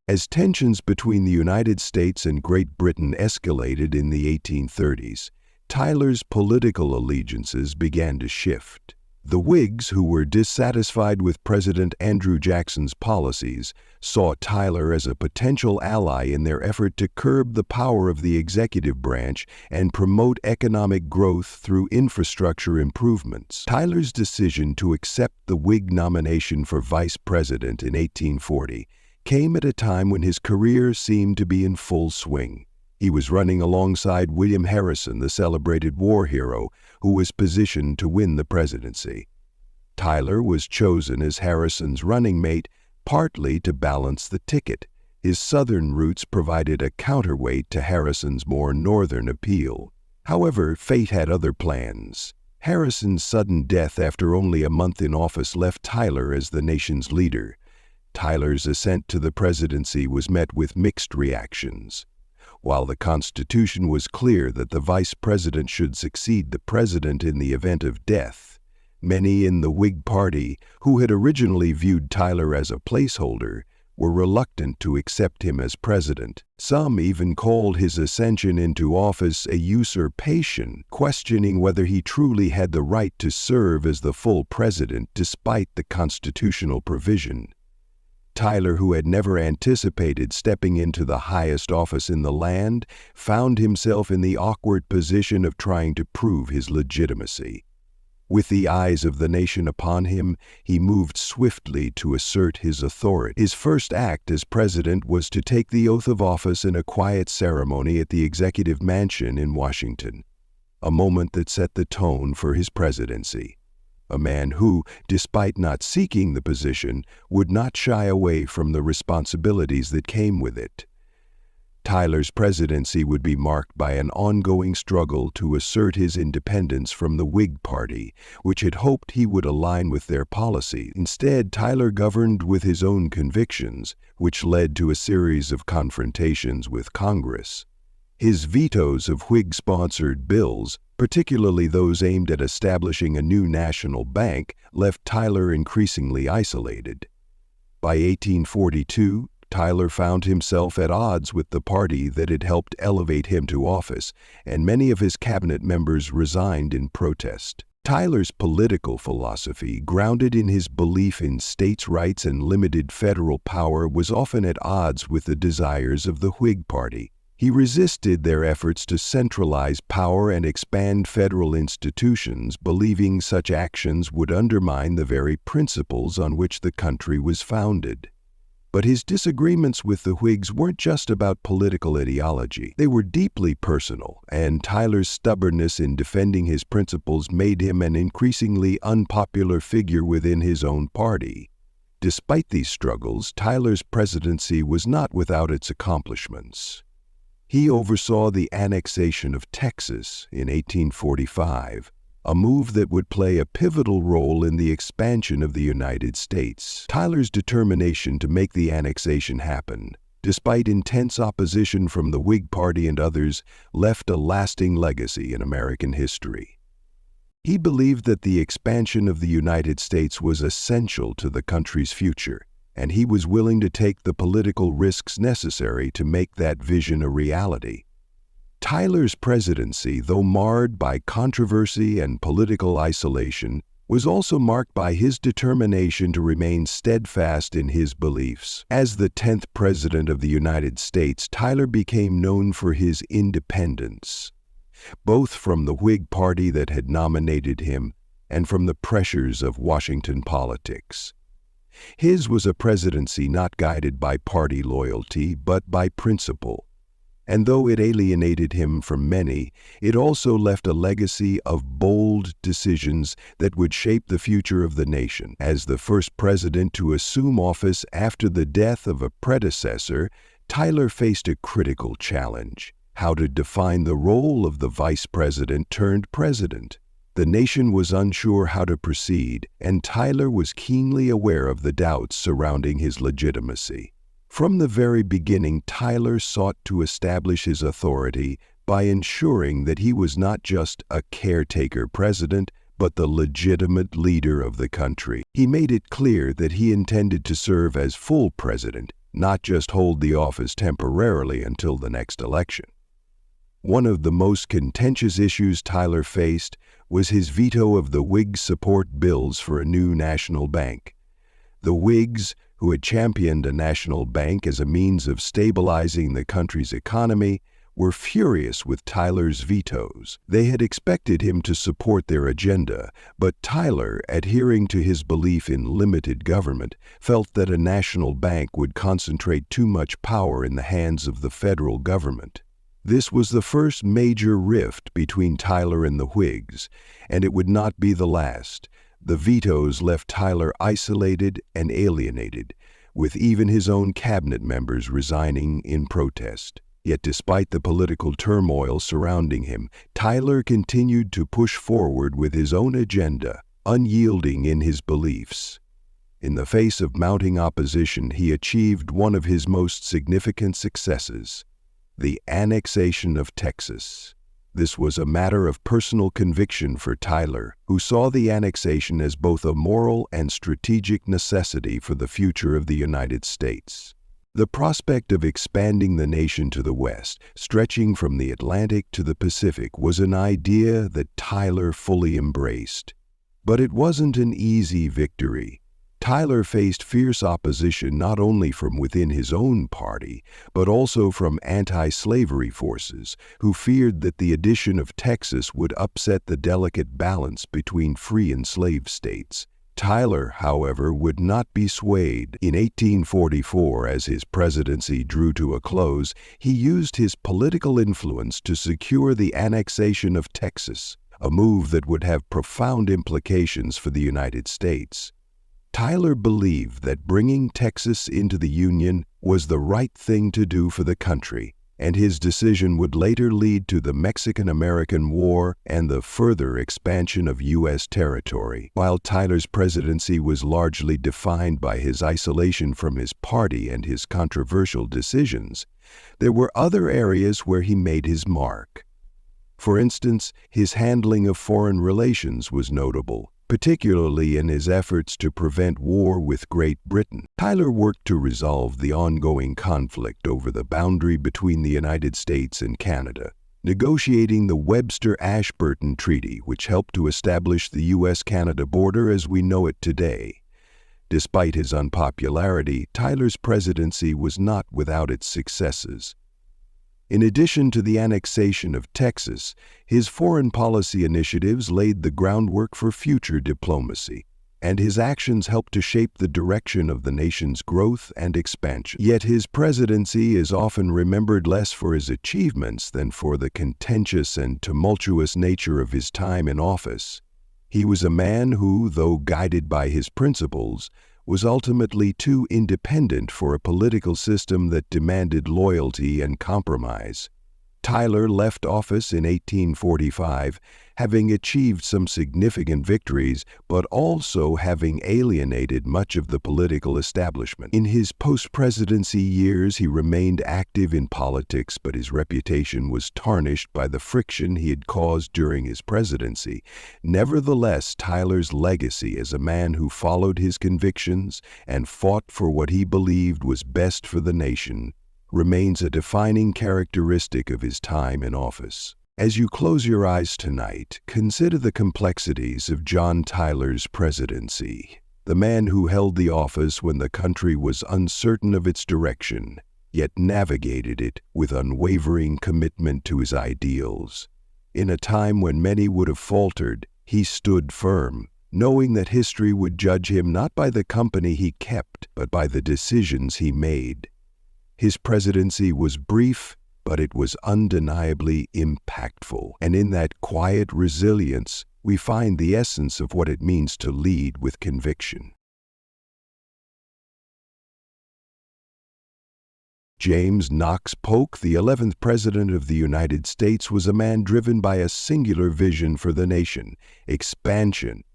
As tensions between the United States and Great Britain escalated in the 1830s, Tyler's political allegiances began to shift. The Whigs, who were dissatisfied with President Andrew Jackson's policies, saw Tyler as a potential ally in their effort to curb the power of the executive branch and promote economic growth through infrastructure improvements. Tyler's decision to accept the Whig nomination for vice president in 1840 came at a time when his career seemed to be in full swing. He was running alongside William Harrison, the celebrated war hero, who was positioned to win the presidency. Tyler was chosen as Harrison's running mate, partly to balance the ticket. His Southern roots provided a counterweight to Harrison's more Northern appeal. However, fate had other plans. Harrison's sudden death after only a month in office left Tyler as the nation's leader. Tyler's ascent to the presidency was met with mixed reactions. While the Constitution was clear that the vice president should succeed the president in the event of death, many in the Whig Party, who had originally viewed Tyler as a placeholder, were reluctant to accept him as president. Some even called his ascension into office a usurpation, questioning whether he truly had the right to serve as the full president despite the constitutional provision. Tyler, who had never anticipated stepping into the highest office in the land, found himself in the awkward position of trying to prove his legitimacy. With the eyes of the nation upon him, he moved swiftly to assert his authority. His first act as president was to take the oath of office in a quiet ceremony at the Executive Mansion in Washington, a moment that set the tone for his presidency. A man who, despite not seeking the position, would not shy away from the responsibilities that came with it. Tyler's presidency would be marked by an ongoing struggle to assert his independence from the Whig Party, which had hoped he would align with their policy. Instead, Tyler governed with his own convictions, which led to a series of confrontations with Congress. His vetoes of Whig-sponsored bills, particularly those aimed at establishing a new national bank, left Tyler increasingly isolated. By 1842, Tyler found himself at odds with the party that had helped elevate him to office, and many of his cabinet members resigned in protest. Tyler's political philosophy, grounded in his belief in states' rights and limited federal power, was often at odds with the desires of the Whig Party. He resisted their efforts to centralize power and expand federal institutions, believing such actions would undermine the very principles on which the country was founded. But his disagreements with the Whigs weren't just about political ideology. They were deeply personal, and Tyler's stubbornness in defending his principles made him an increasingly unpopular figure within his own party. Despite these struggles, Tyler's presidency was not without its accomplishments. He oversaw the annexation of Texas in 1845, a move that would play a pivotal role in the expansion of the United States. Tyler's determination to make the annexation happen, despite intense opposition from the Whig Party and others, left a lasting legacy in American history. He believed that the expansion of the United States was essential to the country's future, and he was willing to take the political risks necessary to make that vision a reality. Tyler's presidency, though marred by controversy and political isolation, was also marked by his determination to remain steadfast in his beliefs. As the 10th President of the United States, Tyler became known for his independence, both from the Whig Party that had nominated him and from the pressures of Washington politics. His was a presidency not guided by party loyalty, but by principle. And though it alienated him from many, it also left a legacy of bold decisions that would shape the future of the nation. As the first president to assume office after the death of a predecessor, Tyler faced a critical challenge: how to define the role of the vice president turned president. The nation was unsure how to proceed, and Tyler was keenly aware of the doubts surrounding his legitimacy. From the very beginning, Tyler sought to establish his authority by ensuring that he was not just a caretaker president, but the legitimate leader of the country. He made it clear that he intended to serve as full president, not just hold the office temporarily until the next election. One of the most contentious issues Tyler faced was his veto of the Whig support bills for a new national bank. The Whigs, who had championed a national bank as a means of stabilizing the country's economy, were furious with Tyler's vetoes. They had expected him to support their agenda, but Tyler, adhering to his belief in limited government, felt that a national bank would concentrate too much power in the hands of the federal government. This was the first major rift between Tyler and the Whigs, and it would not be the last. The vetoes left Tyler isolated and alienated, with even his own cabinet members resigning in protest. Yet despite the political turmoil surrounding him, Tyler continued to push forward with his own agenda, unyielding in his beliefs. In the face of mounting opposition, he achieved one of his most significant successes: the annexation of Texas. This was a matter of personal conviction for Tyler, who saw the annexation as both a moral and strategic necessity for the future of the United States. The prospect of expanding the nation to the west, stretching from the Atlantic to the Pacific, was an idea that Tyler fully embraced. But it wasn't an easy victory. Tyler faced fierce opposition not only from within his own party, but also from anti-slavery forces, who feared that the addition of Texas would upset the delicate balance between free and slave states. Tyler, however, would not be swayed. In 1844, as his presidency drew to a close, he used his political influence to secure the annexation of Texas, a move that would have profound implications for the United States. Tyler believed that bringing Texas into the Union was the right thing to do for the country, and his decision would later lead to the Mexican-American War and the further expansion of U.S. territory. While Tyler's presidency was largely defined by his isolation from his party and his controversial decisions, there were other areas where he made his mark. For instance, his handling of foreign relations was notable, particularly in his efforts to prevent war with Great Britain. Tyler worked to resolve the ongoing conflict over the boundary between the United States and Canada, negotiating the Webster-Ashburton Treaty, which helped to establish the U.S.-Canada border as we know it today. Despite his unpopularity, Tyler's presidency was not without its successes. In addition to the annexation of Texas, his foreign policy initiatives laid the groundwork for future diplomacy, and his actions helped to shape the direction of the nation's growth and expansion. Yet his presidency is often remembered less for his achievements than for the contentious and tumultuous nature of his time in office. He was a man who, though guided by his principles, was ultimately too independent for a political system that demanded loyalty and compromise. Tyler left office in 1845, having achieved some significant victories, but also having alienated much of the political establishment. In his post-presidency years, he remained active in politics, but his reputation was tarnished by the friction he had caused during his presidency. Nevertheless, Tyler's legacy as a man who followed his convictions and fought for what he believed was best for the nation remains a defining characteristic of his time in office. As you close your eyes tonight, consider the complexities of John Tyler's presidency, the man who held the office when the country was uncertain of its direction, yet navigated it with unwavering commitment to his ideals. In a time when many would have faltered, he stood firm, knowing that history would judge him not by the company he kept, but by the decisions he made. His presidency was brief, but it was undeniably impactful, and in that quiet resilience, we find the essence of what it means to lead with conviction. James Knox Polk, the 11th President of the United States, was a man driven by a singular vision for the nation: expansion.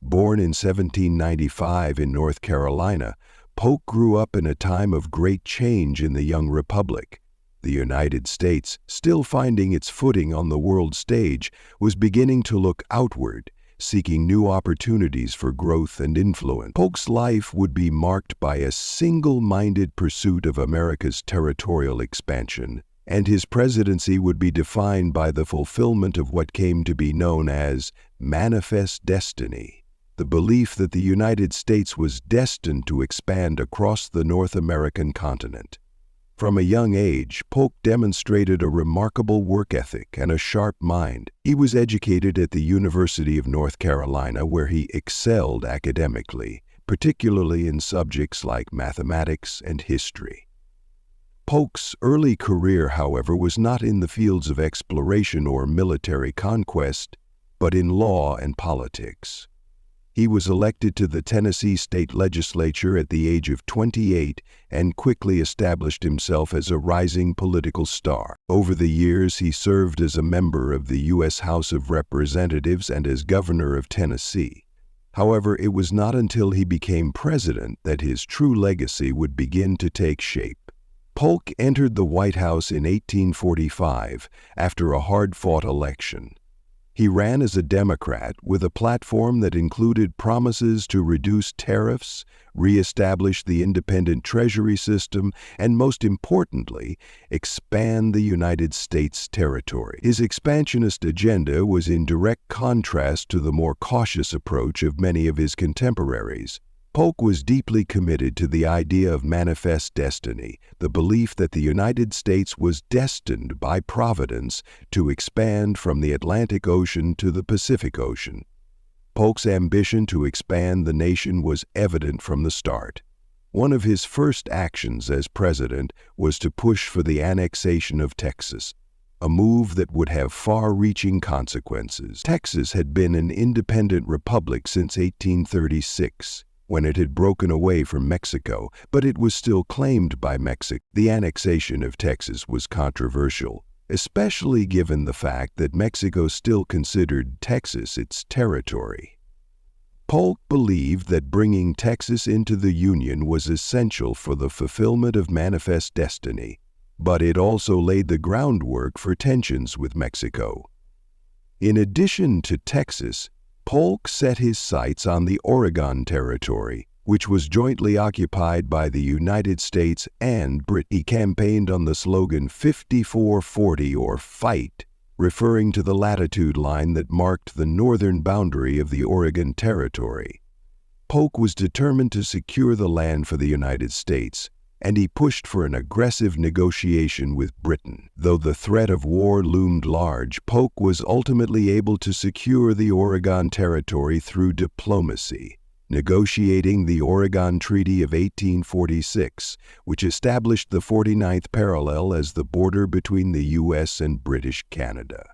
Born in 1795 in North Carolina, Polk grew up in a time of great change in the young republic. The United States, still finding its footing on the world stage, was beginning to look outward, seeking new opportunities for growth and influence. Polk's life would be marked by a single-minded pursuit of America's territorial expansion, and his presidency would be defined by the fulfillment of what came to be known as manifest destiny. The belief that the United States was destined to expand across the North American continent. From a young age, Polk demonstrated a remarkable work ethic and a sharp mind. He was educated at the University of North Carolina, where he excelled academically, particularly in subjects like mathematics and history. Polk's early career, however, was not in the fields of exploration or military conquest, but in law and politics. He was elected to the Tennessee state legislature at the age of 28 and quickly established himself as a rising political star. Over the years, he served as a member of the U.S. House of Representatives and as governor of Tennessee. However, it was not until he became president that his true legacy would begin to take shape. Polk entered the White House in 1845 after a hard-fought election. He ran as a Democrat with a platform that included promises to reduce tariffs, reestablish the independent Treasury system, and most importantly, expand the United States territory. His expansionist agenda was in direct contrast to the more cautious approach of many of his contemporaries. Polk was deeply committed to the idea of manifest destiny, the belief that the United States was destined by Providence to expand from the Atlantic Ocean to the Pacific Ocean. Polk's ambition to expand the nation was evident from the start. One of his first actions as president was to push for the annexation of Texas, a move that would have far-reaching consequences. Texas had been an independent republic since 1836. When it had broken away from Mexico, but it was still claimed by Mexico. The annexation of Texas was controversial, especially given the fact that Mexico still considered Texas its territory. Polk believed that bringing Texas into the Union was essential for the fulfillment of manifest destiny, but it also laid the groundwork for tensions with Mexico. In addition to Texas, Polk set his sights on the Oregon Territory, which was jointly occupied by the United States and Britain. He campaigned on the slogan 5440 or Fight, referring to the latitude line that marked the northern boundary of the Oregon Territory. Polk was determined to secure the land for the United States, and he pushed for an aggressive negotiation with Britain. Though the threat of war loomed large, Polk was ultimately able to secure the Oregon Territory through diplomacy, negotiating the Oregon Treaty of 1846, which established the 49th parallel as the border between the U.S. and British Canada.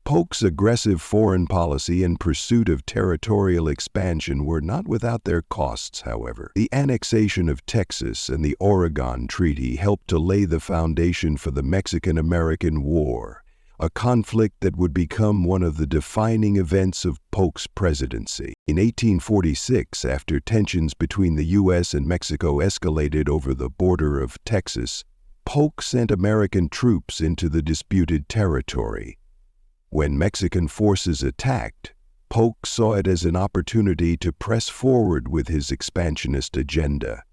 Polk's aggressive foreign policy and pursuit of territorial expansion were not without their costs, however. The annexation of Texas and the Oregon Treaty helped to lay the foundation for the Mexican-American War, a conflict that would become one of the defining events of Polk's presidency. In 1846, after tensions between the U.S. and Mexico escalated over the border of Texas, Polk sent American troops into the disputed territory. When Mexican forces attacked, Polk saw it as an opportunity to press forward with his expansionist agenda.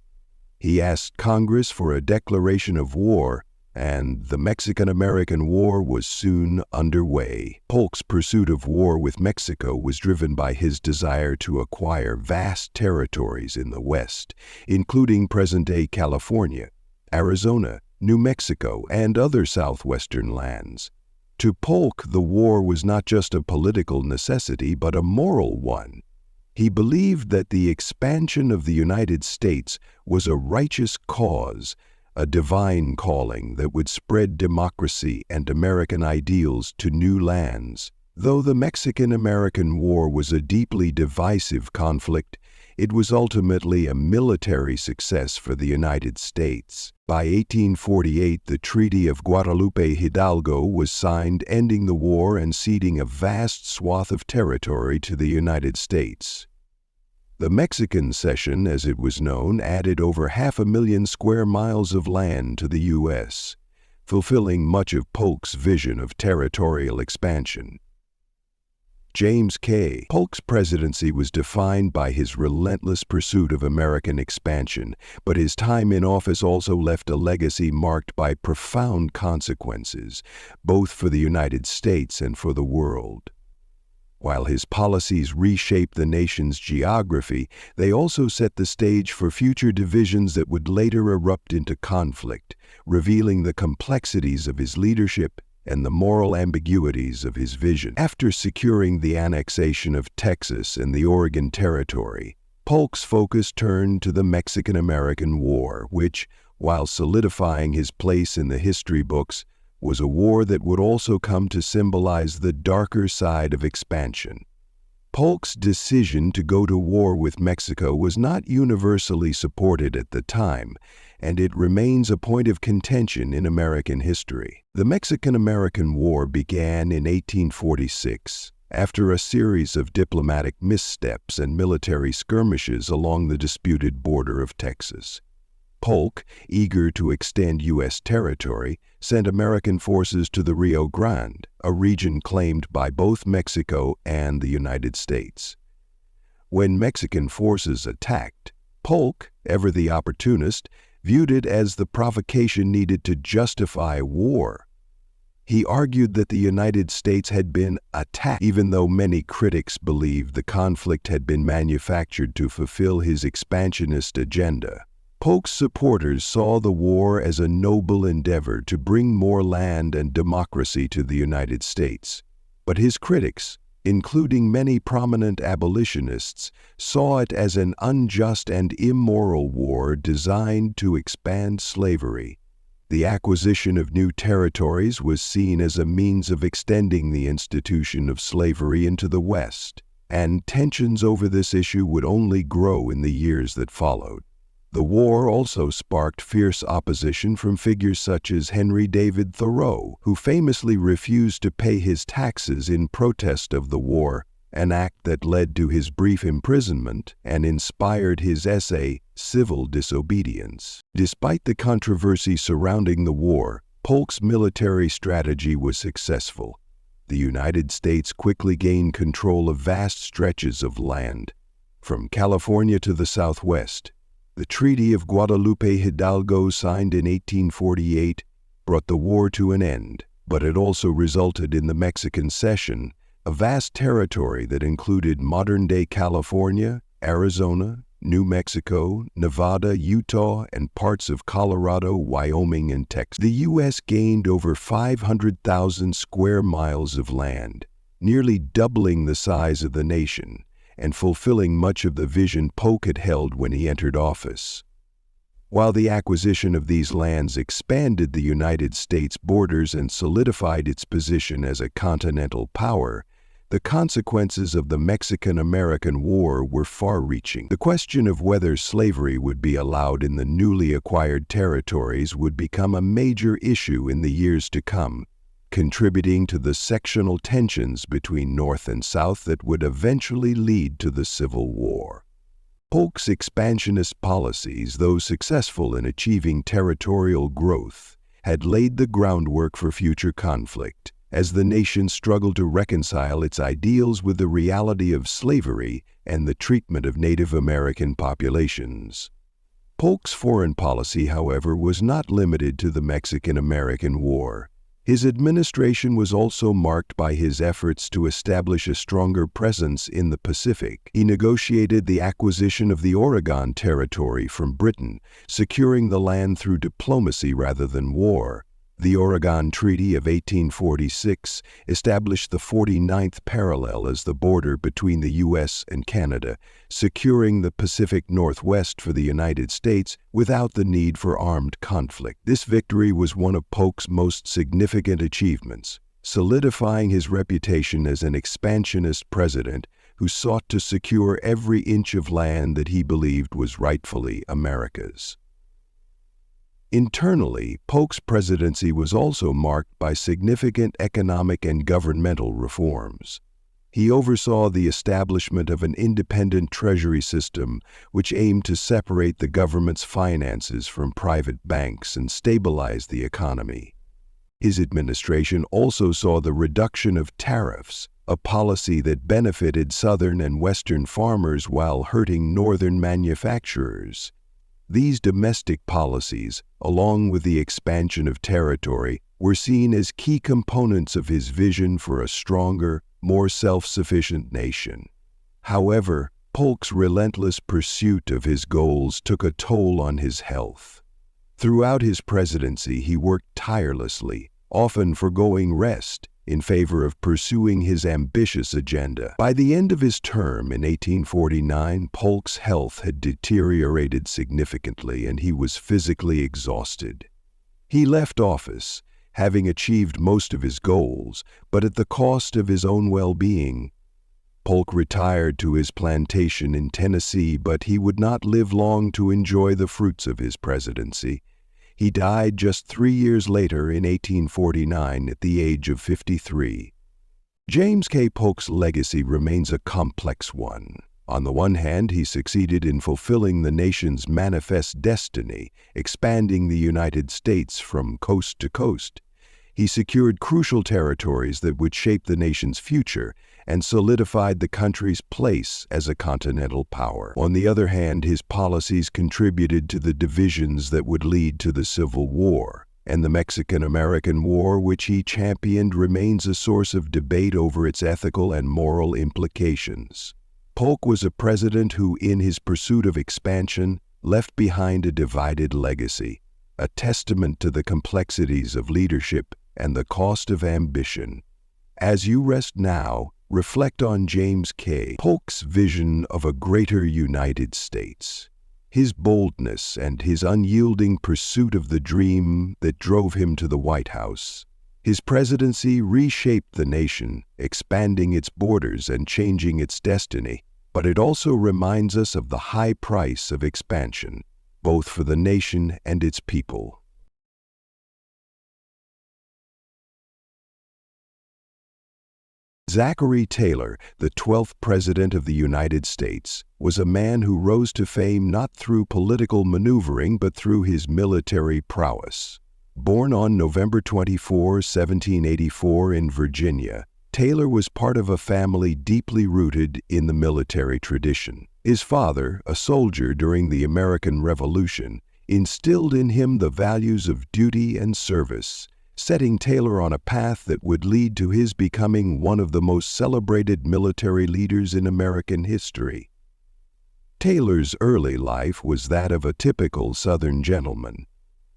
He asked Congress for a declaration of war, and the Mexican-American War was soon underway. Polk's pursuit of war with Mexico was driven by his desire to acquire vast territories in the West, including present-day California, Arizona, New Mexico, and other southwestern lands. To Polk, the war was not just a political necessity, but a moral one. He believed that the expansion of the United States was a righteous cause, a divine calling that would spread democracy and American ideals to new lands. Though the Mexican-American War was a deeply divisive conflict, it was ultimately a military success for the United States. By 1848, the Treaty of Guadalupe Hidalgo was signed, ending the war and ceding a vast swath of territory to the United States. The Mexican Cession, as it was known, added over 500,000 square miles of land to the U.S., fulfilling much of Polk's vision of territorial expansion. James K. Polk's presidency was defined by his relentless pursuit of American expansion, but his time in office also left a legacy marked by profound consequences, both for the United States and for the world. While his policies reshaped the nation's geography, they also set the stage for future divisions that would later erupt into conflict, revealing the complexities of his leadership and the moral ambiguities of his vision. After securing the annexation of Texas and the Oregon Territory, Polk's focus turned to the Mexican-American War, which, while solidifying his place in the history books, was a war that would also come to symbolize the darker side of expansion. Polk's decision to go to war with Mexico was not universally supported at the time, and it remains a point of contention in American history. The Mexican-American War began in 1846, after a series of diplomatic missteps and military skirmishes along the disputed border of Texas. Polk, eager to extend U.S. territory, sent American forces to the Rio Grande, a region claimed by both Mexico and the United States. When Mexican forces attacked, Polk, ever the opportunist, viewed it as the provocation needed to justify war. He argued that the United States had been attacked, even though many critics believed the conflict had been manufactured to fulfill his expansionist agenda. Polk's supporters saw the war as a noble endeavor to bring more land and democracy to the United States. But his critics, including many prominent abolitionists, saw it as an unjust and immoral war designed to expand slavery. The acquisition of new territories was seen as a means of extending the institution of slavery into the West, and tensions over this issue would only grow in the years that followed. The war also sparked fierce opposition from figures such as Henry David Thoreau, who famously refused to pay his taxes in protest of the war, an act that led to his brief imprisonment and inspired his essay, Civil Disobedience. Despite the controversy surrounding the war, Polk's military strategy was successful. The United States quickly gained control of vast stretches of land. From California to the Southwest, the Treaty of Guadalupe Hidalgo, signed in 1848, brought the war to an end, but it also resulted in the Mexican Cession, a vast territory that included modern-day California, Arizona, New Mexico, Nevada, Utah, and parts of Colorado, Wyoming, and Texas. The U.S. gained over 500,000 square miles of land, nearly doubling the size of the nation, and fulfilling much of the vision Polk had held when he entered office. While the acquisition of these lands expanded the United States borders and solidified its position as a continental power, the consequences of the Mexican-American War were far-reaching. The question of whether slavery would be allowed in the newly acquired territories would become a major issue in the years to come, contributing to the sectional tensions between North and South that would eventually lead to the Civil War. Polk's expansionist policies, though successful in achieving territorial growth, had laid the groundwork for future conflict, as the nation struggled to reconcile its ideals with the reality of slavery and the treatment of Native American populations. Polk's foreign policy, however, was not limited to the Mexican-American War. His administration was also marked by his efforts to establish a stronger presence in the Pacific. He negotiated the acquisition of the Oregon Territory from Britain, securing the land through diplomacy rather than war. The Oregon Treaty of 1846 established the 49th parallel as the border between the U.S. and Canada, securing the Pacific Northwest for the United States without the need for armed conflict. This victory was one of Polk's most significant achievements, solidifying his reputation as an expansionist president who sought to secure every inch of land that he believed was rightfully America's. Internally, Polk's presidency was also marked by significant economic and governmental reforms. He oversaw the establishment of an independent treasury system which aimed to separate the government's finances from private banks and stabilize the economy. His administration also saw the reduction of tariffs, a policy that benefited Southern and Western farmers while hurting Northern manufacturers. These domestic policies, along with the expansion of territory, were seen as key components of his vision for a stronger, more self-sufficient nation. However, Polk's relentless pursuit of his goals took a toll on his health. Throughout his presidency, he worked tirelessly, often forgoing rest, in favor of pursuing his ambitious agenda. By the end of his term in 1849, Polk's health had deteriorated significantly and he was physically exhausted. He left office, having achieved most of his goals, but at the cost of his own well-being. Polk retired to his plantation in Tennessee, but he would not live long to enjoy the fruits of his presidency. He died just 3 years later in 1849 at the age of 53. James K. Polk's legacy remains a complex one. On the one hand, he succeeded in fulfilling the nation's manifest destiny, expanding the United States from coast to coast. He secured crucial territories that would shape the nation's future and solidified the country's place as a continental power. On the other hand, his policies contributed to the divisions that would lead to the Civil War, and the Mexican-American War, which he championed, remains a source of debate over its ethical and moral implications. Polk was a president who, in his pursuit of expansion, left behind a divided legacy, a testament to the complexities of leadership and the cost of ambition. As you rest now, reflect on James K. Polk's vision of a greater United States, his boldness and his unyielding pursuit of the dream that drove him to the White House. His presidency reshaped the nation, expanding its borders and changing its destiny, but it also reminds us of the high price of expansion, both for the nation and its people. Zachary Taylor, the 12th President of the United States, was a man who rose to fame not through political maneuvering but through his military prowess. Born on November 24, 1784 in Virginia, Taylor was part of a family deeply rooted in the military tradition. His father, a soldier during the American Revolution, instilled in him the values of duty and service, setting Taylor on a path that would lead to his becoming one of the most celebrated military leaders in American history. Taylor's early life was that of a typical Southern gentleman,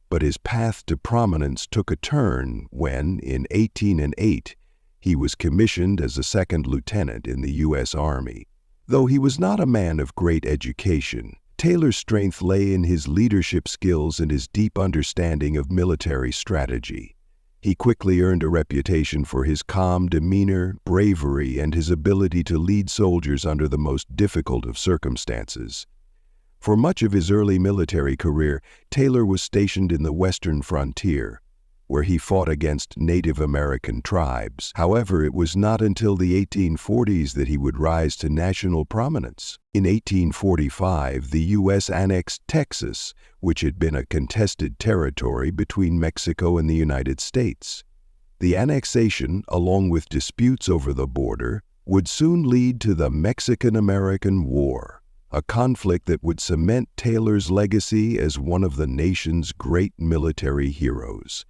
but his path to prominence took a turn when, in 1808, he was commissioned as a second lieutenant in the U.S. Army. Though he was not a man of great education, Taylor's strength lay in his leadership skills and his deep understanding of military strategy. He quickly earned a reputation for his calm demeanor, bravery, and his ability to lead soldiers under the most difficult of circumstances. For much of his early military career, Taylor was stationed in the western frontier, where he fought against Native American tribes. However, it was not until the 1840s that he would rise to national prominence. In 1845, the U.S. annexed Texas, which had been a contested territory between Mexico and the United States. The annexation, along with disputes over the border, would soon lead to the Mexican-American War, a conflict that would cement Taylor's legacy as one of the nation's great military heroes.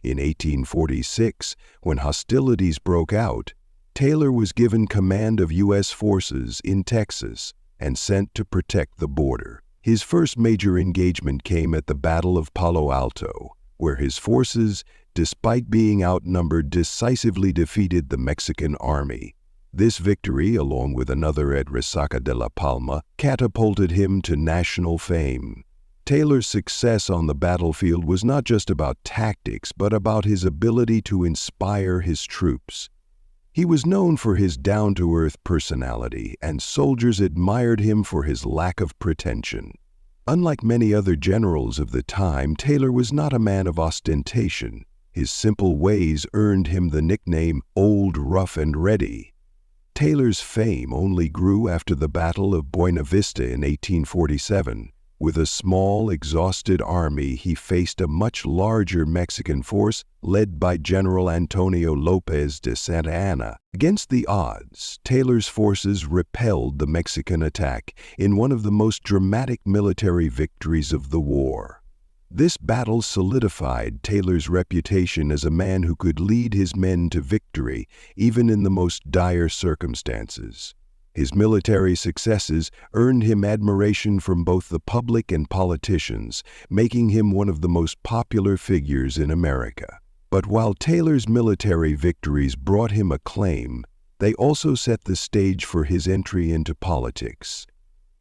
In 1846, when hostilities broke out, Taylor was given command of U.S. forces in Texas and sent to protect the border. His first major engagement came at the Battle of Palo Alto, where his forces, despite being outnumbered, decisively defeated the Mexican army. This victory, along with another at Resaca de la Palma, catapulted him to national fame. Taylor's success on the battlefield was not just about tactics, but about his ability to inspire his troops. He was known for his down-to-earth personality, and soldiers admired him for his lack of pretension. Unlike many other generals of the time, Taylor was not a man of ostentation. His simple ways earned him the nickname Old Rough and Ready. Taylor's fame only grew after the Battle of Buena Vista in 1847. With a small, exhausted army, he faced a much larger Mexican force led by General Antonio Lopez de Santa Anna. Against the odds, Taylor's forces repelled the Mexican attack in one of the most dramatic military victories of the war. This battle solidified Taylor's reputation as a man who could lead his men to victory, even in the most dire circumstances. His military successes earned him admiration from both the public and politicians, making him one of the most popular figures in America. But while Taylor's military victories brought him acclaim, they also set the stage for his entry into politics.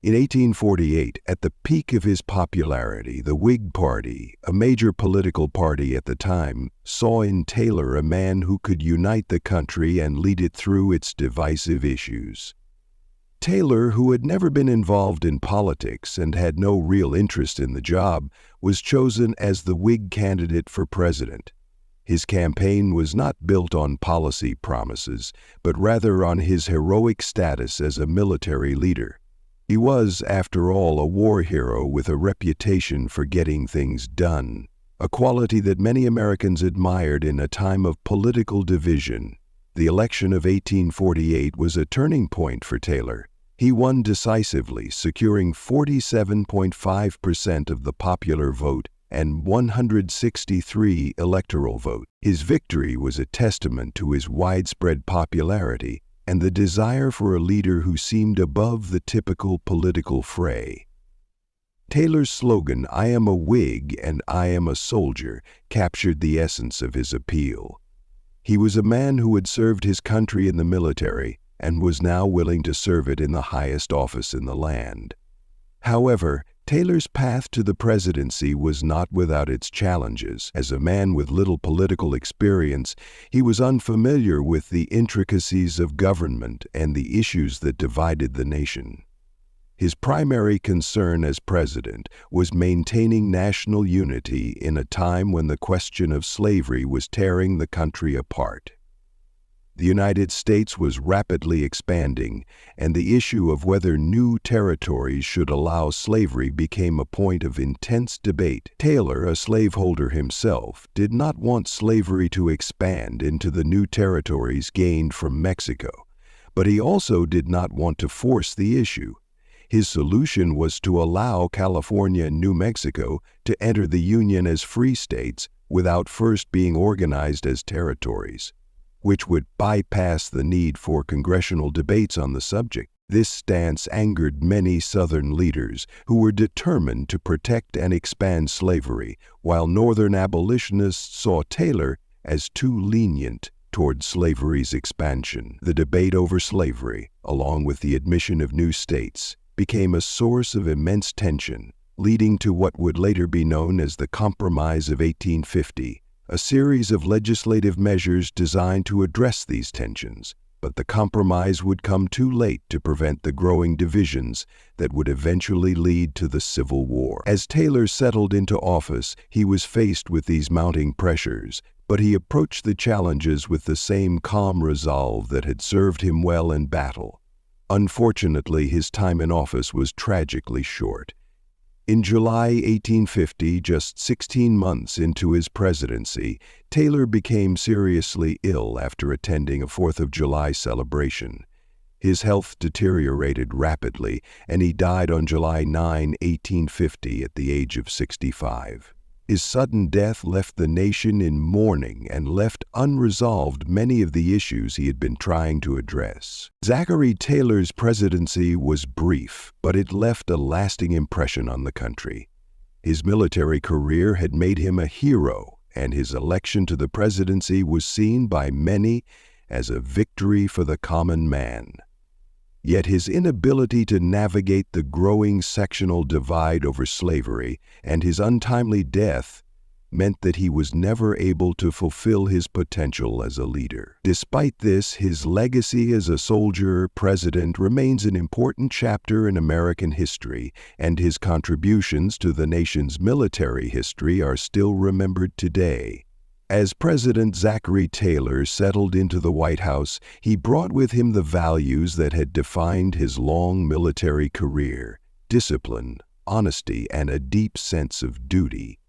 In 1848, at the peak of his popularity, the Whig Party, a major political party at the time, saw in Taylor a man who could unite the country and lead it through its divisive issues. Taylor, who had never been involved in politics and had no real interest in the job, was chosen as the Whig candidate for president. His campaign was not built on policy promises, but rather on his heroic status as a military leader. He was, after all, a war hero with a reputation for getting things done, a quality that many Americans admired in a time of political division. The election of 1848 was a turning point for Taylor. He won decisively, securing 47.5% of the popular vote and 163 electoral votes. His victory was a testament to his widespread popularity and the desire for a leader who seemed above the typical political fray. Taylor's slogan, "I am a Whig and I am a soldier," captured the essence of his appeal. He was a man who had served his country in the military and was now willing to serve it in the highest office in the land. However, Taylor's path to the presidency was not without its challenges. As a man with little political experience, he was unfamiliar with the intricacies of government and the issues that divided the nation. His primary concern as president was maintaining national unity in a time when the question of slavery was tearing the country apart. The United States was rapidly expanding, and the issue of whether new territories should allow slavery became a point of intense debate. Taylor, a slaveholder himself, did not want slavery to expand into the new territories gained from Mexico, but he also did not want to force the issue. His solution was to allow California and New Mexico to enter the Union as free states without first being organized as territories, which would bypass the need for congressional debates on the subject. This stance angered many Southern leaders who were determined to protect and expand slavery, while Northern abolitionists saw Taylor as too lenient toward slavery's expansion. The debate over slavery, along with the admission of new states, became a source of immense tension, leading to what would later be known as the Compromise of 1850, a series of legislative measures designed to address these tensions. But the compromise would come too late to prevent the growing divisions that would eventually lead to the Civil War. As Taylor settled into office, he was faced with these mounting pressures, but he approached the challenges with the same calm resolve that had served him well in battle. Unfortunately, his time in office was tragically short. In July 1850, just 16 months into his presidency, Taylor became seriously ill after attending a 4th of July celebration. His health deteriorated rapidly, and he died on July 9, 1850, at the age of 65. His sudden death left the nation in mourning and left unresolved many of the issues he had been trying to address. Zachary Taylor's presidency was brief, but it left a lasting impression on the country. His military career had made him a hero, and his election to the presidency was seen by many as a victory for the common man. Yet his inability to navigate the growing sectional divide over slavery and his untimely death meant that he was never able to fulfill his potential as a leader. Despite this, his legacy as a soldier-president remains an important chapter in American history, and his contributions to the nation's military history are still remembered today. As President Zachary Taylor settled into the White House, he brought with him the values that had defined his long military career: discipline, honesty, and a deep sense of duty.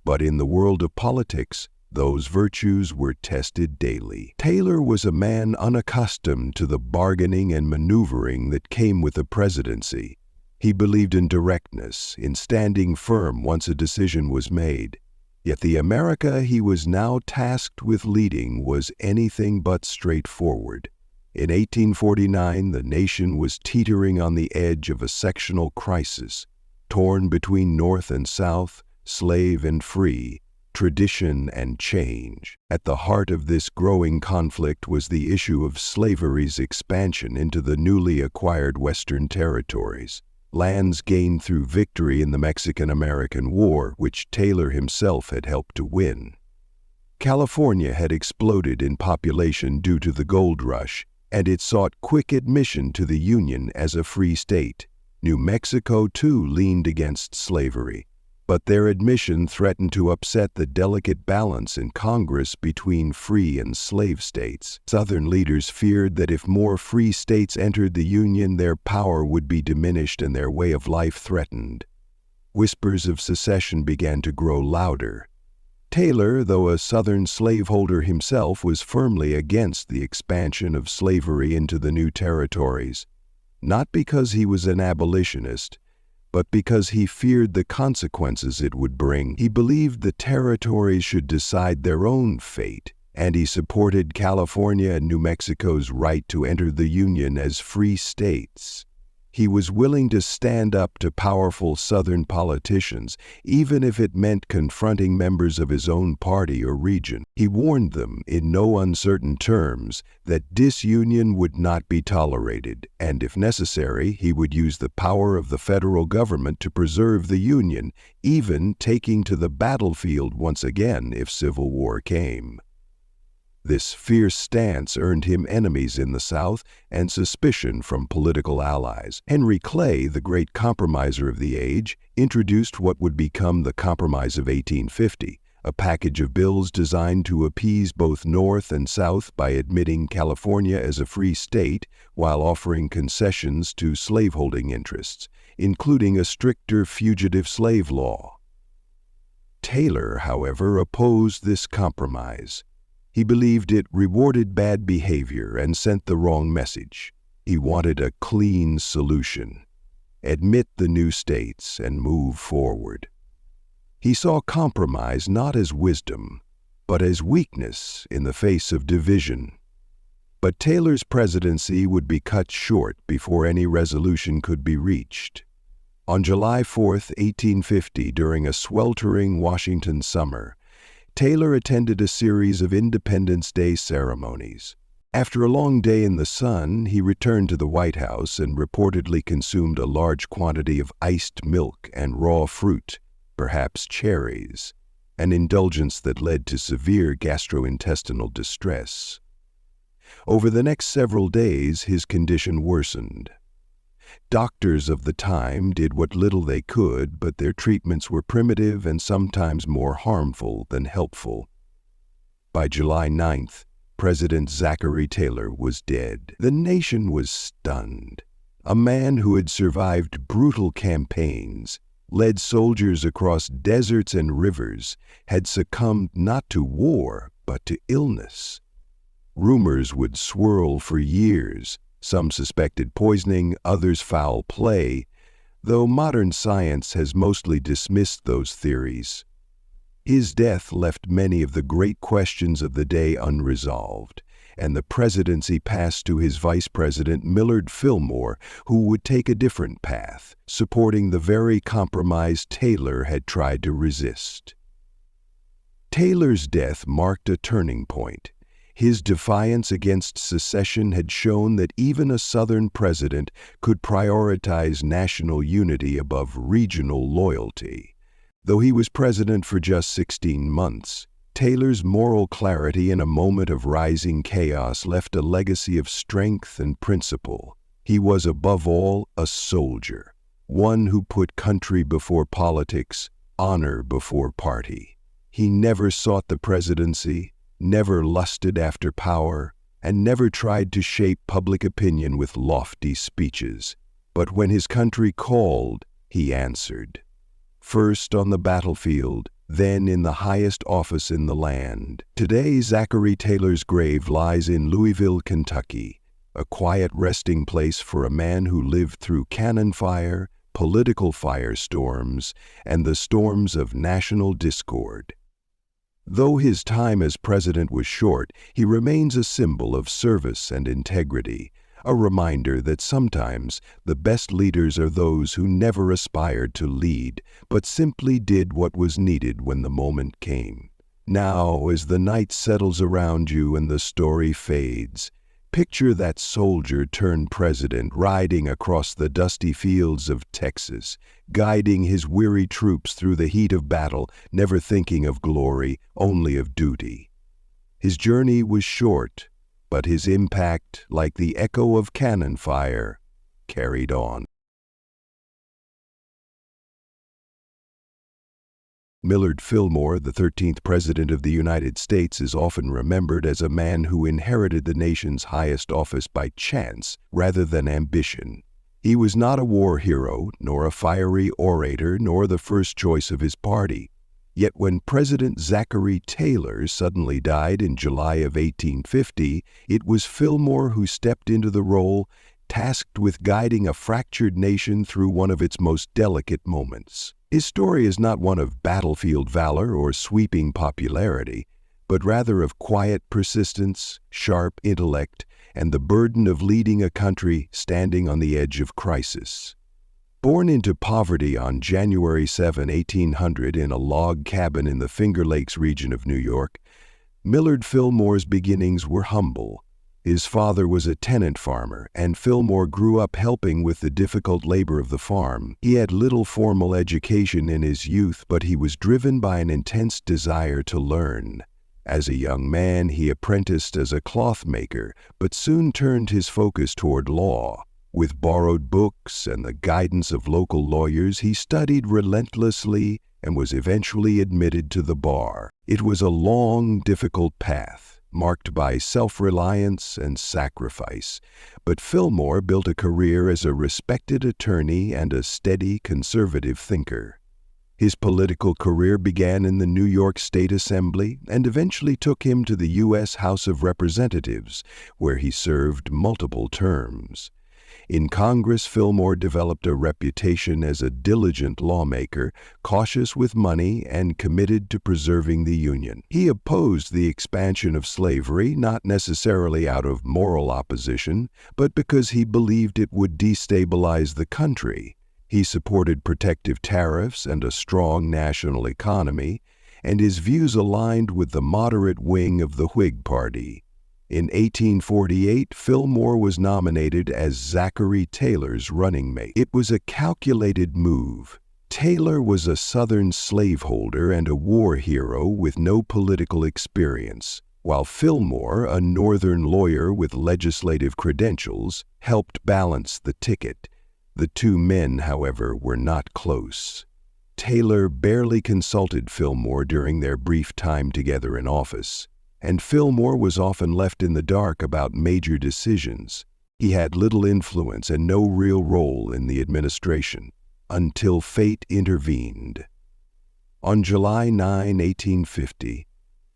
But in the world of politics, those virtues were tested daily. Taylor was a man unaccustomed to the bargaining and maneuvering that came with the presidency. He believed in directness, in standing firm once a decision was made. Yet the America he was now tasked with leading was anything but straightforward. In 1849, the nation was teetering on the edge of a sectional crisis, torn between North and South, slave and free, tradition and change. At the heart of this growing conflict was the issue of slavery's expansion into the newly acquired Western territories, lands gained through victory in the Mexican-American War, which Taylor himself had helped to win. California had exploded in population due to the gold rush, and it sought quick admission to the Union as a free state. New Mexico, too, leaned against slavery, but their admission threatened to upset the delicate balance in Congress between free and slave states. Southern leaders feared that if more free states entered the Union, their power would be diminished and their way of life threatened. Whispers of secession began to grow louder. Taylor, though a Southern slaveholder himself, was firmly against the expansion of slavery into the new territories, not because he was an abolitionist, but because he feared the consequences it would bring. He believed the territories should decide their own fate, and he supported California and New Mexico's right to enter the Union as free states. He was willing to stand up to powerful Southern politicians, even if it meant confronting members of his own party or region. He warned them, in no uncertain terms, that disunion would not be tolerated, and if necessary, he would use the power of the federal government to preserve the Union, even taking to the battlefield once again if civil war came. This fierce stance earned him enemies in the South and suspicion from political allies. Henry Clay, the great compromiser of the age, introduced what would become the Compromise of 1850, a package of bills designed to appease both North and South by admitting California as a free state while offering concessions to slaveholding interests, including a stricter fugitive slave law. Taylor, however, opposed this compromise. He believed it rewarded bad behavior and sent the wrong message. He wanted a clean solution. Admit the new states and move forward. He saw compromise not as wisdom, but as weakness in the face of division. But Taylor's presidency would be cut short before any resolution could be reached. On July 4, 1850, during a sweltering Washington summer, Taylor attended a series of Independence Day ceremonies. After a long day in the sun, he returned to the White House and reportedly consumed a large quantity of iced milk and raw fruit, perhaps cherries, an indulgence that led to severe gastrointestinal distress. Over the next several days, his condition worsened. Doctors of the time did what little they could, but their treatments were primitive and sometimes more harmful than helpful. By July 9th, President Zachary Taylor was dead. The nation was stunned. A man who had survived brutal campaigns, led soldiers across deserts and rivers, had succumbed not to war, but to illness. Rumors would swirl for years. Some suspected poisoning, others foul play, though modern science has mostly dismissed those theories. His death left many of the great questions of the day unresolved, and the presidency passed to his vice president, Millard Fillmore, who would take a different path, supporting the very compromise Taylor had tried to resist. Taylor's death marked a turning point. His defiance against secession had shown that even a Southern president could prioritize national unity above regional loyalty. Though he was president for just 16 months, Taylor's moral clarity in a moment of rising chaos left a legacy of strength and principle. He was above all a soldier, one who put country before politics, honor before party. He never sought the presidency, never lusted after power, and never tried to shape public opinion with lofty speeches. But when his country called, he answered. First on the battlefield, then in the highest office in the land. Today, Zachary Taylor's grave lies in Louisville, Kentucky, a quiet resting place for a man who lived through cannon fire, political firestorms, and the storms of national discord. Though his time as president was short, he remains a symbol of service and integrity, a reminder that sometimes the best leaders are those who never aspired to lead, but simply did what was needed when the moment came. Now, as the night settles around you and the story fades, picture that soldier turned president riding across the dusty fields of Texas, guiding his weary troops through the heat of battle, never thinking of glory, only of duty. His journey was short, but his impact, like the echo of cannon fire, carried on. Millard Fillmore, the 13th President of the United States, is often remembered as a man who inherited the nation's highest office by chance rather than ambition. He was not a war hero, nor a fiery orator, nor the first choice of his party. Yet when President Zachary Taylor suddenly died in July of 1850, it was Fillmore who stepped into the role, tasked with guiding a fractured nation through one of its most delicate moments. His story is not one of battlefield valor or sweeping popularity, but rather of quiet persistence, sharp intellect, and the burden of leading a country standing on the edge of crisis. Born into poverty on January 7, 1800 in a log cabin in the Finger Lakes region of New York, Millard Fillmore's beginnings were humble. His father was a tenant farmer, and Fillmore grew up helping with the difficult labor of the farm. He had little formal education in his youth, but he was driven by an intense desire to learn. As a young man, he apprenticed as a cloth maker, but soon turned his focus toward law. With borrowed books and the guidance of local lawyers, he studied relentlessly and was eventually admitted to the bar. It was a long, difficult path, marked by self-reliance and sacrifice, but Fillmore built a career as a respected attorney and a steady, conservative thinker. His political career began in the New York State Assembly and eventually took him to the U.S. House of Representatives, where he served multiple terms. In Congress, Fillmore developed a reputation as a diligent lawmaker, cautious with money, and committed to preserving the Union. He opposed the expansion of slavery, not necessarily out of moral opposition, but because he believed it would destabilize the country. He supported protective tariffs and a strong national economy, and his views aligned with the moderate wing of the Whig Party. In 1848, Fillmore was nominated as Zachary Taylor's running mate. It was a calculated move. Taylor was a Southern slaveholder and a war hero with no political experience, while Fillmore, a Northern lawyer with legislative credentials, helped balance the ticket. The two men, however, were not close. Taylor barely consulted Fillmore during their brief time together in office, and Fillmore was often left in the dark about major decisions. He had little influence and no real role in the administration, until fate intervened. On July 9, 1850,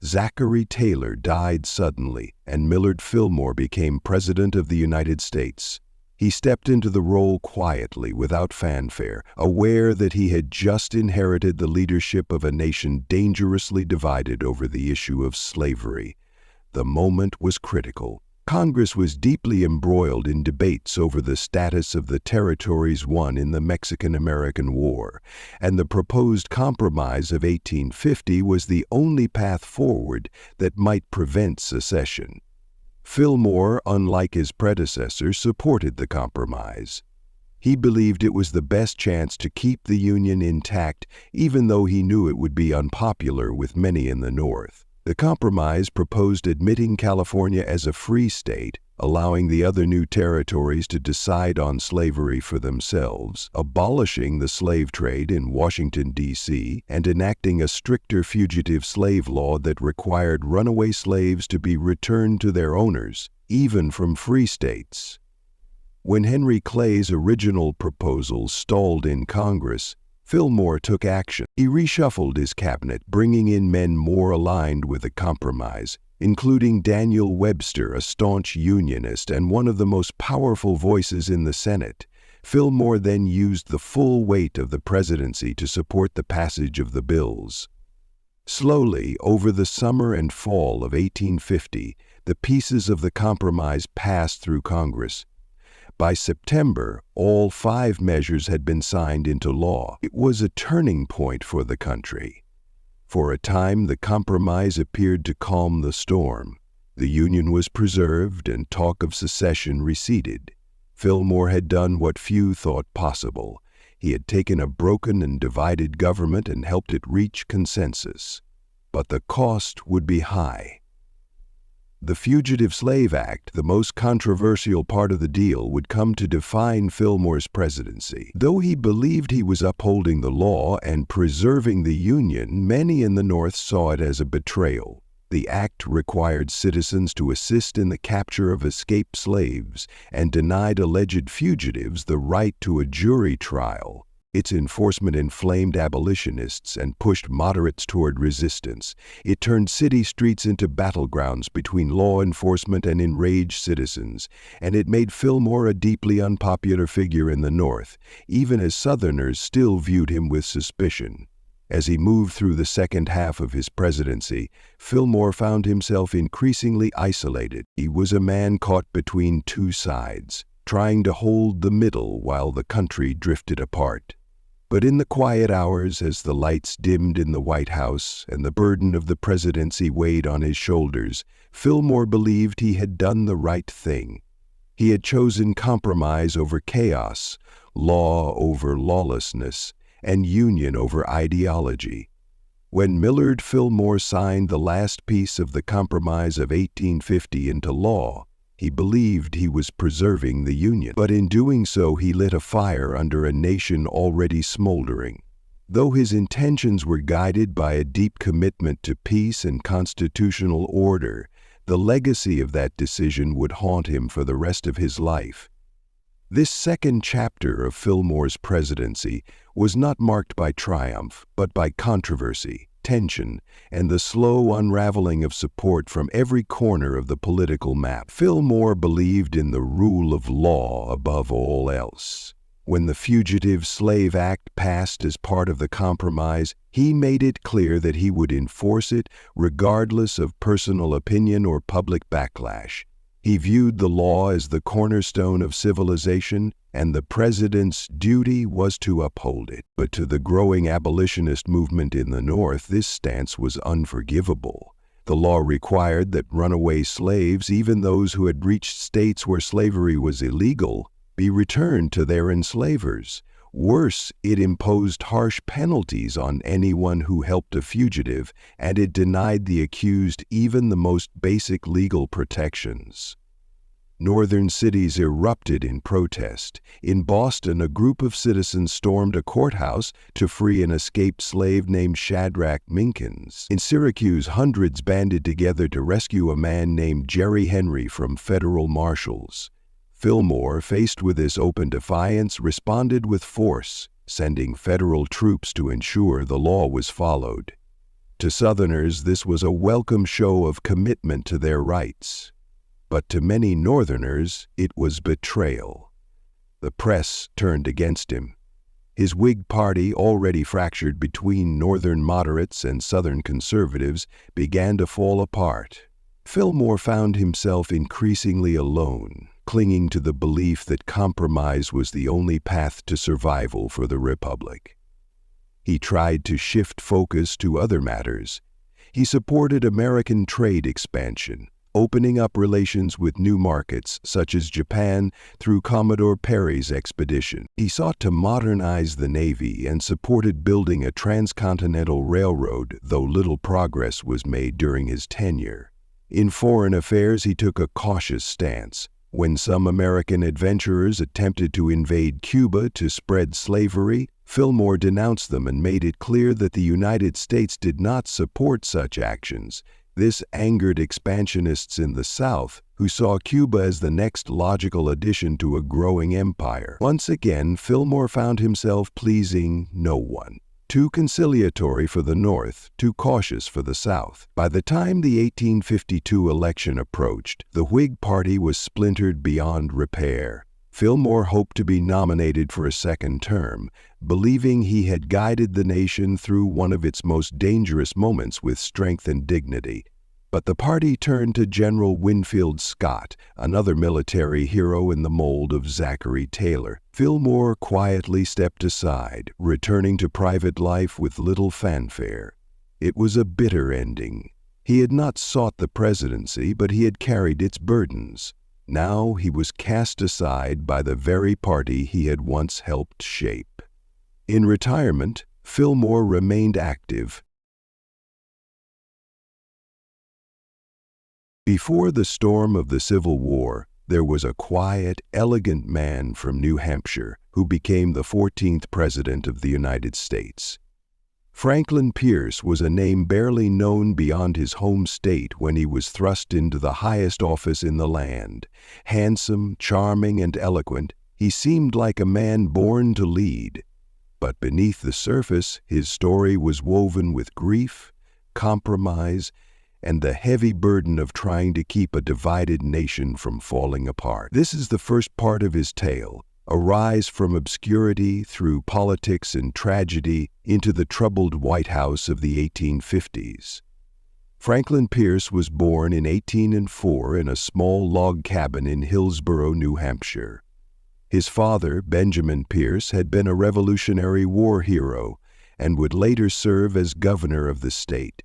Zachary Taylor died suddenly, and Millard Fillmore became President of the United States. He stepped into the role quietly, without fanfare, aware that he had just inherited the leadership of a nation dangerously divided over the issue of slavery. The moment was critical. Congress was deeply embroiled in debates over the status of the territories won in the Mexican-American War, and the proposed compromise of 1850 was the only path forward that might prevent secession. Fillmore, unlike his predecessor, supported the compromise. He believed it was the best chance to keep the Union intact, even though he knew it would be unpopular with many in the North. The compromise proposed admitting California as a free state, allowing the other new territories to decide on slavery for themselves, abolishing the slave trade in Washington, D.C., and enacting a stricter fugitive slave law that required runaway slaves to be returned to their owners, even from free states. When Henry Clay's original proposal stalled in Congress, Fillmore took action. He reshuffled his cabinet, bringing in men more aligned with the compromise, including Daniel Webster, a staunch Unionist and one of the most powerful voices in the Senate. Fillmore then used the full weight of the presidency to support the passage of the bills. Slowly, over the summer and fall of 1850, the pieces of the compromise passed through Congress. By September, all 5 measures had been signed into law. It was a turning point for the country. For a time, the compromise appeared to calm the storm. The Union was preserved and talk of secession receded. Fillmore had done what few thought possible. He had taken a broken and divided government and helped it reach consensus. But the cost would be high. The Fugitive Slave Act, the most controversial part of the deal, would come to define Fillmore's presidency. Though he believed he was upholding the law and preserving the Union, many in the North saw it as a betrayal. The act required citizens to assist in the capture of escaped slaves and denied alleged fugitives the right to a jury trial. Its enforcement inflamed abolitionists and pushed moderates toward resistance. It turned city streets into battlegrounds between law enforcement and enraged citizens, and it made Fillmore a deeply unpopular figure in the North, even as Southerners still viewed him with suspicion. As he moved through the second half of his presidency, Fillmore found himself increasingly isolated. He was a man caught between two sides, trying to hold the middle while the country drifted apart. But in the quiet hours, as the lights dimmed in the White House and the burden of the presidency weighed on his shoulders, Fillmore believed he had done the right thing. He had chosen compromise over chaos, law over lawlessness, and union over ideology. When Millard Fillmore signed the last piece of the Compromise of 1850 into law, he believed he was preserving the Union, but in doing so he lit a fire under a nation already smoldering. Though his intentions were guided by a deep commitment to peace and constitutional order, the legacy of that decision would haunt him for the rest of his life. This second chapter of Fillmore's presidency was not marked by triumph, but by controversy, tension, and the slow unraveling of support from every corner of the political map. Fillmore believed in the rule of law above all else. When the Fugitive Slave Act passed as part of the compromise, he made it clear that he would enforce it regardless of personal opinion or public backlash. He viewed the law as the cornerstone of civilization, and the president's duty was to uphold it. But to the growing abolitionist movement in the North, this stance was unforgivable. The law required that runaway slaves, even those who had reached states where slavery was illegal, be returned to their enslavers. Worse, it imposed harsh penalties on anyone who helped a fugitive, and it denied the accused even the most basic legal protections. Northern cities erupted in protest. In Boston, a group of citizens stormed a courthouse to free an escaped slave named Shadrach Minkins. In Syracuse, hundreds banded together to rescue a man named Jerry Henry from federal marshals. Fillmore, faced with this open defiance, responded with force, sending federal troops to ensure the law was followed. To Southerners, this was a welcome show of commitment to their rights. But to many Northerners, it was betrayal. The press turned against him. His Whig Party, already fractured between Northern moderates and Southern conservatives, began to fall apart. Fillmore found himself increasingly alone, clinging to the belief that compromise was the only path to survival for the Republic. He tried to shift focus to other matters. He supported American trade expansion, opening up relations with new markets such as Japan through Commodore Perry's expedition. He sought to modernize the Navy and supported building a transcontinental railroad, though little progress was made during his tenure. In foreign affairs, he took a cautious stance. When some American adventurers attempted to invade Cuba to spread slavery, Fillmore denounced them and made it clear that the United States did not support such actions. This angered expansionists in the South, who saw Cuba as the next logical addition to a growing empire. Once again, Fillmore found himself pleasing no one. Too conciliatory for the North, too cautious for the South. By the time the 1852 election approached, the Whig Party was splintered beyond repair. Fillmore hoped to be nominated for a second term, believing he had guided the nation through one of its most dangerous moments with strength and dignity. But the party turned to General Winfield Scott, another military hero in the mold of Zachary Taylor. Fillmore quietly stepped aside, returning to private life with little fanfare. It was a bitter ending. He had not sought the presidency, but he had carried its burdens. Now he was cast aside by the very party he had once helped shape. In retirement, Fillmore remained active. Before the storm of the Civil War, there was a quiet, elegant man from New Hampshire who became the 14th President of the United States. Franklin Pierce was a name barely known beyond his home state when he was thrust into the highest office in the land. Handsome, charming, and eloquent, he seemed like a man born to lead. But beneath the surface, his story was woven with grief, compromise, and the heavy burden of trying to keep a divided nation from falling apart. This is the first part of his tale, a rise from obscurity through politics and tragedy into the troubled White House of the 1850s. Franklin Pierce was born in 1804 in a small log cabin in Hillsborough, New Hampshire. His father, Benjamin Pierce, had been a Revolutionary War hero and would later serve as governor of the state.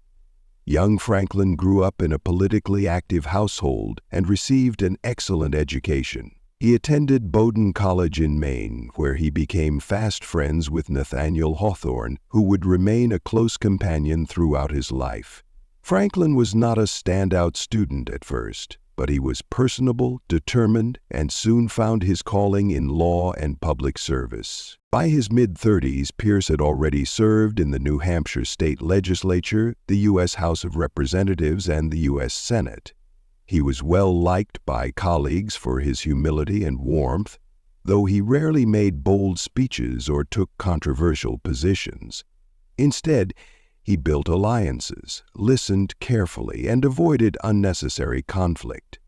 Young Franklin grew up in a politically active household and received an excellent education. He attended Bowdoin College in Maine, where he became fast friends with Nathaniel Hawthorne, who would remain a close companion throughout his life. Franklin was not a standout student at first, but he was personable, determined, and soon found his calling in law and public service. By his mid-30s, Pierce had already served in the New Hampshire State Legislature, the U.S. House of Representatives, and the U.S. Senate. He was well liked by colleagues for his humility and warmth, though he rarely made bold speeches or took controversial positions. Instead, he built alliances, listened carefully, and avoided unnecessary conflict.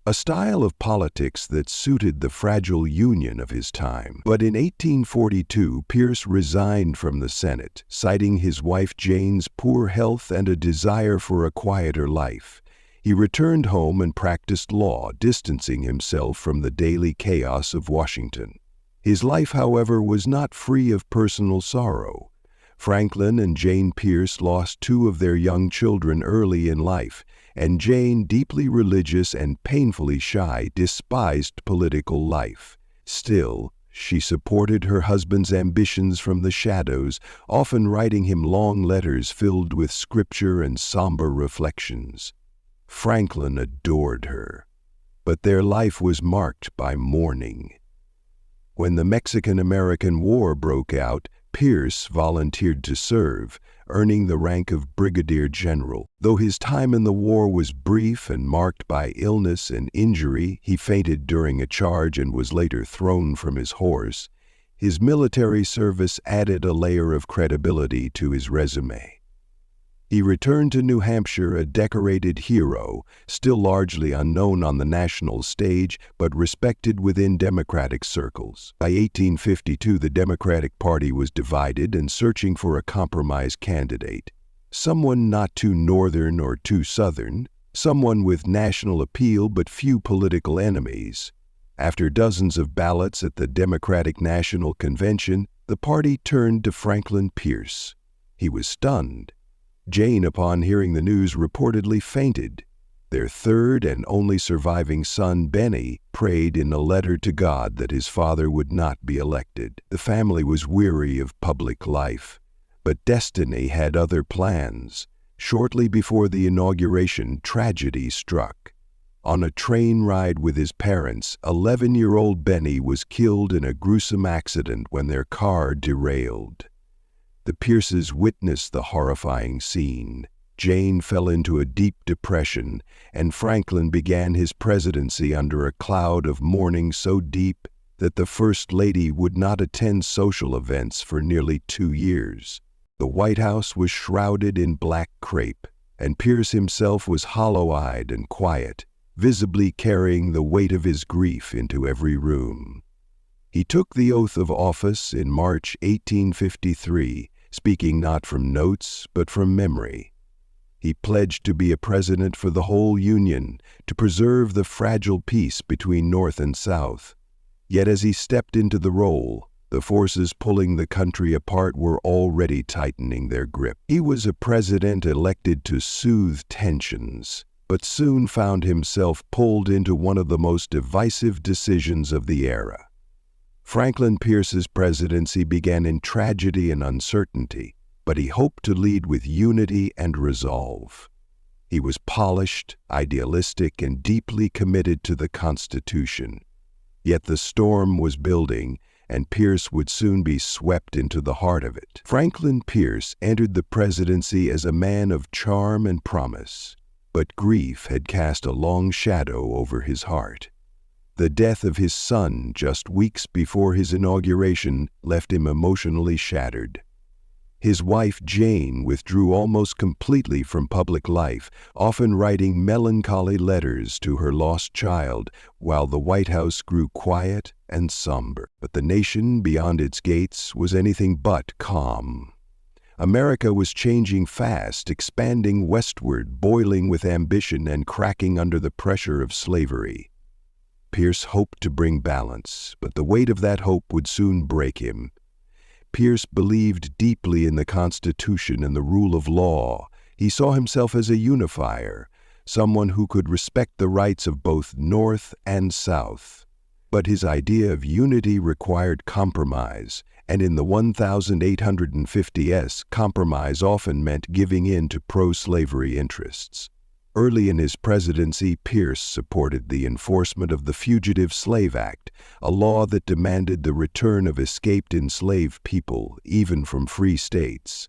A style of politics that suited the fragile Union of his time. But in 1842, Pierce resigned from the Senate, citing his wife Jane's poor health and a desire for a quieter life. He returned home and practiced law, distancing himself from the daily chaos of Washington. His life, however, was not free of personal sorrow. Franklin and Jane Pierce lost two of their young children early in life, and Jane, deeply religious and painfully shy, despised political life. Still, she supported her husband's ambitions from the shadows, often writing him long letters filled with scripture and somber reflections. Franklin adored her, but their life was marked by mourning. When the Mexican-American War broke out, Pierce volunteered to serve, earning the rank of brigadier general. Though his time in the war was brief and marked by illness and injury, he fainted during a charge and was later thrown from his horse. His military service added a layer of credibility to his resume. He returned to New Hampshire a decorated hero, still largely unknown on the national stage, but respected within Democratic circles. By 1852, the Democratic Party was divided and searching for a compromise candidate. Someone not too northern or too southern, someone with national appeal but few political enemies. After dozens of ballots at the Democratic National Convention, the party turned to Franklin Pierce. He was stunned. Jane, upon hearing the news, reportedly fainted. Their third and only surviving son, Benny, prayed in a letter to God that his father would not be elected. The family was weary of public life, but destiny had other plans. Shortly before the inauguration, tragedy struck. On a train ride with his parents, 11-year-old Benny was killed in a gruesome accident when their car derailed. The Pierces witnessed the horrifying scene. Jane fell into a deep depression, and Franklin began his presidency under a cloud of mourning so deep that the First Lady would not attend social events for nearly 2 years. The White House was shrouded in black crepe, and Pierce himself was hollow-eyed and quiet, visibly carrying the weight of his grief into every room. He took the oath of office in March 1853, speaking not from notes but from memory. He pledged to be a president for the whole Union, to preserve the fragile peace between North and South. Yet as he stepped into the role, the forces pulling the country apart were already tightening their grip. He was a president elected to soothe tensions, but soon found himself pulled into one of the most divisive decisions of the era. Franklin Pierce's presidency began in tragedy and uncertainty, but he hoped to lead with unity and resolve. He was polished, idealistic, and deeply committed to the Constitution. Yet the storm was building, and Pierce would soon be swept into the heart of it. Franklin Pierce entered the presidency as a man of charm and promise, but grief had cast a long shadow over his heart. The death of his son just weeks before his inauguration left him emotionally shattered. His wife, Jane, withdrew almost completely from public life, often writing melancholy letters to her lost child, while the White House grew quiet and somber. But the nation beyond its gates was anything but calm. America was changing fast, expanding westward, boiling with ambition and cracking under the pressure of slavery. Pierce hoped to bring balance, but the weight of that hope would soon break him. Pierce believed deeply in the Constitution and the rule of law. He saw himself as a unifier, someone who could respect the rights of both North and South. But his idea of unity required compromise, and in the 1850s, compromise often meant giving in to pro-slavery interests. Early in his presidency, Pierce supported the enforcement of the Fugitive Slave Act, a law that demanded the return of escaped enslaved people, even from free states.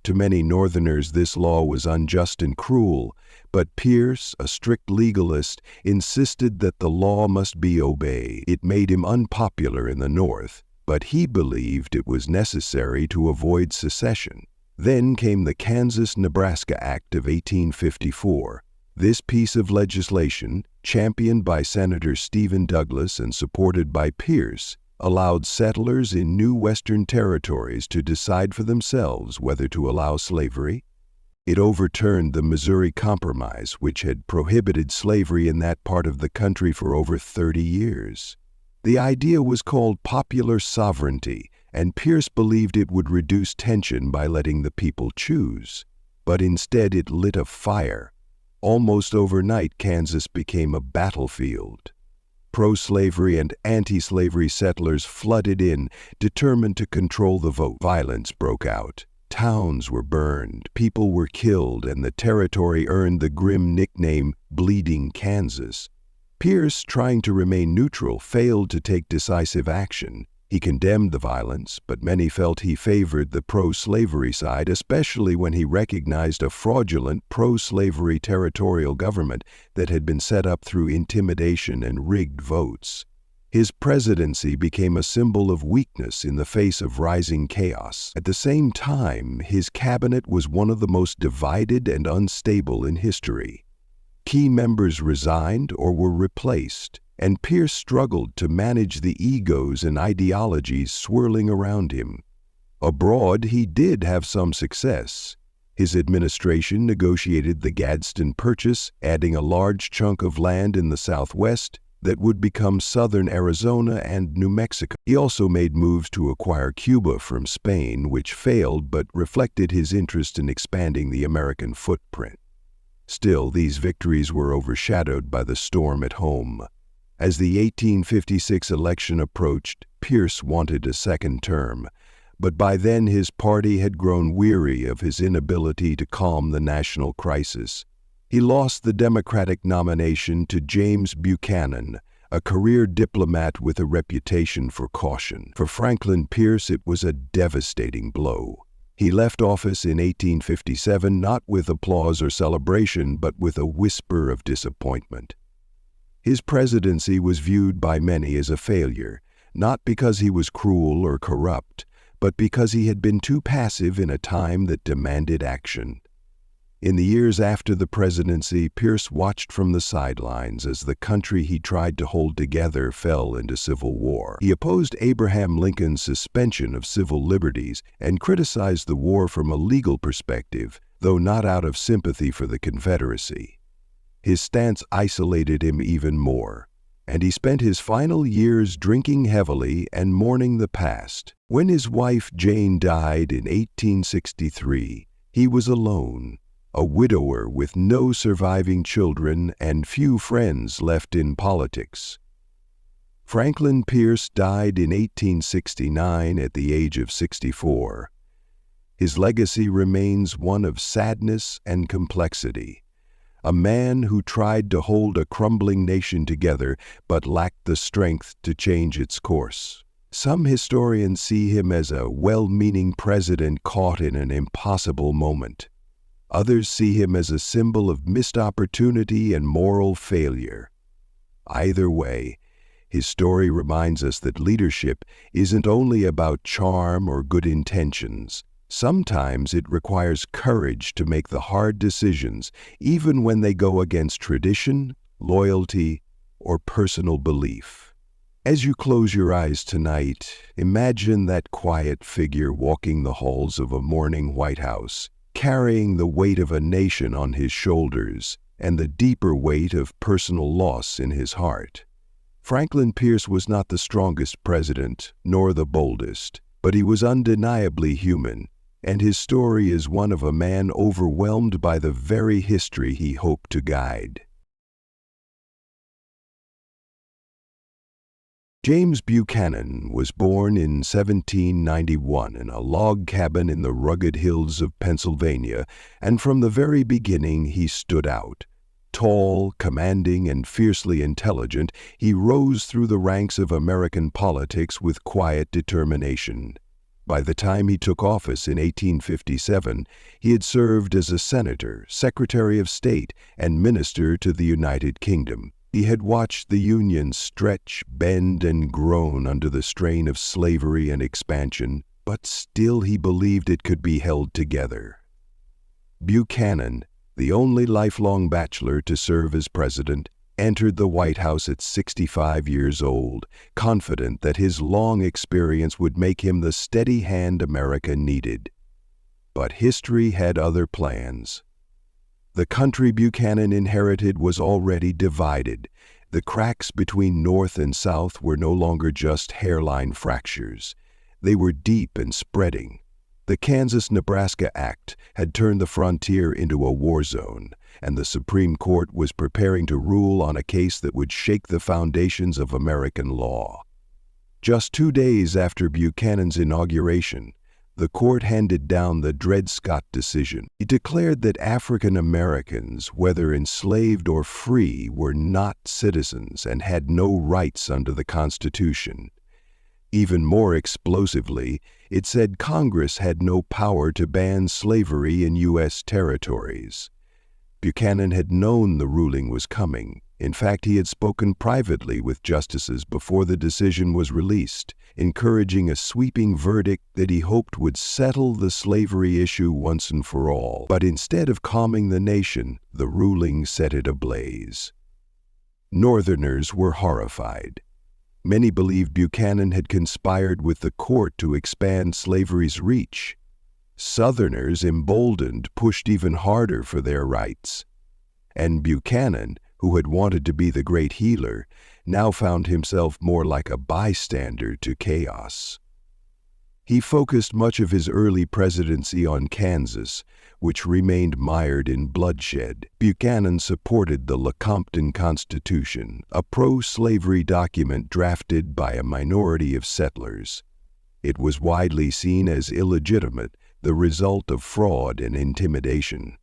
To many Northerners, this law was unjust and cruel, but Pierce, a strict legalist, insisted that the law must be obeyed. It made him unpopular in the North, but he believed it was necessary to avoid secession. Then came the Kansas-Nebraska Act of 1854. This piece of legislation, championed by Senator Stephen Douglas and supported by Pierce, allowed settlers in new Western territories to decide for themselves whether to allow slavery. It overturned the Missouri Compromise, which had prohibited slavery in that part of the country for over 30 years. The idea was called popular sovereignty, and Pierce believed it would reduce tension by letting the people choose. But instead it lit a fire. Almost overnight, Kansas became a battlefield. Pro-slavery and anti-slavery settlers flooded in, determined to control the vote. Violence broke out. Towns were burned, people were killed, and the territory earned the grim nickname Bleeding Kansas. Pierce, trying to remain neutral, failed to take decisive action. He condemned the violence, but many felt he favored the pro-slavery side, especially when he recognized a fraudulent pro-slavery territorial government that had been set up through intimidation and rigged votes. His presidency became a symbol of weakness in the face of rising chaos. At the same time, his cabinet was one of the most divided and unstable in history. Key members resigned or were replaced, and Pierce struggled to manage the egos and ideologies swirling around him. Abroad, he did have some success. His administration negotiated the Gadsden Purchase, adding a large chunk of land in the Southwest that would become southern Arizona and New Mexico. He also made moves to acquire Cuba from Spain, which failed but reflected his interest in expanding the American footprint. Still, these victories were overshadowed by the storm at home. As the 1856 election approached, Pierce wanted a second term, but by then his party had grown weary of his inability to calm the national crisis. He lost the Democratic nomination to James Buchanan, a career diplomat with a reputation for caution. For Franklin Pierce, it was a devastating blow. He left office in 1857 not with applause or celebration, but with a whisper of disappointment. His presidency was viewed by many as a failure, not because he was cruel or corrupt, but because he had been too passive in a time that demanded action. In the years after the presidency, Pierce watched from the sidelines as the country he tried to hold together fell into civil war. He opposed Abraham Lincoln's suspension of civil liberties and criticized the war from a legal perspective, though not out of sympathy for the Confederacy. His stance isolated him even more, and he spent his final years drinking heavily and mourning the past. When his wife Jane died in 1863, he was alone, a widower with no surviving children and few friends left in politics. Franklin Pierce died in 1869 at the age of 64. His legacy remains one of sadness and complexity. A man who tried to hold a crumbling nation together but lacked the strength to change its course. Some historians see him as a well-meaning president caught in an impossible moment. Others see him as a symbol of missed opportunity and moral failure. Either way, his story reminds us that leadership isn't only about charm or good intentions. Sometimes it requires courage to make the hard decisions, even when they go against tradition, loyalty, or personal belief. As you close your eyes tonight, imagine that quiet figure walking the halls of a morning White House, carrying the weight of a nation on his shoulders and the deeper weight of personal loss in his heart. Franklin Pierce was not the strongest president, nor the boldest, but he was undeniably human, and his story is one of a man overwhelmed by the very history he hoped to guide. James Buchanan was born in 1791 in a log cabin in the rugged hills of Pennsylvania, and from the very beginning he stood out. Tall, commanding, and fiercely intelligent, he rose through the ranks of American politics with quiet determination. By the time he took office in 1857, he had served as a senator, secretary of state, and minister to the United Kingdom. He had watched the Union stretch, bend, and groan under the strain of slavery and expansion, but still he believed it could be held together. Buchanan, the only lifelong bachelor to serve as president, entered the White House at 65 years old, confident that his long experience would make him the steady hand America needed. But history had other plans. The country Buchanan inherited was already divided. The cracks between North and South were no longer just hairline fractures. They were deep and spreading. The Kansas-Nebraska Act had turned the frontier into a war zone, and the Supreme Court was preparing to rule on a case that would shake the foundations of American law. Just 2 days after Buchanan's inauguration, the court handed down the Dred Scott decision. It declared that African Americans, whether enslaved or free, were not citizens and had no rights under the Constitution. Even more explosively, it said Congress had no power to ban slavery in U.S. territories. Buchanan had known the ruling was coming. In fact, he had spoken privately with justices before the decision was released, encouraging a sweeping verdict that he hoped would settle the slavery issue once and for all. But instead of calming the nation, the ruling set it ablaze. Northerners were horrified. Many believed Buchanan had conspired with the court to expand slavery's reach. Southerners, emboldened, pushed even harder for their rights. And Buchanan, who had wanted to be the great healer, now found himself more like a bystander to chaos. He focused much of his early presidency on Kansas, which remained mired in bloodshed. Buchanan supported the Lecompton Constitution, a pro-slavery document drafted by a minority of settlers. It was widely seen as illegitimate, the result of fraud and intimidation.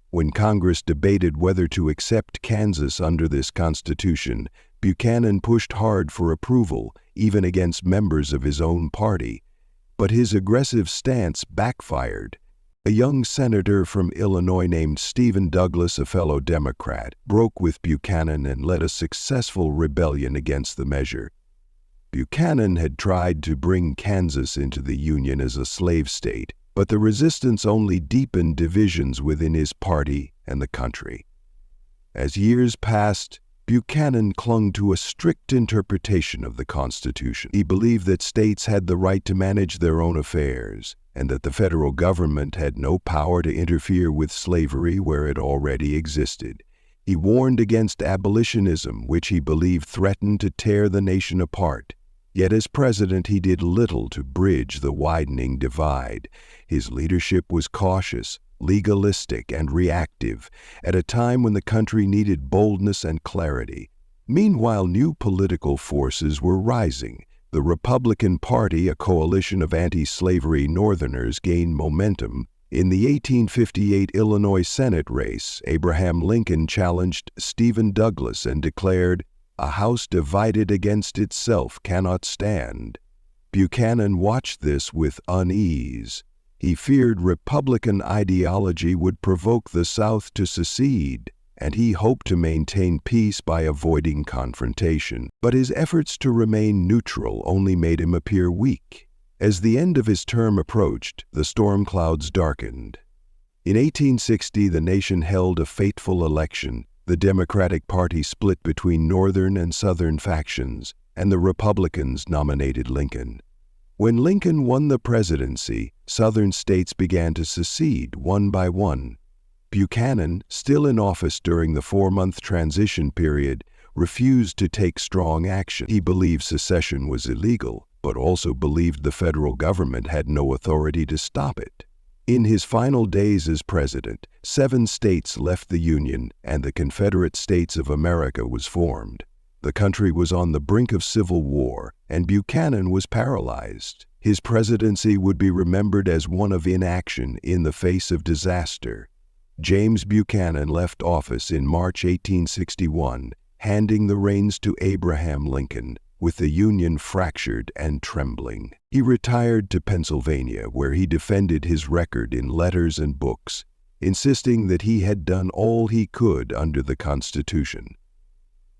When Congress debated whether to accept Kansas under this constitution, Buchanan pushed hard for approval, even against members of his own party. But his aggressive stance backfired. A young senator from Illinois named Stephen Douglas, a fellow Democrat, broke with Buchanan and led a successful rebellion against the measure. Buchanan had tried to bring Kansas into the Union as a slave state, but the resistance only deepened divisions within his party and the country. As years passed, Buchanan clung to a strict interpretation of the Constitution. He believed that states had the right to manage their own affairs, and that the federal government had no power to interfere with slavery where it already existed. He warned against abolitionism, which he believed threatened to tear the nation apart. Yet as president, he did little to bridge the widening divide. His leadership was cautious, legalistic, and reactive, at a time when the country needed boldness and clarity. Meanwhile, new political forces were rising. The Republican Party, a coalition of anti-slavery Northerners, gained momentum. In the 1858 Illinois Senate race, Abraham Lincoln challenged Stephen Douglas and declared, "A house divided against itself cannot stand." Buchanan watched this with unease. He feared Republican ideology would provoke the South to secede, and he hoped to maintain peace by avoiding confrontation. But his efforts to remain neutral only made him appear weak. As the end of his term approached, the storm clouds darkened. In 1860, the nation held a fateful election. The Democratic Party split between Northern and Southern factions, and the Republicans nominated Lincoln. When Lincoln won the presidency, Southern states began to secede one by one. Buchanan, still in office during the 4-month transition period, refused to take strong action. He believed secession was illegal, but also believed the federal government had no authority to stop it. In his final days as president, 7 states left the Union, and the Confederate States of America was formed. The country was on the brink of civil war, and Buchanan was paralyzed. His presidency would be remembered as one of inaction in the face of disaster. James Buchanan left office in March 1861, handing the reins to Abraham Lincoln, with the Union fractured and trembling. He retired to Pennsylvania, where he defended his record in letters and books, insisting that he had done all he could under the Constitution.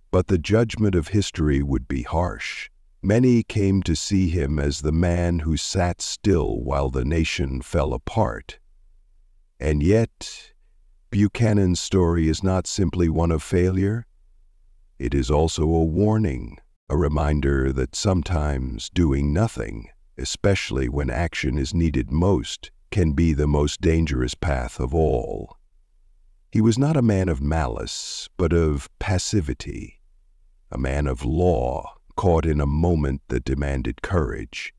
But the judgment of history would be harsh. Many came to see him as the man who sat still while the nation fell apart. And yet, Buchanan's story is not simply one of failure. It is also a warning, a reminder that sometimes doing nothing, especially when action is needed most, can be the most dangerous path of all. He was not a man of malice, but of passivity, a man of law caught in a moment that demanded courage.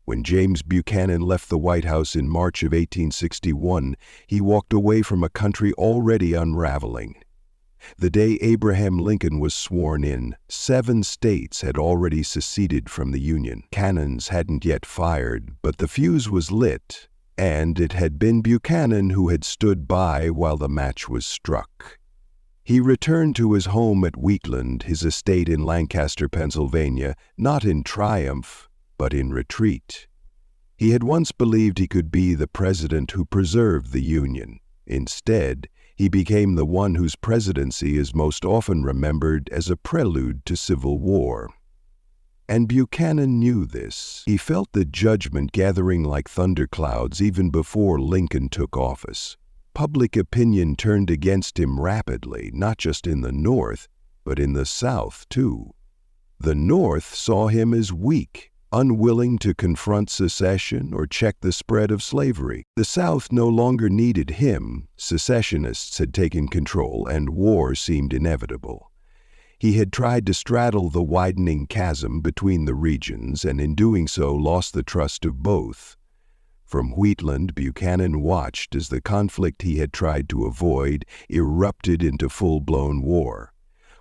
When James Buchanan left the White House in March of 1861, he walked away from a country already unraveling. The day Abraham Lincoln was sworn in, 7 states had already seceded from the Union. Cannons hadn't yet fired, but the fuse was lit, and it had been Buchanan who had stood by while the match was struck. He returned to his home at Wheatland, his estate in Lancaster, Pennsylvania, not in triumph, but in retreat. He had once believed he could be the president who preserved the Union. Instead, he became the one whose presidency is most often remembered as a prelude to civil war. And Buchanan knew this. He felt the judgment gathering like thunderclouds even before Lincoln took office. Public opinion turned against him rapidly, not just in the North, but in the South, too. The North saw him as weak, unwilling to confront secession or check the spread of slavery. The South no longer needed him. Secessionists had taken control, and war seemed inevitable. He had tried to straddle the widening chasm between the regions, and in doing so lost the trust of both. From Wheatland, Buchanan watched as the conflict he had tried to avoid erupted into full-blown war.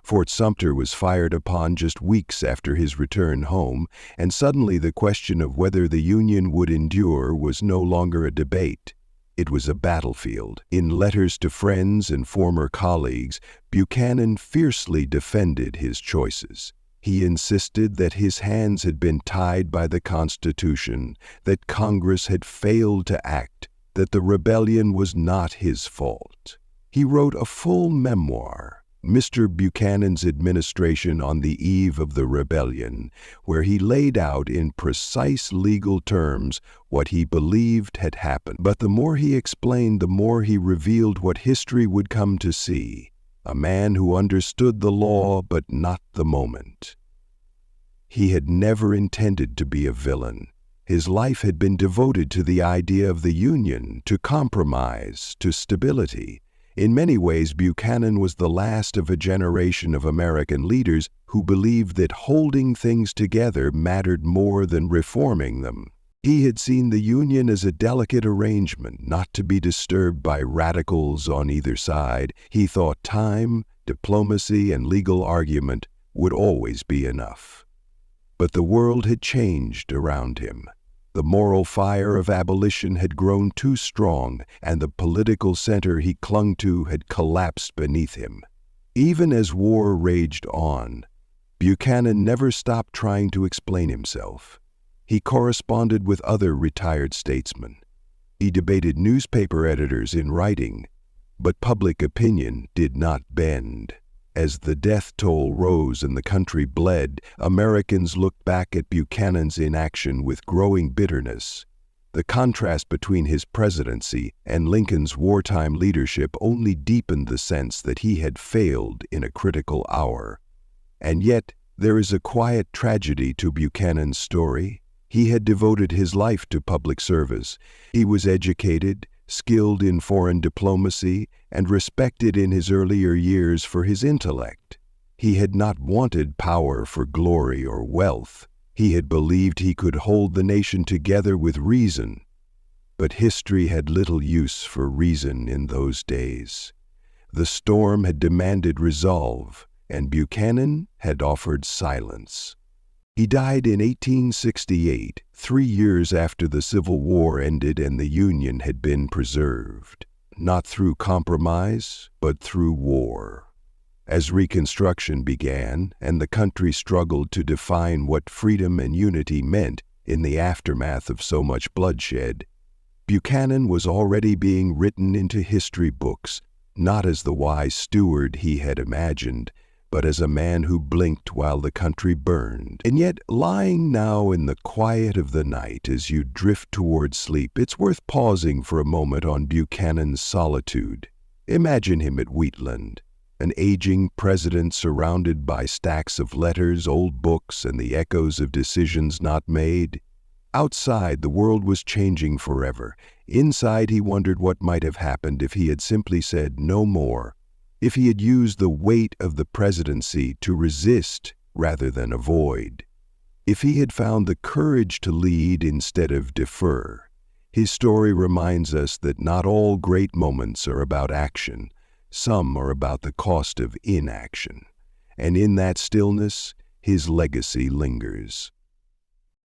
Fort Sumter was fired upon just weeks after his return home, and suddenly the question of whether the Union would endure was no longer a debate. It was a battlefield. In letters to friends and former colleagues, Buchanan fiercely defended his choices. He insisted that his hands had been tied by the Constitution, that Congress had failed to act, that the rebellion was not his fault. He wrote a full memoir, Mr. Buchanan's Administration on the Eve of the Rebellion, where he laid out in precise legal terms what he believed had happened. But the more he explained, the more he revealed what history would come to see: a man who understood the law but not the moment. He had never intended to be a villain. His life had been devoted to the idea of the Union, to compromise, to stability. In many ways, Buchanan was the last of a generation of American leaders who believed that holding things together mattered more than reforming them. He had seen the Union as a delicate arrangement, not to be disturbed by radicals on either side. He thought time, diplomacy, and legal argument would always be enough. But the world had changed around him. The moral fire of abolition had grown too strong, and the political center he clung to had collapsed beneath him. Even as war raged on, Buchanan never stopped trying to explain himself. He corresponded with other retired statesmen. He debated newspaper editors in writing, but public opinion did not bend. As the death toll rose and the country bled, Americans looked back at Buchanan's inaction with growing bitterness. The contrast between his presidency and Lincoln's wartime leadership only deepened the sense that he had failed in a critical hour. And yet, there is a quiet tragedy to Buchanan's story. He had devoted his life to public service. He was educated, skilled in foreign diplomacy, and respected in his earlier years for his intellect. He had not wanted power for glory or wealth. He had believed he could hold the nation together with reason. But history had little use for reason in those days. The storm had demanded resolve, and Buchanan had offered silence. He died in 1868, 3 years after the Civil War ended and the Union had been preserved, not through compromise, but through war. As Reconstruction began and the country struggled to define what freedom and unity meant in the aftermath of so much bloodshed, Buchanan was already being written into history books, not as the wise steward he had imagined, but as a man who blinked while the country burned. And yet, lying now in the quiet of the night as you drift toward sleep, it's worth pausing for a moment on Buchanan's solitude. Imagine him at Wheatland, an aging president surrounded by stacks of letters, old books, and the echoes of decisions not made. Outside, the world was changing forever. Inside, he wondered what might have happened if he had simply said no more, if he had used the weight of the presidency to resist rather than avoid. If he had found the courage to lead instead of defer, his story reminds us that not all great moments are about action. Some are about the cost of inaction. And in that stillness, his legacy lingers.